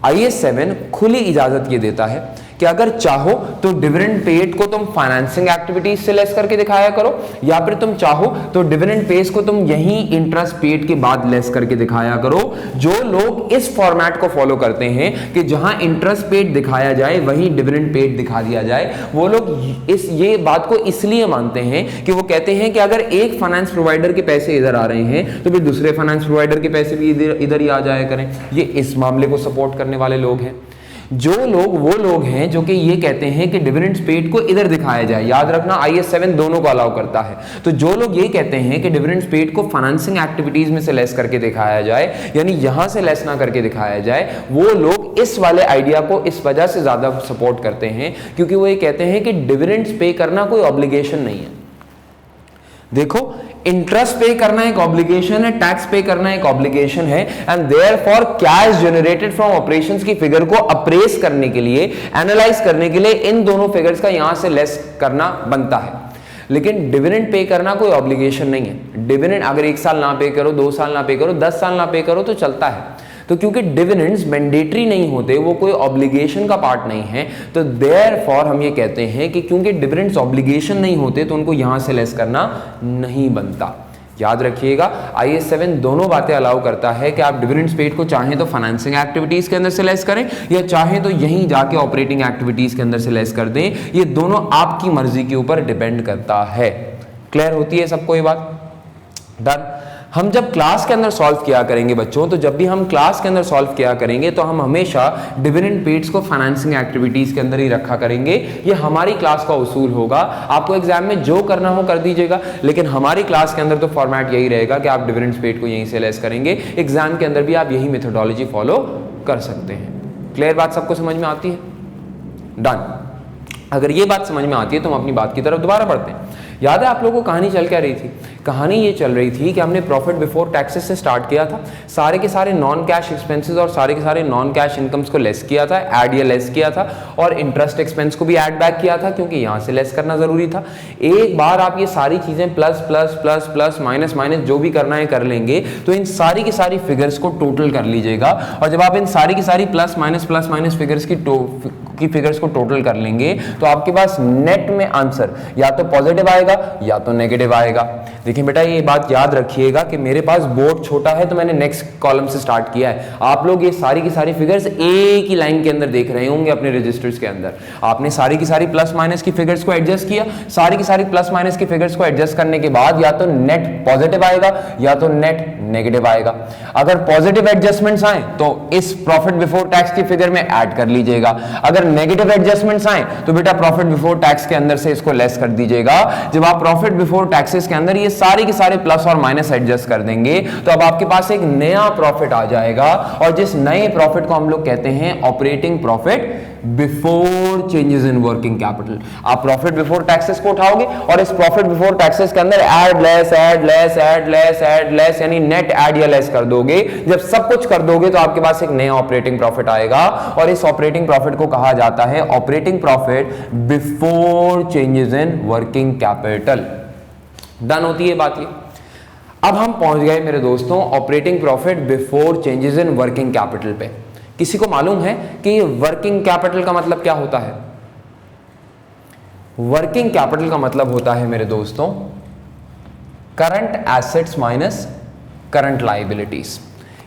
IS7 खुली इजाजत ये देता है कि अगर चाहो तो डिविडेंड पेड को तुम फाइनेंसिंग एक्टिविटीज से लेस करके दिखाया करो, या फिर तुम चाहो तो डिविडेंड पेड को तुम यहीं इंटरेस्ट पेड के बाद लेस करके दिखाया करो। जो लोग इस फॉर्मेट को फॉलो करते हैं कि जहां इंटरेस्ट पेड दिखाया जाए वहीं डिविडेंड पेड दिखा दिया जाए, वो लोग ये बात को इसलिए मानते हैं कि वो कहते हैं कि अगर एक फाइनेंस प्रोवाइडर के पैसे इधर आ रहे हैं तो फिर दूसरे फाइनेंस प्रोवाइडर के पैसे भी इधर ही आ जाया करें। ये इस मामले को सपोर्ट करने वाले लोग हैं। जो लोग वो लोग हैं जो कि ये कहते हैं कि डिविडेंड्स पेड को इधर दिखाया जाए। याद रखना IS7 दोनों को अलाउ करता है। तो जो लोग ये कहते हैं कि डिविडेंड्स पेड को फाइनेंसिंग एक्टिविटीज में से लेस करके दिखाया जाए, यानी यहां से लेस ना करके दिखाया जाए, वो लोग इस वाले आइडिया को इस वजह से ज्यादा सपोर्ट करते हैं क्योंकि वो ये कहते हैं कि डिविडेंड्स पे करना कोई ऑब्लिगेशन नहीं है। देखो, इंटरेस्ट पे करना एक ऑब्लिगेशन है, टैक्स पे करना एक ऑब्लिगेशन है, and therefore cash generated from operations की फिगर को अप्रेस करने के लिए, एनालाइज करने के लिए इन दोनों फिगर्स का यहां से लेस करना बनता है। लेकिन डिविडेंड पे करना कोई ऑब्लिगेशन नहीं है। डिविडेंड अगर 1 साल ना पे करो, 2 साल ना पे करो, 10 साल ना पे करो तो चलता है। तो क्योंकि डिविडेंड्स मैंडेटरी नहीं होते, वो कोई ऑब्लिगेशन का पार्ट नहीं है, तो देयरफॉर हम ये कहते हैं कि क्योंकि डिविडेंड्स ऑब्लिगेशन नहीं होते तो उनको यहां से लेस करना नहीं बनता। याद रखिएगा, IS7 दोनों बातें अलाउ करता है कि आप डिविडेंड्स पेड को चाहें तो फाइनेंसिंग एक्टिविटीज के अंदर से लेस करें, या चाहें तो यहीं जाके ऑपरेटिंग एक्टिविटीज के अंदर से लेस कर दें। ये दोनों आपकी मर्जी के ऊपर डिपेंड करता है। क्लियर होती है सबको ये बात? डन। हम जब क्लास के अंदर सॉल्व किया करेंगे बच्चों, तो जब भी हम क्लास के अंदर सॉल्व किया करेंगे तो हम हमेशा डिविडेंड पेड्स को फाइनेंसिंग एक्टिविटीज के अंदर ही रखा करेंगे। ये हमारी क्लास का उसूल होगा। आपको एग्जाम में जो करना हो कर दीजिएगा, लेकिन हमारी क्लास के अंदर तो फॉर्मेट यही रहेगा कि आप डिविडेंड पेड को यहीं से लेस करेंगे। एग्जाम के अंदर भी आप यही मेथोडोलॉजी फॉलो कर सकते हैं। क्लियर बात सबको समझ में आती है? डन। अगर ये बात समझ में आती है तो हम अपनी बात की तरफ दोबारा बढ़ते हैं। याद है आप लोगों को कहानी चल क्या रही थी? कहानी ये चल रही थी कि हमने प्रॉफिट बिफोर टैक्सेस से स्टार्ट किया था, सारे के सारे नॉन कैश एक्सपेंसेस और सारे के सारे नॉन कैश इनकम्स को लेस किया था, ऐड या लेस किया था, और इंटरेस्ट एक्सपेंस को भी ऐड बैक किया था क्योंकि यहाँ से लेस करना जरूरी था। एक बार आप ये सारी चीजें plus plus plus plus minus minus जो भी करना है कर लेंगे, तो इन सारी की सारी फिगर्स को टोटल कर लीजिएगा, और जब आप इन सारी की सारी प्लस माइनस फिगर्स की फिगर्स को टोटल कर लेंगे तो आपके पास नेट में आंसर या तो पॉजिटिव आएगा या तो नेगेटिव आएगा। देखिए बेटा ये बात याद रखिएगा कि मेरे पास बोर्ड छोटा है तो मैंने नेक्स्ट कॉलम से स्टार्ट किया है। आप लोग ये सारी की सारी फिगर्स एक ही लाइन के अंदर देख रहे होंगे अपने रजिस्टर्स के अंदर। आपने सारी की सारी प्लस माइनस की फिगर्स को एडजस्ट किया, सारी की सारी प्लस माइनस की फिगर्स को एडजस्ट करने के बाद या तो नेट पॉजिटिव आएगा या तो नेट नेगेटिव आएगा। अगर पॉजिटिव एडजस्टमेंट्स आए तो इस प्रॉफिट बिफोर टैक्स की फिगर में ऐड कर लीजिएगा, अगर नेगेटिव एडजस्टमेंट्स आए तो बेटा प्रॉफिट बिफोर टैक्स के अंदर से इसको लेस कर दीजिएगा। जब आप प्रॉफिट बिफोर टैक्सेस के अंदर ये सारे के सारे प्लस और माइनस एडजस्ट कर देंगे तो अब आपके पास एक नया प्रॉफिट आ जाएगा, और जिस नए प्रॉफिट को हम लोग कहते हैं operating profit before changes in working capital. आप प्रॉफिट बिफोर टैक्सेस को उठाओगे और इस प्रॉफिट बिफोर टैक्सेस के अंदर add less add less add less add less यानी नेट ऐड या लेस कर दोगे। जब सब कुछ कर दोगे तो आपके पास एक नया ऑपरेटिंग प्रॉफिट आएगा, और इस ऑपरेटिंग प्रॉफिट को कहा जाता है operating profit before changes in working capital. Done होती है बात ये। अब हम पहुंच गए मेरे दोस्तों operating profit before changes in working capital पे। किसी को मालूम है कि वर्किंग कैपिटल का मतलब क्या होता है? वर्किंग कैपिटल का मतलब होता है मेरे दोस्तों current assets minus current liabilities.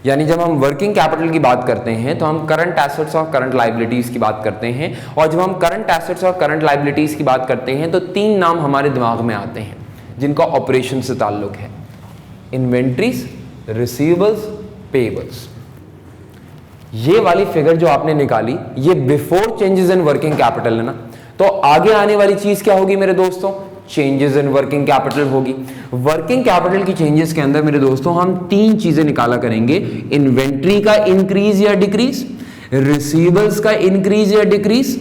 यानी जब हम वर्किंग कैपिटल की बात करते हैं तो हम करंट एसेट्स और करंट लायबिलिटीज की बात करते हैं, और जब हम करंट एसेट्स और करंट लायबिलिटीज की बात करते हैं तो तीन नाम हमारे दिमाग में आते हैं जिनका ऑपरेशन से ताल्लुक है: इन्वेंट्रीज, रिसीवेबल्स, पेएबल्स। ये वाली फिगर जो आपने निकाली ये before changes in working capital है ना, तो आगे आने वाली चीज क्या होगी मेरे दोस्तों? चेंजेस इन वर्किंग कैपिटल होगी। वर्किंग कैपिटल की चेंजेस के अंदर मेरे दोस्तों हम तीन चीजें निकाला करेंगे: इन्वेंट्री का इंक्रीज या डिक्रीज, रिसीवेबल्स का इंक्रीज या डिक्रीज,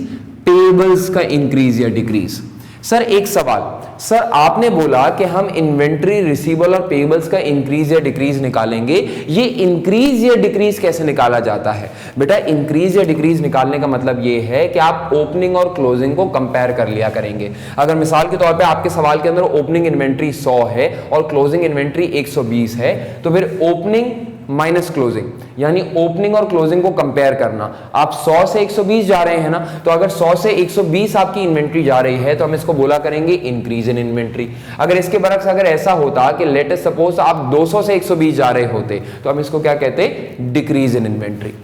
पेएबल्स का इंक्रीज या डिक्रीज। सर एक सवाल, सर आपने बोला कि हम इन्वेंट्री, रिसीवेबल और पेएबल्स का इंक्रीज या डिक्रीज निकालेंगे, ये इंक्रीज या डिक्रीज कैसे निकाला जाता है? बेटा इंक्रीज या डिक्रीज निकालने का मतलब ये है कि आप ओपनिंग और क्लोजिंग को कंपेयर कर लिया करेंगे। अगर मिसाल के तौर पे आपके सवाल के अंदर ओपनिंग इन्वेंट्री 100 है और क्लोजिंग इन्वेंट्री 120 है, तो फिर ओपनिंग माइनस क्लोजिंग यानी ओपनिंग और क्लोजिंग को कंपेयर करना। आप 100 से 120 जा रहे हैं ना, तो अगर 100 से 120 आपकी इन्वेंट्री जा रही है तो हम इसको बोला करेंगे इंक्रीज इन इन्वेंट्री। अगर इसके बरक्स अगर ऐसा होता कि लेट अस सपोज आप 200 से 120 जा रहे होते तो हम इसको क्या कहते? Decrease in inventory.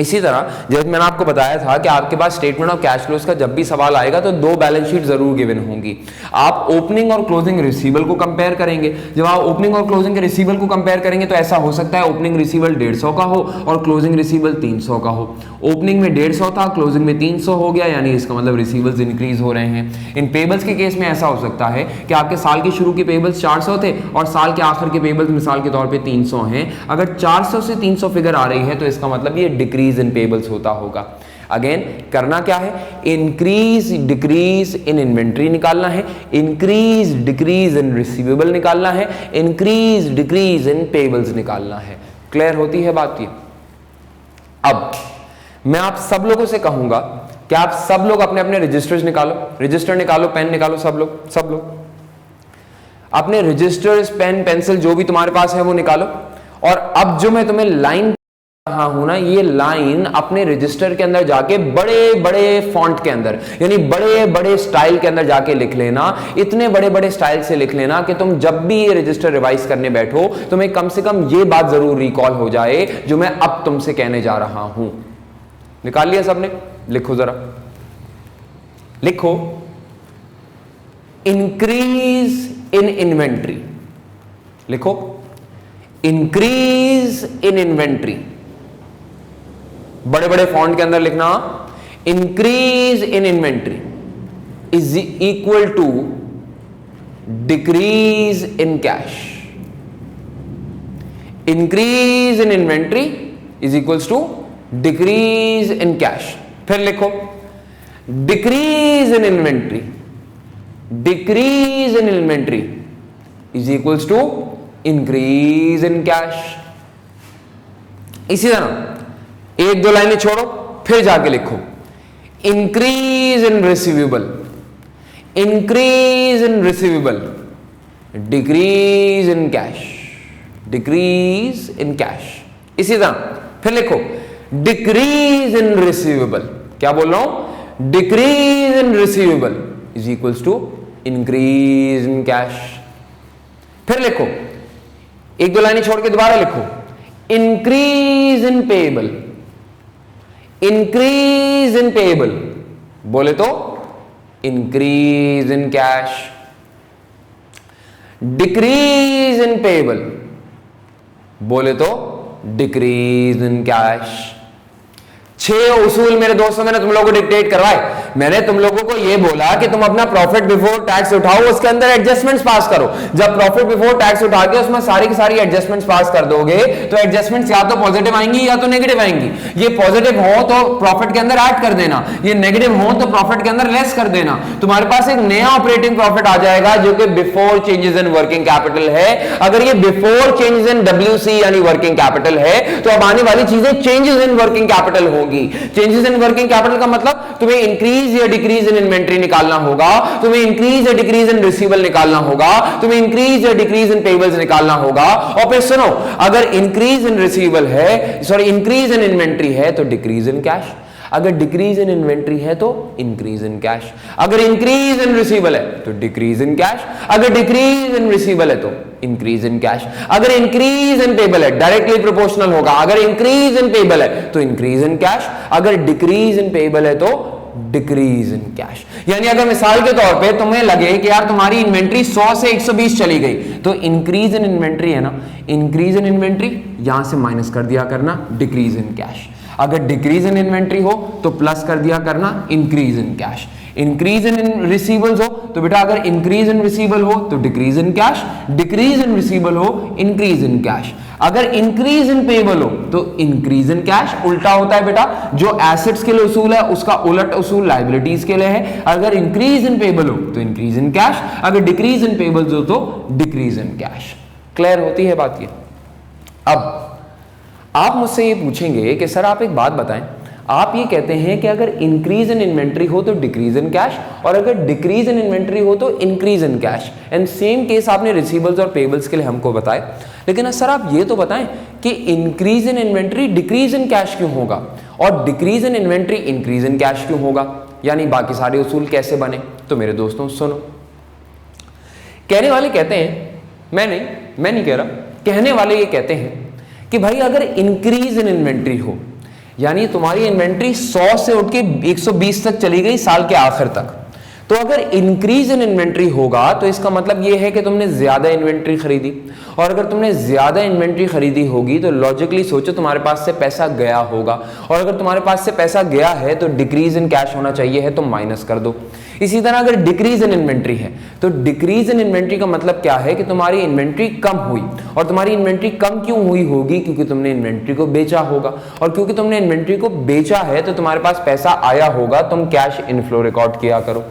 इसी तरह जब मैंने आपको बताया था कि आपके पास स्टेटमेंट ऑफ कैश फ्लोज का जब भी सवाल आएगा तो दो बैलेंस शीट जरूर गिवन होंगी। आप ओपनिंग और क्लोजिंग रिसीवेबल को कंपेयर करेंगे। जब आप ओपनिंग और क्लोजिंग के रिसीवेबल को कंपेयर करेंगे तो ऐसा हो सकता है ओपनिंग रिसीवेबल 150 का हो और क्लोजिंग रिसीवेबल 300 का हो। ओपनिंग में 150 था, क्लोजिंग में 300 हो गया, यानी इसका मतलब रिसीवेबल्स इंक्रीज हो रहे हैं। इन पेबल्स के केस में ऐसा हो सकता है कि आपके साल के शुरू के पेबल्स 400 थे और साल के आखिर के पेबल्स मिसाल के तौर पे 300 हैं। अगर 400 से 300 फिगर आ रही है तो इसका मतलब ये डिक्रीज इन पेबल्स होता होगा। अगेन करना क्या है? इंक्रीज डिक्रीज इन इन्वेंट्री निकालना है, इंक्रीज डिक्रीज इन रिसीवेबल निकालना है, इंक्रीज डिक्रीज इन पेबल्स निकालना है। क्लियर होती है बात ये? अब मैं आप सब लोगों से कहूंगा कि आप सब लोग अपने अपने रजिस्टर्स निकालो, रजिस्टर निकालो, पेन निकालो, सब लोग अपने रजिस्टर्स, पेन, पेंसिल जो भी तुम्हारे पास है वो निकालो। और अब जो मैं तुम्हें लाइन रहा हूं ना, ये लाइन अपने रजिस्टर के अंदर जाके बड़े बड़े फॉन्ट के अंदर यानी बड़े बड़े स्टाइल के अंदर जाके लिख लेना। इतने बड़े बड़े स्टाइल से लिख लेना कि तुम जब भी ये रजिस्टर रिवाइज करने बैठो तुम्हें कम से कम ये बात जरूर रिकॉल हो जाए जो मैं अब तुमसे कहने जा रहा हूं। निकाल लिया सबने? लिखो जरा, लिखो इंक्रीज इन इन्वेंट्री। लिखो इंक्रीज इन इन्वेंट्री, बड़े बड़े फॉन्ट के अंदर लिखना। Increase in inventory is equal to decrease in cash. Increase in inventory is equals to decrease in cash. फिर लिखो decrease in inventory decrease in inventory is equals to increase in cash. इसी तरह एक दो लाइनें छोड़ो, फिर जाके लिखो increase in receivable, increase in receivable, decrease in cash, decrease in cash. इसी तरह फिर लिखो डिक्रीज इन रिसीवेबल, क्या बोल रहा हूं, decrease in receivable is equals to increase in cash. फिर लिखो एक दो लाइनें छोड़ के दोबारा लिखो increase in payable, increase in payable बोले तो increase in cash, decrease in payable बोले तो डिक्रीज इन कैश। 6 उसूल मेरे दोस्तों मैंने तुम लोगों को डिक्टेट करवाए। मैंने तुम लोगों को यह बोला कि तुम अपना प्रॉफिट बिफोर टैक्स उठाओ, उसके अंदर एडजस्टमेंट्स पास करो। जब प्रॉफिट बिफोर टैक्स उठा के उसमें सारी की सारी एडजस्टमेंट्स पास कर दोगे तो एडजस्टमेंट्स या तो पॉजिटिव आएंगी या तो नेगेटिव आएंगी। ये पॉजिटिव हो तो प्रॉफिट के अंदर ऐड कर देना, ये नेगेटिव हो तो प्रॉफिट के अंदर लेस कर देना। तुम्हारे पास एक नया ऑपरेटिंग प्रॉफिट आ जाएगा जो कि before changes in working capital है। अगर ये बिफोर चेंजेस इन WC यानी वर्किंग कैपिटल है तो अब आने वाली चीजें चेंजेस इन वर्किंग कैपिटल होगी। चेंजेस इन वर्किंग कैपिटल का मतलब तुम्हें इंक्रीज या डिक्रीज इन इन्वेंट्री निकालना होगा, तुम्हें इंक्रीज या डिक्रीज इन रिसीवेबल निकालना होगा, तुम्हें इंक्रीज या डिक्रीज इन पेएबल्स निकालना होगा। और फिर सुनो, अगर इंक्रीज इन रिसीवेबल है, सॉरी इंक्रीज इन इन्वेंट्री है तो डिक्रीज इन कैश, अगर डिक्रीज इन इन्वेंट्री है तो इंक्रीज इन कैश, अगर इंक्रीज इन रिसीवेबल है तो डिक्रीज इन कैश, अगर डिक्रीज इन रिसीवेबल है तो इंक्रीज इन कैश, अगर इंक्रीज इन पेएबल है डायरेक्टली प्रोपोर्शनल होगा, अगर इंक्रीज इन पेएबल है तो इंक्रीज इन कैश, अगर डिक्रीज इन पेएबल है तो डिक्रीज इन कैश। यानी अगर मिसाल के तौर पे तुम्हें लगे कि यार तुम्हारी इन्वेंट्री 100 से 120 चली गई तो इंक्रीज इन इन्वेंट्री है ना, इंक्रीज इन इन्वेंट्री यहां से माइनस कर दिया करना डिक्रीज इन कैश। अगर डिक्रीज इन इन्वेंट्री हो तो प्लस कर दिया करना increase in cash. Increase in receivables हो तो बेटा अगर इंक्रीज इन रिसीवेबल हो तो decrease in cash, decrease in receivable हो इंक्रीज इन कैश, अगर इंक्रीज इन पेएबल हो तो इंक्रीज इन कैश। उल्टा होता है बेटा, जो एसेट्स के लिए उसूल है उसका उलट उसूल लायबिलिटीज के लिए है। अगर इंक्रीज इन पेएबल हो तो इंक्रीज इन कैश, अगर डिक्रीज इन पेएबल्स हो तो डिक्रीज इन कैश। क्लियर होती है बात ये? अब आप मुझसे ये पूछेंगे कि सर आप एक बात बताएं, आप ये कहते हैं कि अगर इंक्रीज इन इन्वेंट्री हो तो डिक्रीज इन कैश और अगर डिक्रीज इन इन्वेंट्री हो तो increase in cash, and same case आपने रिसीवेबल्स और पेएबल्स के लिए हमको बताए। लेकिन सर आप ये तो बताएं कि increase in inventory decrease in cash क्यों होगा और decrease in inventory increase in cash क्यों होगा, यानी बाकी सारे उसूल कैसे बने? तो मेरे दोस्तों सुनो, कहने वाले कहते हैं, मैं नहीं कह रहा, कहने वाले ये कहते हैं कि भाई अगर इंक्रीज इन इन्वेंट्री हो यानी तुम्हारी इन्वेंट्री 100 से उठ के 120 तक चली गई साल के आखिर तक, तो अगर इंक्रीज इन इन्वेंट्री होगा तो इसका मतलब यह है कि तुमने ज्यादा इन्वेंट्री खरीदी, और अगर तुमने ज्यादा इन्वेंट्री खरीदी होगी तो लॉजिकली सोचो तुम्हारे पास से पैसा गया होगा, और अगर तुम्हारे पास से पैसा गया है तो डिक्रीज इन कैश होना चाहिए है तो माइनस कर दो। इसी तरह अगर डिक्रीज इन इन्वेंट्री है तो डिक्रीज इन इन्वेंट्री का मतलब क्या है कि तुम्हारी इन्वेंट्री कम हुई, और तुम्हारी इन्वेंट्री कम क्यों हुई होगी? क्योंकि तुमने इन्वेंट्री को बेचा होगा, और क्योंकि तुमने इन्वेंट्री को बेचा है तो तुम्हारे पास पैसा आया होगा, तुम कैश इनफ्लो रिकॉर्ड किया करो।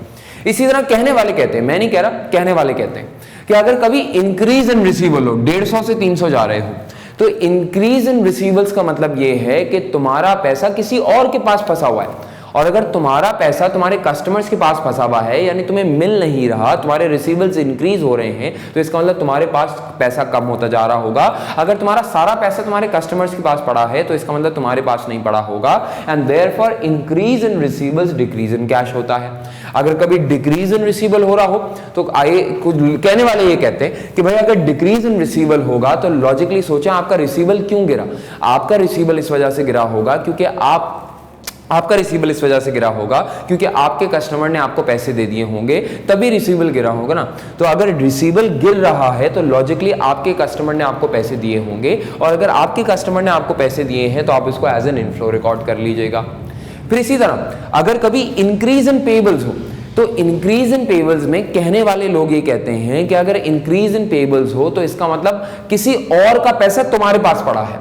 इसी तरह कहने वाले कहते हैं, मैं नहीं कह रहा, कहने वाले कहते हैं कि अगर कभी इंक्रीज इन रिसीवेबल हो, 150 से 300 जा रहे हो, तो इंक्रीज इन रिसीवेबल्स का मतलब यह है कि तुम्हारा पैसा किसी और के पास फंसा हुआ है, और अगर तुम्हारा पैसा तुम्हारे कस्टमर्स के पास फंसा हुआ है यानी तुम्हें मिल नहीं रहा, तुम्हारे रिसीवेबल्स इंक्रीज हो रहे हैं, तो इसका मतलब तुम्हारे पास पैसा कम होता जा रहा होगा। अगर तुम्हारा सारा पैसा तुम्हारे कस्टमर्स के पास पड़ा है तो इसका मतलब तुम्हारे पास नहीं पड़ा होगा, and therefore increase in receivables decrease in cash होता है। अगर कभी डिक्रीज इन रिसीवेबल हो रहा हो तो आइए कुछ कहने वाले ये कहते हैं कि भाई अगर डिक्रीज इन रिसीवेबल होगा तो लॉजिकली सोचा आपका रिसीवेबल क्यों गिरा? आपका रिसीवेबल इस वजह से गिरा होगा क्योंकि आपका रिसीवेबल इस वजह से गिरा होगा क्योंकि आपके कस्टमर ने आपको पैसे दे दिए होंगे, तभी रिसीवेबल गिरा होगा ना। तो अगर रिसीवेबल गिर रहा है तो लॉजिकली आपके कस्टमर ने आपको पैसे दिए होंगे, और अगर आपके कस्टमर ने आपको पैसे दिए हैं तो आप इसको एज एन इनफ्लो रिकॉर्ड कर लीजिएगा। फिर इसी तरह अगर कभी इंक्रीज इन पेएबल्स हो तो इंक्रीज इन पेएबल्स में कहने वाले लोग ये कहते हैं कि अगर इंक्रीज इन पेएबल्स हो तो इसका मतलब किसी और का पैसा तुम्हारे पास पड़ा है,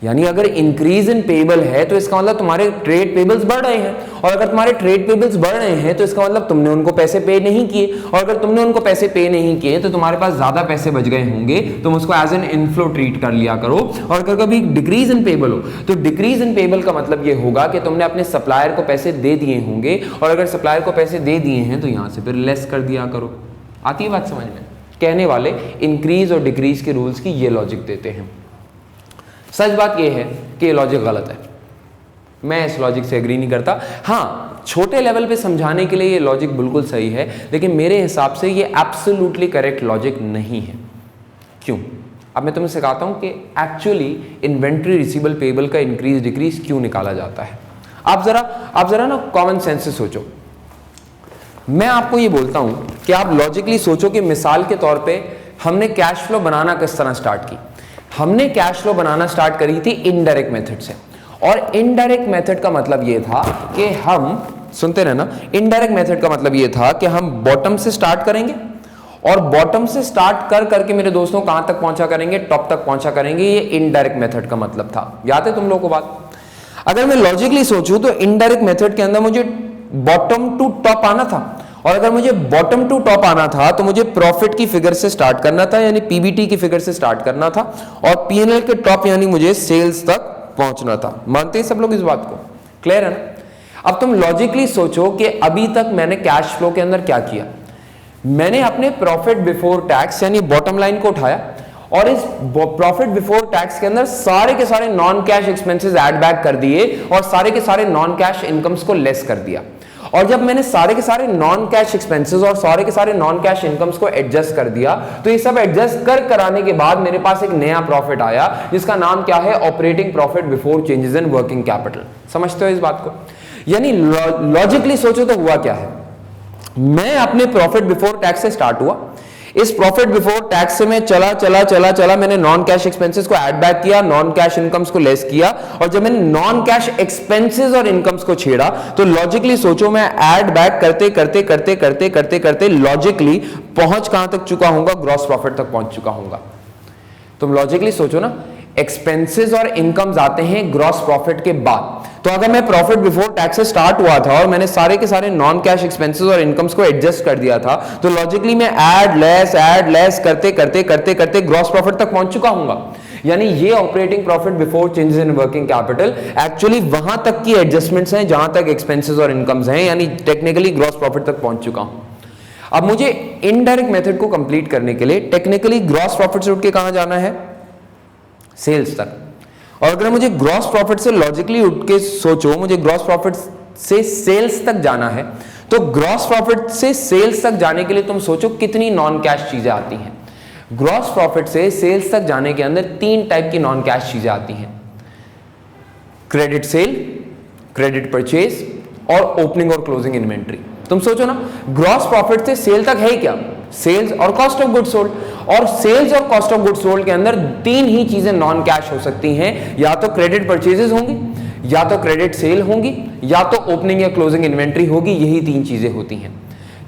यानी अगर इंक्रीज इन पेबल है तो इसका मतलब तुम्हारे ट्रेड पेबल्स बढ़ रहे हैं, और अगर तुम्हारे ट्रेड पेबल्स बढ़ रहे हैं तो इसका मतलब तुमने उनको पैसे पे नहीं किए, और अगर तुमने उनको पैसे पे नहीं किए तो तुम्हारे पास ज्यादा पैसे बच गए होंगे, तुम उसको एज एन इनफ्लो ट्रीट कर लिया करो। और अगर कभी डिक्रीज इन पेबल हो तो डिक्रीज इन पेबल का मतलब ये होगा कि तुमने अपने सप्लायर को पैसे दे दिए होंगे, और अगर सप्लायर को पैसे दे दिए हैं तो यहां से फिर लेस कर दिया करो। आती है बात समझ में? कहने वाले इंक्रीज और डिक्रीज के रूल्स की ये लॉजिक देते हैं। सच बात यह है कि ये लॉजिक गलत है, मैं इस लॉजिक से एग्री नहीं करता। हाँ, छोटे लेवल पे समझाने के लिए ये लॉजिक बिल्कुल सही है, लेकिन मेरे हिसाब से ये एब्सोल्युटली करेक्ट लॉजिक नहीं है। क्यों? अब मैं तुम्हें सिखाता हूं कि एक्चुअली इन्वेंट्री रिसीवेबल पेबल का इंक्रीज डिक्रीज क्यों निकाला जाता है। आप जरा ना कॉमन सेंस से सोचो। मैं आपको ये बोलता हूं कि आप लॉजिकली सोचो कि मिसाल के तौर पे हमने कैश फ्लो बनाना किस तरह स्टार्ट की। हमने कैश फ्लो बनाना स्टार्ट करी थी इनडायरेक्ट मेथड से, और इनडायरेक्ट मेथड का मतलब ये था कि हम, सुनते रहना, इनडायरेक्ट मेथड का मतलब ये था कि हम बॉटम से स्टार्ट करेंगे, और बॉटम से स्टार्ट कर करके मेरे दोस्तों कहां तक पहुंचा करेंगे? टॉप तक पहुंचा करेंगे। ये इनडायरेक्ट मेथड का मतलब था। याद है तुम लोगों को बात? अगर मैं लॉजिकली सोचूं तो इनडायरेक्ट मेथड के अंदर मुझे बॉटम टू टॉप आना था, और अगर मुझे बॉटम टू टॉप आना था तो मुझे प्रॉफिट की फिगर से स्टार्ट करना था, यानी पीबीटी की फिगर से स्टार्ट करना था, और पीएनएल के टॉप यानी मुझे सेल्स तक पहुंचना था। मानते हैं सब लोग इस बात को? क्लियर है ना? अब तुम लॉजिकली सोचो कि अभी तक मैंने कैश फ्लो के अंदर क्या किया। मैंने अपने प्रॉफिट बिफोर टैक्स यानी बॉटम लाइन को उठाया, और इस प्रॉफिट बिफोर टैक्स के अंदर सारे के सारे non cash expenses add back कर दिए, और सारे के सारे नॉन कैश इनकम्स को लेस कर दिया। और जब मैंने सारे के सारे नॉन कैश एक्सपेंसेस और सारे के सारे नॉन कैश इनकम्स को एडजस्ट कर दिया, तो ये सब एडजस्ट कराने के बाद मेरे पास एक नया प्रॉफिट आया, जिसका नाम क्या है? Operating profit before changes in working capital. समझते हो इस बात को? यानी लॉजिकली सोचो तो हुआ क्या है? मैं अपने प्रॉफिट बिफोर टैक्स से स्टार्ट हुआ। इस प्रॉफिट बिफोर टैक्स से मैं चला मैंने नॉन कैश एक्सपेंसेस को ऐड बैक किया, नॉन कैश इनकम्स को लेस किया, और जब मैंने नॉन कैश एक्सपेंसेस और इनकम्स को छेड़ा तो लॉजिकली सोचो मैं ऐड बैक करते लॉजिकली पहुंच कहां तक चुका हूंगा? ग्रॉस प्रॉफिट तक पहुंच चुका हूंगा। तुम लॉजिकली सोचो ना, एक्सपेंसेस और इनकम्स आते हैं ग्रॉस प्रॉफिट के बाद। तो अगर मैं प्रॉफिट बिफोर टैक्स से स्टार्ट हुआ था और मैंने सारे के सारे नॉन कैश एक्सपेंसेस और इनकम्स को एडजस्ट कर दिया था, तो लॉजिकली मैं ऐड लेस करते ग्रॉस प्रॉफिट तक पहुंच चुका हूंगा। यानी ये operating profit before changes in working capital actually वहां तक की एडजस्टमेंट्स हैं जहां तक एक्सपेंसेस और इनकम्स हैं, यानी टेक्निकली ग्रॉस प्रॉफिट तक पहुंच चुका हूं। अब मुझे इनडायरेक्ट मेथड को कंप्लीट करने के लिए टेक्निकली ग्रॉस प्रॉफिट से उठ के कहां जाना है? सेल्स तक। और अगर मुझे ग्रॉस प्रॉफिट से लॉजिकली उठ के सोचो, मुझे ग्रॉस प्रॉफिट से सेल्स तक जाना है, तो ग्रॉस प्रॉफिट से सेल्स तक जाने के लिए तुम सोचो कितनी नॉन कैश चीजें आती हैं। ग्रॉस प्रॉफिट से सेल्स तक जाने के अंदर 3 टाइप की नॉन कैश चीजें आती हैं: क्रेडिट सेल, क्रेडिट परचेज और ओपनिंग और क्लोजिंग इन्वेंट्री। तुम सोचो ना, ग्रॉस प्रॉफिट से सेल तक है क्या? सेल्स और कॉस्ट ऑफ गुड सोल्ड। और सेल्स और कॉस्ट ऑफ गुड सोल्ड के अंदर 3 ही चीजें नॉन कैश हो सकती हैं, या तो क्रेडिट परचेजेस होंगी, या तो क्रेडिट सेल होंगी, या तो ओपनिंग या क्लोजिंग इन्वेंट्री होगी। यही 3 चीजें होती हैं।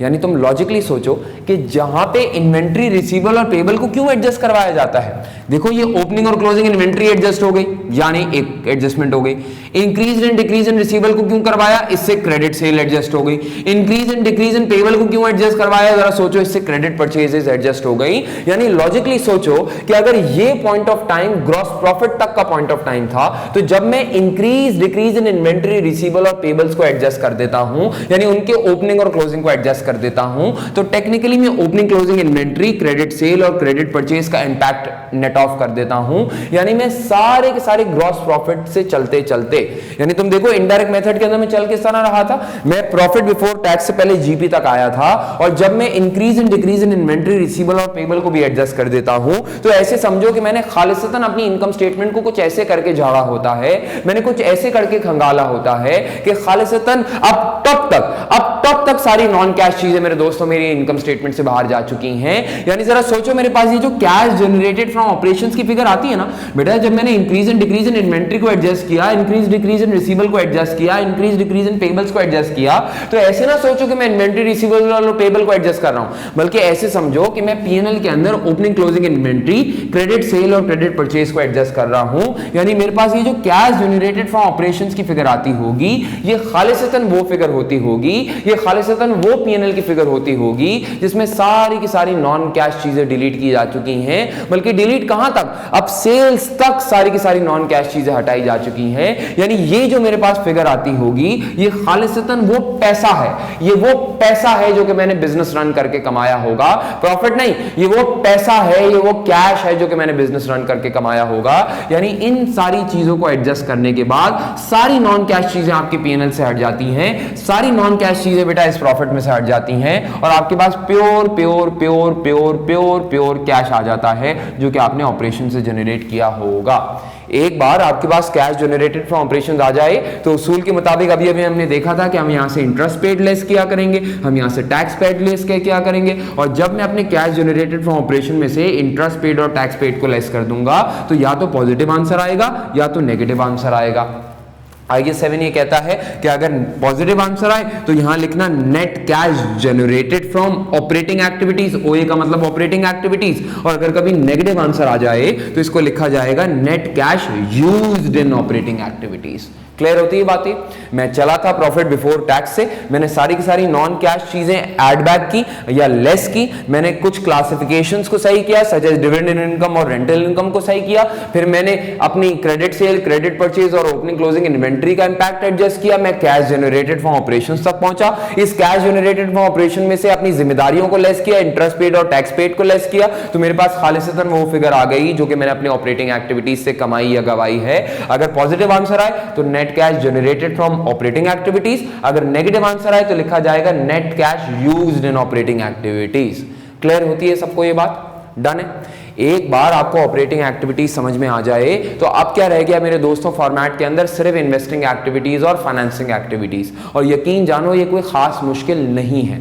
यानी तुम लॉजिकली सोचो कि जहां पे इन्वेंट्री रिसीवेबल और पेबल को क्यों एडजस्ट करवाया जाता है। देखो, ये ओपनिंग और क्लोजिंग इन्वेंट्री एडजस्ट हो गई, यानी एक एडजस्टमेंट हो गई। Increase and decrease in receivable को क्यों करवाया? इससे क्रेडिट सेल एडजस्ट हो गई। Increase and decrease in payable को क्यों एडजस्ट करवाया? जरा सोचो, इससे क्रेडिट परचेजेस एडजस्ट हो गई। यानी लॉजिकली सोचो कि अगर ये point of time gross profit तक का पॉइंट ऑफ टाइम था, तो जब मैं increase decrease in inventory receivable और पेबल्स को एडजस्ट कर देता हूं, यानी उनके ओपनिंग और क्लोजिंग को एडजस्ट कर देता हूं, तो टेक्निकली मैं opening closing inventory, credit sale और क्रेडिट परचेज का इंपैक्ट नेट ऑफ कर देता हूं। यानी मैं सारे के सारे ग्रॉस प्रॉफिट से चलते चलते, यानी तुम देखो इनडायरेक्ट मेथड के अंदर मैं चल किस तरह रहा था, मैं प्रॉफिट बिफोर टैक्स से पहले जीपी तक आया था, और जब मैं increase and decrease in inventory receivable और पेबल को भी एडजस्ट कर देता हूं, तो ऐसे समझो कि मैंने खालिसतन अपनी इनकम स्टेटमेंट को कुछ ऐसे करके झाड़ा होता है, मैंने कुछ ऐसे करके खंगाला होता है कि खालिसतन अब टॉप तक सारी नॉन कैश कैश चीजें मेरे दोस्तों मेरी इनकम स्टेटमेंट से बाहर जा चुकी हैं। यानी जरा सोचो, मेरे पास ये जो कैश जनरेटेड फ्रॉम ऑपरेशंस की फिगर आती है ना बेटा, जब मैंने increase and decrease in inventory को एडजस्ट किया, इंक्रीज डिक्रीज इन रिसीवेबल को एडजस्ट किया, इंक्रीज डिक्रीज इन पेबल्स को एडजस्ट किया, तो ऐसे ना सोचो कि मैं इन्वेंट्री रिसीवेबल और पेबल को एडजस्ट कर रहा हूं, बल्कि ऐसे समझो कि मैं पीएनएल के अंदर opening closing inventory, credit sale और क्रेडिट परचेज को एडजस्ट कर रहा हूं। यानी मेरे पास ये जो कैश जनरेटेड फ्रॉम ऑपरेशंस की फिगर आती होगी, ये खालिसतन वो फिगर होती होगी, ये खालिसतन वो पीएनएल की फिगर होती होगी जिसमें सारी की सारी नॉन कैश चीजें डिलीट की जा चुकी हैं। बल्कि डिलीट कहां तक, अब सेल्स तक सारी की सारी नॉन कैश चीजें हटाई जा चुकी हैं। यानी ये जो मेरे पास फिगर आती होगी, ये खालिसतन वो पैसा है, ये वो पैसा है जो कि मैंने बिजनेस रन करके कमाया होगा, प्रॉफिट नहीं, ये वो पैसा है, ये वो कैश है जो कि मैंने बिजनेस रन करके कमाया होगा। यानी इन सारी चीजों को एडजस्ट करने के बाद सारी नॉन कैश चीजें आपके पीएनएल से हट जाती हैं, सारी नॉन कैश चीजें बेटा इस प्रॉफिट में से हट जाती हैं और आपके पास pure pure pure pure pure pure cash आ जाता है जो कि आपने ऑपरेशन से जनरेट किया होगा। एक बार आपके पास कैश जनरेटेड फ्रॉम ऑपरेशंस आ जाए तो उसूल के मुताबिक अभी अभी हमने देखा था कि हम यहां से इंटरेस्ट पेड लेस किया करेंगे, हम यहां से टैक्स पेड लेस किया करेंगे, और जब मैं अपने कैश जनरेटेड फ्रॉम ऑपरेशन में से इंटरेस्ट पेड और टैक्स पेड को लेस कर दूंगा तो या तो पॉजिटिव आंसर आएगा या तो नेगेटिव आंसर आएगा। आगे 7 ये कहता है कि अगर पॉजिटिव आंसर आए तो यहां लिखना net cash generated from operating activities, ओए का मतलब ऑपरेटिंग एक्टिविटीज, और अगर कभी नेगेटिव आंसर आ जाए तो इसको लिखा जाएगा net cash used in operating activities. Clear होती है बातें? मैं चला था प्रॉफिट बिफोर टैक्स से, मैंने सारी की सारी नॉन कैश चीजें ऐड बैक की या लेस की, मैंने कुछ क्लासिफिकेशंस को सही किया सच एज डिविडेंड इनकम और रेंटल इनकम को सही किया, फिर मैंने अपनी क्रेडिट सेल, क्रेडिट परचेज और ओपनिंग क्लोजिंग इन्वेंट्री का इंपैक्ट एडजस्ट किया, मैं कैश जनरेटेड फ्रॉम ऑपरेशंस तक पहुंचा, इस कैश जनरेटेड फ्रॉम ऑपरेशन में से अपनी जिम्मेदारियों को लेस किया, इंटरेस्ट पेड और टैक्स पेड को लेस किया, तो मेरे पास खालिसतन वो फिगर आ गई जो कि मैंने अपने ऑपरेटिंग एक्टिविटीज से कमाई या गवाई है। अगर पॉजिटिव आंसर आए तो net cash generated from operating activities, अगर नेगेटिव आंसर आए तो लिखा जाएगा net cash used in operating activities. Clear होती है सबको ये बात? डन है। एक बार आपको ऑपरेटिंग एक्टिविटीज समझ में आ जाए तो अब क्या रह गया मेरे दोस्तों फॉर्मेट के अंदर, सिर्फ इन्वेस्टिंग एक्टिविटीज और फाइनेंसिंग एक्टिविटीज, और यकीन जानो ये कोई खास मुश्किल नहीं है।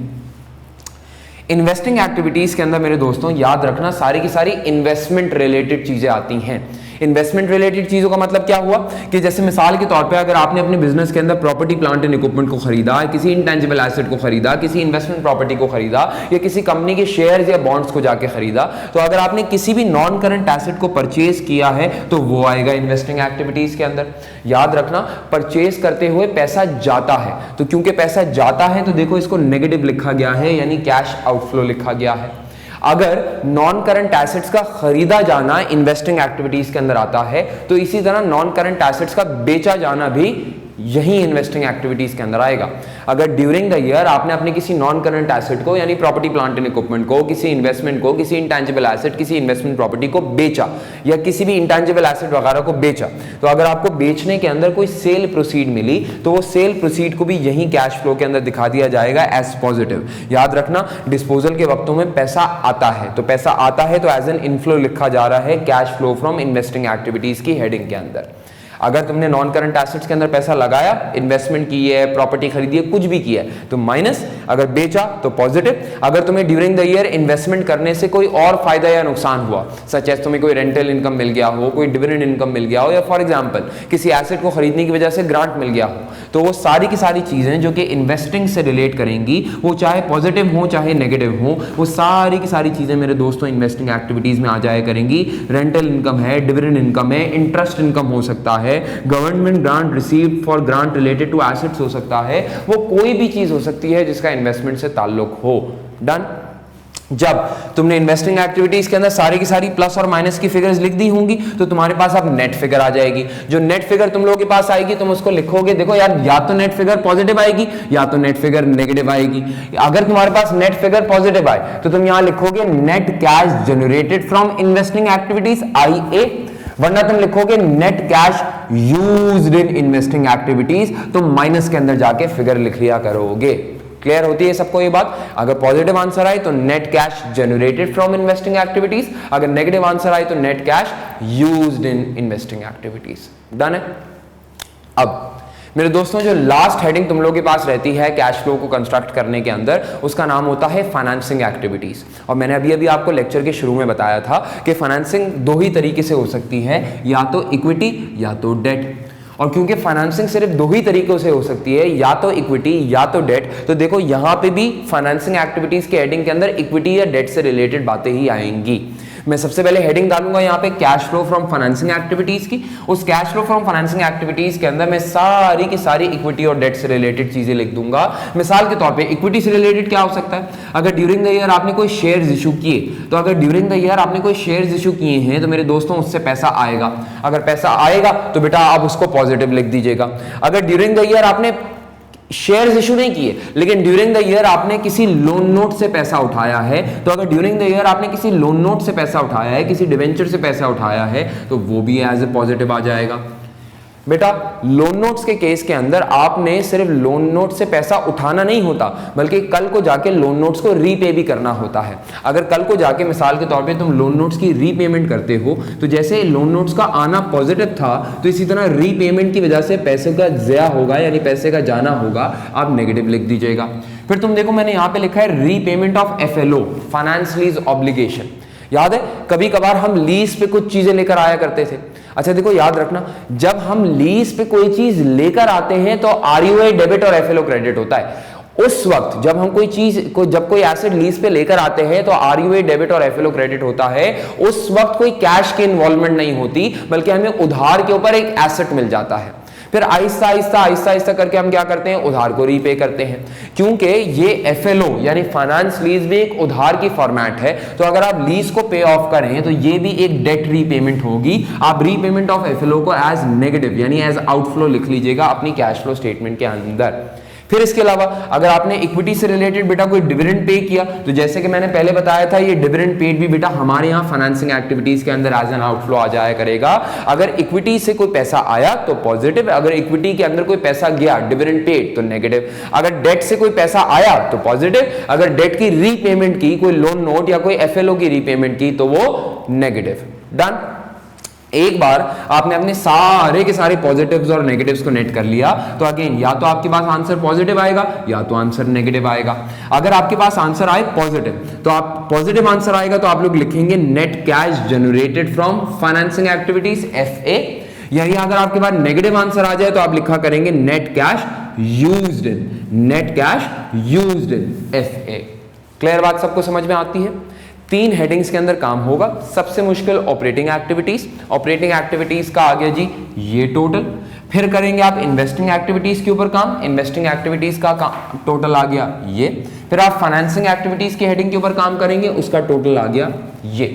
इन्वेस्टिंग एक्टिविटीज के अंदर मेरे दोस्तों याद रखना सारी की सारी इन्वेस्टमेंट रिलेटेड चीजें आती हैं। इन्वेस्टमेंट रिलेटेड चीजों का मतलब क्या हुआ कि जैसे मिसाल के तौर पे अगर आपने अपने बिजनेस के अंदर प्रॉपर्टी प्लांट एंड इक्विपमेंट को खरीदा, किसी इंटेंजिबल एसेट को खरीदा, किसी इन्वेस्टमेंट प्रॉपर्टी को खरीदा या किसी कंपनी के शेयर्स या बॉन्ड्स को जाके खरीदा, तो अगर आपने किसी भी नॉन करंट एसेट को परचेज किया है तो वो आएगा इन्वेस्टिंग एक्टिविटीज के अंदर। याद रखना परचेज करते हुए पैसा जाता है, तो क्योंकि पैसा जाता है तो देखो इसको नेगेटिव लिखा गया है यानी कैश आउटफ्लो लिखा गया है। अगर नॉन करंट एसेट्स का खरीदा जाना इन्वेस्टिंग एक्टिविटीज के अंदर आता है तो इसी तरह नॉन करंट एसेट्स का बेचा जाना भी यही इन्वेस्टिंग एक्टिविटीज के अंदर आएगा। अगर ड्यूरिंग द ईयर आपने अपने किसी नॉन करंट एसेट को यानी प्रॉपर्टी प्लांट एंड इक्विपमेंट को, किसी इन्वेस्टमेंट को, किसी इंटेंजिबल एसेट, किसी इन्वेस्टमेंट प्रॉपर्टी को बेचा या किसी भी इंटेंजिबल एसेट वगैरह को बेचा, तो अगर आपको बेचने के अंदर कोई सेल प्रोसीड मिली तो वो सेल प्रोसीड को भी यही कैश फ्लो के अंदर दिखा दिया जाएगा एज पॉजिटिव। याद रखना डिस्पोजल के वक्तों में पैसा आता है, तो पैसा आता है तो एज एन इनफ्लो लिखा जा रहा है cash flow from investing activities की हेडिंग के अंदर। अगर तुमने नॉन करंट एसेट्स के अंदर पैसा लगाया, इन्वेस्टमेंट की है, प्रॉपर्टी खरीदी है, कुछ भी किया है तो माइनस, अगर बेचा तो पॉजिटिव। अगर तुम्हें ड्यूरिंग द ईयर इन्वेस्टमेंट करने से कोई और फायदा या नुकसान हुआ, सच एज तुम्हें कोई रेंटल इनकम मिल गया हो, कोई डिविडेंड इनकम मिल गया हो, या फॉर एग्जांपल किसी एसेट को खरीदने की वजह से ग्रांट मिल गया हो, तो वो सारी की सारी चीजें जो कि इन्वेस्टिंग से रिलेट करेंगी, वो चाहे पॉजिटिव हो चाहे नेगेटिव हो, वो सारी की सारी चीजें मेरे दोस्तों इन्वेस्टिंग एक्टिविटीज में आ जाया करेंगी। रेंटल इनकम है, डिविडेंड इनकम है, इंटरेस्ट इनकम हो सकता है, government grant received for grant related to assets हो सकता है, वो कोई भी चीज हो सकती है जिसका इन्वेस्टमेंट से ताल्लुक हो। डन। जब तुमने इन्वेस्टिंग एक्टिविटीज के अंदर सारी की सारी प्लस और माइनस की फिगर्स लिख दी होंगी तो तुम्हारे पास अब नेट फिगर आ जाएगी। जो नेट फिगर तुम लोगों के पास आएगी तुम उसको लिखोगे, देखो यार या तो नेट फिगर पॉजिटिव आएगी या तो नेट फिगर नेगेटिव आएगी। अगर तुम्हारे पास नेट फिगर पॉजिटिव आए तो तुम यहां लिखोगे net cash generated from investing activities IA, वरना तुम लिखोगे net cash used in investing activities, तो माइनस के अंदर जाके फिगर लिख लिया करोगे। क्लियर होती है सबको ये बात? अगर पॉजिटिव आंसर आए तो net cash generated from investing activities, अगर नेगेटिव आंसर आए तो net cash used in investing activities. Done है। अब मेरे दोस्तों जो लास्ट हेडिंग तुम लोगों के पास रहती है कैश फ्लो को कंस्ट्रक्ट करने के अंदर, उसका नाम होता है फाइनेंसिंग एक्टिविटीज। और मैंने अभी आपको लेक्चर के शुरू में बताया था कि फाइनेंसिंग दो ही तरीके से हो सकती है, या तो इक्विटी या तो डेट। और क्योंकि फाइनेंसिंग सिर्फ दो ही तरीकों से हो सकती है, या तो इक्विटी या तो डेट, तो देखो यहां पे भी फाइनेंसिंग एक्टिविटीज के हेडिंग के अंदर इक्विटी या डेट से रिलेटेड बातें ही आएंगी। मैं सबसे पहले हेडिंग डालूंगा यहाँ पे cash flow from financing activities की। उस cash flow from financing activities के अंदर मैं सारी की सारी इक्विटी और डेट से रिलेटेड चीजें लिख दूंगा। मिसाल के तौर पे इक्विटी से रिलेटेड क्या हो सकता है, अगर ड्यूरिंग द ईयर आपने कोई शेयर्स इशू किए, तो अगर ड्यूरिंग द ईयर आपने कोई शेयर्स इशू किए हैं तो मेरे दोस्तों उससे पैसा आएगा। अगर पैसा आएगा तो बेटा आप उसको पॉजिटिव लिख दीजिएगा। अगर ड्यूरिंग द ईयर आपने शेयर्स इशू नहीं किए लेकिन ड्यूरिंग द ईयर आपने किसी लोन नोट से पैसा उठाया है, तो अगर ड्यूरिंग द ईयर आपने किसी लोन नोट से पैसा उठाया है, किसी डिवेंचर से पैसा उठाया है, तो वो भी एज ए पॉजिटिव आ जाएगा। बेटा लोन नोट्स के केस के अंदर आपने सिर्फ लोन नोट से पैसा उठाना नहीं होता, बल्कि कल को जाके लोन नोट्स को रीपे भी करना होता है। अगर कल को जाके मिसाल के तौर पे तुम लोन नोट्स की रीपेमेंट करते हो, तो जैसे लोन नोट्स का आना पॉजिटिव था, तो इसी तरह रीपेमेंट की वजह से पैसे का ज़या होगा, यानी पैसे का जाना होगा, आप नेगेटिव लिख दीजिएगा। फिर तुम देखो मैंने यहाँ पे लिखा है repayment of FLO, finance lease obligation. याद है कभी कभार हम लीज पे कुछ चीजें लेकर आया करते थे। अच्छा देखो याद रखना, जब हम लीज पे कोई चीज लेकर आते हैं तो RUA डेबिट और FLO क्रेडिट होता है। उस वक्त जब हम कोई चीज को, जब कोई एसेट लीज पे लेकर आते हैं तो RUA डेबिट और FLO क्रेडिट होता है। उस वक्त कोई कैश की इन्वॉल्वमेंट नहीं होती, बल्कि हमें उधार के ऊपर एक एसेट मिल जाता है। फिर आहिस्ता आहिस्ता करके हम क्या करते हैं, उधार को रीपे करते हैं। क्योंकि ये FLO यानी फाइनेंस लीज भी एक उधार की फॉर्मेट है, तो अगर आप लीज को पे ऑफ करें तो ये भी एक डेट रीपेमेंट होगी। आप रीपेमेंट ऑफ FLO को एज नेगेटिव यानी एज आउटफ्लो लिख लीजिएगा अपनी कैश फ्लो स्टेटमेंट के अंदर। फिर इसके अलावा अगर आपने इक्विटी से रिलेटेड बेटा कोई डिविडेंड पे किया, तो जैसे कि मैंने पहले बताया था, ये डिविडेंड पेड भी बेटा हमारे यहाँ फाइनेंसिंग एक्टिविटीज के अंदर एज एन आउटफ्लो आ जाया करेगा। अगर इक्विटी से कोई पैसा आया तो पॉजिटिव, अगर इक्विटी के अंदर कोई पैसा गया डिविडेंड पेड तो नेगेटिव। अगर डेट से कोई पैसा आया तो पॉजिटिव, अगर डेट की रीपेमेंट की, कोई लोन नोट या कोई FLO की रीपेमेंट की, तो वो नेगेटिव। डन। एक बार आपने अपने सारे के सारे पॉजिटिव्स और नेगेटिव्स को नेट कर लिया, तो अगेन या तो आपके पास आंसर पॉजिटिव आएगा या तो आंसर नेगेटिव आएगा। अगर आपके पास आंसर आए पॉजिटिव, तो आप पॉजिटिव आंसर आएगा तो आप लोग लिखेंगे net cash generated from financing activities FA। यही अगर आपके पास नेगेटिव आंसर आ जाए तो आप लिखा करेंगे net cash used in, net cash used in FA। Clear बात सबको समझ में आती है? 3 हेडिंग्स के अंदर काम होगा। सबसे मुश्किल ऑपरेटिंग एक्टिविटीज, ऑपरेटिंग एक्टिविटीज का आ गया जी ये टोटल। फिर करेंगे आप इन्वेस्टिंग एक्टिविटीज के ऊपर काम, इन्वेस्टिंग एक्टिविटीज का टोटल आ गया ये। फिर आप फाइनेंसिंग एक्टिविटीज की हेडिंग के ऊपर काम करेंगे, उसका टोटल आ गया ये।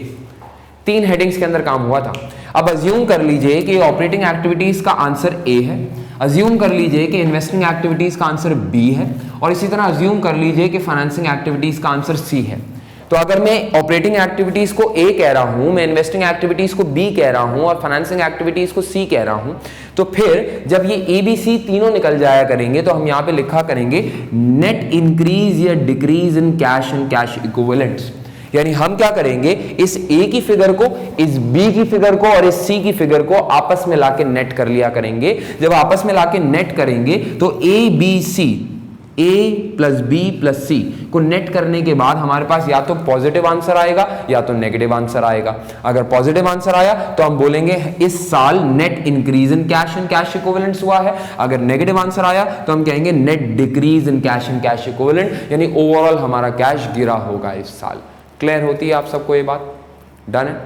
3 हेडिंग्स के अंदर काम हुआ था। अब अज्यूम कर लीजिए कि ऑपरेटिंग एक्टिविटीज का आंसर A है, अज्यूम कर लीजिए कि इन्वेस्टिंग एक्टिविटीज का आंसर B है, और इसी तरह अज्यूम कर लीजिए कि फाइनेंसिंग एक्टिविटीज का आंसर C है। तो अगर मैं ऑपरेटिंग एक्टिविटीज को A कह रहा हूं, मैं इन्वेस्टिंग एक्टिविटीज को B कह रहा हूं और फाइनेंसिंग एक्टिविटीज को C कह रहा हूं, तो फिर जब ये ABC तीनों निकल जाया करेंगे तो हम यहां पे लिखा करेंगे नेट इंक्रीज या decrease in cash and cash equivalents. यानी हम क्या करेंगे, इस A की फिगर को, इस B की फिगर को और इस C की फिगर को आपस में लाके नेट कर लिया करेंगे। जब आपस में लाके नेट करेंगे तो ABC A plus B plus C को नेट करने के बाद हमारे पास या तो पॉजिटिव आंसर आएगा या तो नेगेटिव आंसर आएगा। अगर पॉजिटिव आंसर आया तो हम बोलेंगे इस साल net increase in cash and cash equivalents हुआ है। अगर नेगेटिव आंसर आया तो हम कहेंगे net decrease in cash and cash equivalent, यानी ओवरऑल हमारा कैश गिरा होगा इस साल। क्लियर होती है आप सबको ये बात? डन है?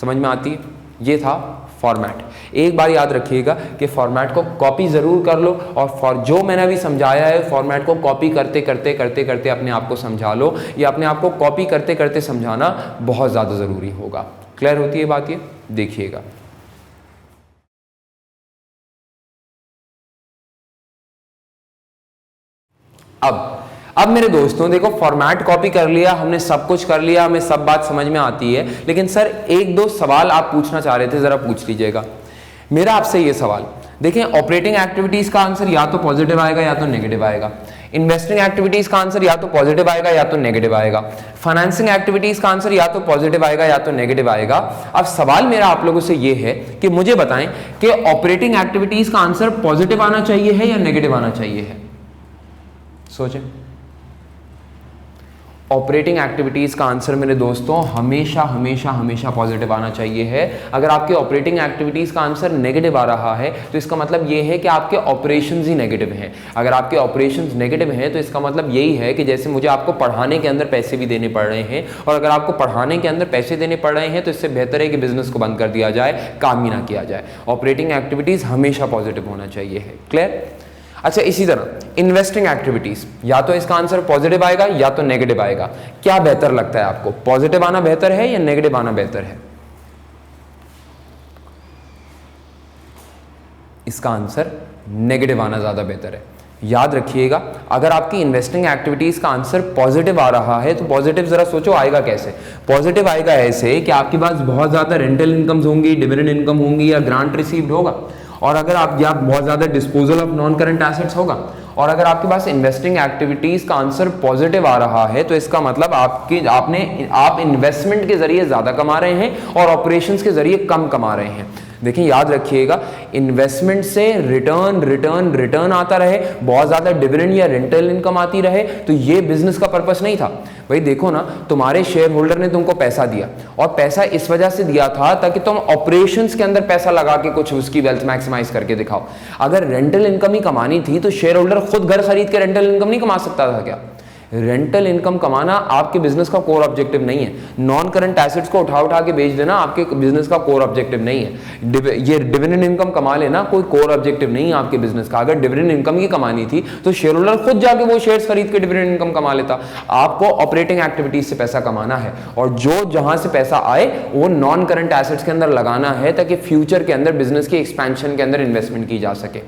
समझ में आती है? ये था फॉर्मेट। एक बार याद रखिएगा कि फॉर्मेट को कॉपी जरूर कर लो, और जो मैंने अभी समझाया है फॉर्मेट को कॉपी करते करते करते करते अपने आप को समझा लो। ये अपने आप को कॉपी करते करते समझाना बहुत ज़्यादा ज़रूरी होगा। क्लियर होती है बात? ये देखिएगा। अब मेरे दोस्तों देखो, फॉर्मेट कॉपी कर लिया हमने, सब कुछ कर लिया, हमें सब बात समझ में आती है, लेकिन सर 1-2 सवाल आप पूछना चाह रहे थे, जरा पूछ लीजिएगा। मेरा आपसे ये सवाल, देखें ऑपरेटिंग एक्टिविटीज का आंसर या तो पॉजिटिव आएगा या तो नेगेटिव आएगा, इन्वेस्टिंग एक्टिविटीज का आंसर या तो पॉजिटिव आएगा या तो नेगेटिव आएगा, फाइनेंसिंग एक्टिविटीज का आंसर या तो पॉजिटिव आएगा या तो नेगेटिव आएगा। अब सवाल मेरा आप लोगों से ये है कि मुझे बताएं कि ऑपरेटिंग एक्टिविटीज का आंसर पॉजिटिव आना चाहिए है या नेगेटिव आना चाहिए है, सोचें। ऑपरेटिंग एक्टिविटीज का आंसर मेरे दोस्तों हमेशा हमेशा हमेशा पॉजिटिव आना चाहिए है। अगर आपके ऑपरेटिंग एक्टिविटीज का आंसर नेगेटिव आ रहा है तो इसका मतलब ये है कि आपके ऑपरेशंस ही नेगेटिव हैं। अगर आपके ऑपरेशंस नेगेटिव हैं तो इसका मतलब यही है कि जैसे मुझे आपको पढ़ाने के अंदर पैसे भी देने पड़ रहे हैं, और अगर आपको पढ़ाने के अंदर पैसे देने पड़ रहे हैं तो इससे बेहतर है कि बिजनेस को बंद कर दिया जाए, काम ही ना किया जाए। ऑपरेटिंग एक्टिविटीज हमेशा पॉजिटिव होना चाहिए है। क्लियर? अच्छा, इसी तरह इन्वेस्टिंग एक्टिविटीज, या तो इसका आंसर पॉजिटिव आएगा या तो नेगेटिव आएगा। क्या बेहतर लगता है आपको, पॉजिटिव आना बेहतर है या नेगेटिव आना बेहतर है? इसका आंसर नेगेटिव आना ज्यादा बेहतर है। याद रखिएगा, अगर आपकी इन्वेस्टिंग एक्टिविटीज का आंसर पॉजिटिव आ रहा है तो पॉजिटिव जरा सोचो आएगा कैसे। पॉजिटिव आएगा ऐसे कि आपके पास बहुत ज्यादा रेंटल इनकम्स होंगी, डिविडेंड इनकम होंगी या ग्रांट रिसीव्ड होगा, और अगर आप या बहुत ज्यादा disposal of non current assets होगा। और अगर आपके पास इन्वेस्टिंग एक्टिविटीज का आंसर पॉजिटिव आ रहा है तो इसका मतलब आप इन्वेस्टमेंट के जरिए ज्यादा कमा रहे हैं और ऑपरेशंस के जरिए कम कमा रहे हैं। देखिए याद रखिएगा, इन्वेस्टमेंट से रिटर्न रिटर्न रिटर्न आता रहे, बहुत ज्यादा डिविडेंड या रेंटल इनकम आती रहे, तो ये बिजनेस का पर्पस नहीं था। भाई देखो ना, तुम्हारे शेयर होल्डर ने तुमको पैसा दिया, और पैसा इस वजह से दिया था ताकि तुम ऑपरेशंस के अंदर पैसा लगा के कुछ उसकी वेल्थ मैक्सिमाइज करके दिखाओ। अगर रेंटल इनकम ही कमानी थी तो शेयर होल्डर खुद घर खरीद के रेंटल इनकम नहीं कमा सकता था क्या? रेंटल इनकम कमाना आपके बिजनेस का कोर ऑब्जेक्टिव नहीं है। नॉन करंट एसेट्स को उठा उठा के बेच देना आपके बिजनेस का कोर ऑब्जेक्टिव नहीं है। ये डिविडेंड इनकम कमा लेना कोई कोर ऑब्जेक्टिव नहीं है आपके बिजनेस का। अगर डिविडेंड इनकम ही कमानी थी तो शेयर होल्डर खुद जाके वो शेयर्स खरीद के डिविडेंड इनकम कमा लेता। आपको ऑपरेटिंग एक्टिविटीज से पैसा कमाना है, और जो जहां से पैसा आए वो नॉन करंट एसेट्स के अंदर लगाना है ताकि फ्यूचर के अंदर बिजनेस की एक्सपेंशन के अंदर इन्वेस्टमेंट की जा सके।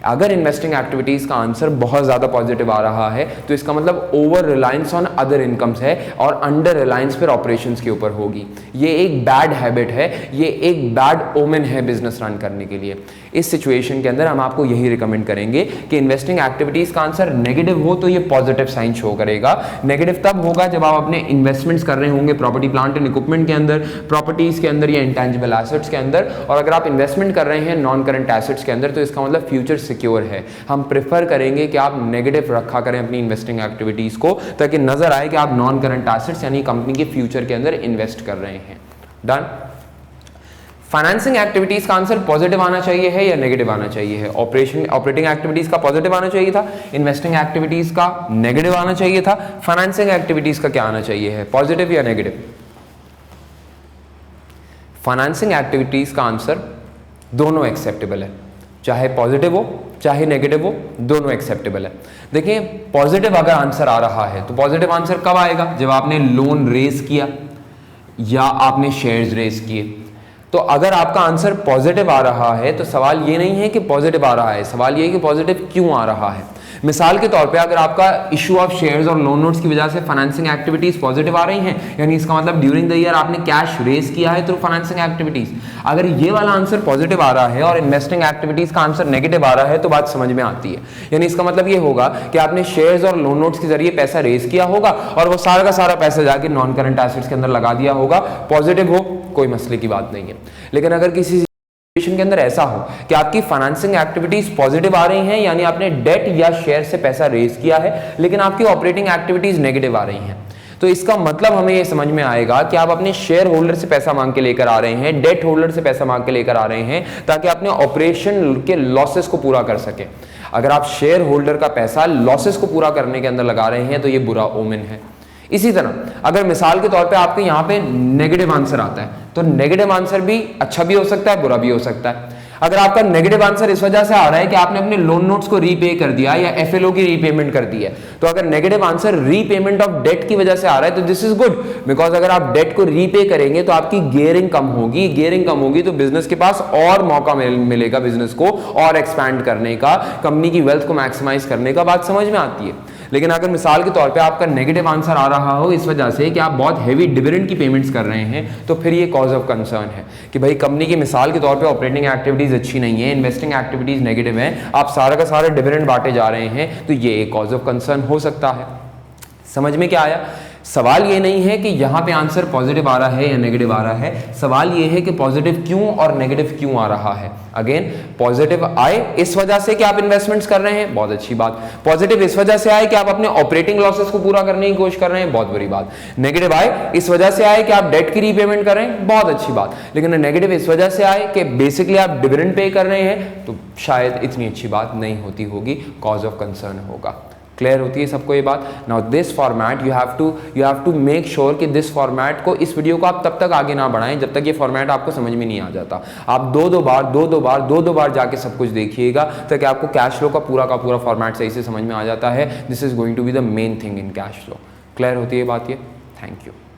अगर इन्वेस्टिंग एक्टिविटीज का आंसर बहुत ज्यादा पॉजिटिव आ रहा है तो इसका मतलब over reliance on other incomes है और अंडर रिलायंस फिर ऑपरेशंस के ऊपर होगी। ये एक बैड हैबिट है, ये एक बैड ओमेन है बिजनेस रन करने के लिए। इस सिचुएशन के अंदर हम आपको यही रिकमेंड करेंगे कि इन्वेस्टिंग एक्टिविटीज का आंसर नेगेटिव हो तो ये पॉजिटिव साइन शो करेगा। नेगेटिव तब होगा जब आप अपने इन्वेस्टमेंट्स कर रहे होंगे प्रॉपर्टी प्लांट एंड इक्विपमेंट के अंदर, प्रॉपर्टीज के अंदर या इंटेंजिबल एसेट्स के अंदर, और अगर आप इन्वेस्टमेंट कर रहे हैं नॉन करंट एसेट्स के अंदर तो इसका मतलब फ्यूचर सिक्योर है। हम प्रेफर करेंगे कि आप नेगेटिव रखा करें अपनी इन्वेस्टिंग एक्टिविटीज को, ताकि नजर आए कि आप नॉन करंट एसेट्स यानी कंपनी के फ्यूचर के अंदर इन्वेस्ट कर रहे हैं। डन। फाइनेंसिंग एक्टिविटीज का आंसर पॉजिटिव आना चाहिए है या नेगेटिव आना चाहिए है? ऑपरेटिंग एक्टिविटीज का पॉजिटिव आना चाहिए था, इन्वेस्टिंग एक्टिविटीज का नेगेटिव आना चाहिए था, फाइनेंसिंग एक्टिविटीज का क्या आना चाहिए है, पॉजिटिव या नेगेटिव? फाइनेंसिंग एक्टिविटीज का आंसर दोनों एक्सेप्टेबल है, चाहे पॉजिटिव हो चाहे नेगेटिव हो, दोनों एक्सेप्टेबल है। देखिए पॉजिटिव अगर आंसर आ रहा है तो पॉजिटिव आंसर कब आएगा? जब आपने लोन रेज किया या आपने शेयर्स रेज किए। तो अगर आपका आंसर पॉजिटिव आ रहा है तो सवाल ये नहीं है कि पॉजिटिव आ रहा है, सवाल ये है कि पॉजिटिव क्यों आ रहा है। मिसाल के तौर पे अगर आपका इशू ऑफ शेयर्स और लोन नोट्स की वजह से फाइनेंसिंग एक्टिविटीज पॉजिटिव आ रही हैं, यानी इसका मतलब ड्यूरिंग द ईयर आपने कैश रेज किया है थ्रू फाइनेंसिंग एक्टिविटीज। अगर ये वाला आंसर पॉजिटिव आ रहा है और इन्वेस्टिंग एक्टिविटीज का आंसर नेगेटिव आ रहा है तो बात समझ में आती है। यानी इसका मतलब ये होगा कि आपने शेयर्स और लोन नोट्स के जरिए पैसा रेज किया होगा और वो सारा का सारा पैसा जाके नॉन करंट एसेट्स के अंदर लगा दिया होगा। पॉजिटिव हो कोई मसले की बात नहीं है। लेकिन अगर किसी के अंदर ऐसा हो कि आपकी फाइनेंसिंग एक्टिविटीज पॉजिटिव आ रही हैं, यानी आपने डेट या शेयर से पैसा रेज किया है, लेकिन आपकी ऑपरेटिंग एक्टिविटीज नेगेटिव आ रही हैं, तो इसका मतलब हमें ये समझ में आएगा कि आप अपने शेयर होल्डर से पैसा मांग के लेकर आ रहे हैं, डेट होल्डर से पैसा मांग के लेकर आ रहे हैं, ताकि अपने ऑपरेशन के लॉसेस को पूरा कर सके। अगर आप शेयर होल्डर का पैसा लॉसेस को पूरा करने के अंदर लगा रहे हैं तो ये बुरा ओमेन है। इसी तरह अगर मिसाल के तौर पे आपके यहाँ पे नेगेटिव आंसर आता है तो नेगेटिव आंसर भी अच्छा भी हो सकता है, बुरा भी हो सकता है। अगर आपका नेगेटिव आंसर इस वजह से आ रहा है कि आपने अपने लोन नोट्स को रीपे कर दिया या एफएलओ की रीपेमेंट कर दी है, तो अगर negative answer repayment of debt की वजह से आ रहा है तो दिस इज गुड, बिकॉज अगर आप डेट को रीपे करेंगे तो आपकी गियरिंग कम होगी, गियरिंग कम होगी तो बिजनेस के पास और मौका मिलेगा बिजनेस को और एक्सपैंड करने का, कंपनी की वेल्थ को मैक्सिमाइज करने का, बात समझ में आती है। लेकिन अगर मिसाल के तौर पे आपका नेगेटिव आंसर आ रहा हो इस वजह से कि आप बहुत हैवी डिविडेंड की पेमेंट्स कर रहे हैं, तो फिर ये कॉज ऑफ कंसर्न है कि भाई कंपनी की मिसाल के तौर पे ऑपरेटिंग एक्टिविटीज अच्छी नहीं है, इन्वेस्टिंग एक्टिविटीज नेगेटिव है, आप सारा का सारा डिविडेंड बांटे जा रहे हैं, तो ये एक कॉज ऑफ कंसर्न हो सकता है। समझ में क्या आया? सवाल ये नहीं है कि यहाँ पे आंसर पॉजिटिव आ रहा है या नेगेटिव आ रहा है, सवाल ये है कि पॉजिटिव क्यों और नेगेटिव क्यों आ रहा है। अगेन, पॉजिटिव आए इस वजह से कि आप इन्वेस्टमेंट्स कर रहे हैं, बहुत अच्छी बात। पॉजिटिव इस वजह से आए कि आप अपने ऑपरेटिंग लॉसेस को पूरा करने की कोशिश कर रहे हैं, बहुत बुरी बात। नेगेटिव आए इस वजह से आए कि आप डेट की रीपेमेंट कर रहे हैं, बहुत अच्छी बात। लेकिन नेगेटिव इस वजह से आए कि बेसिकली आप डिविडेंड पे कर रहे हैं, तो शायद इतनी अच्छी बात नहीं होती होगी, कॉज ऑफ कंसर्न होगा। क्लियर होती है सबको ये बात? Now this format you have to make sure कि दिस फॉर्मेट को, इस वीडियो को आप तब तक आगे ना बढ़ाएं जब तक ये फॉर्मेट आपको समझ में नहीं आ जाता। आप दो बार जाके सब कुछ देखिएगा ताकि आपको कैश फ्लो का पूरा फॉर्मेट सही से समझ में आ जाता है। This is going to be the main thing in cash flow. Clear होती है बात ये? Thank you.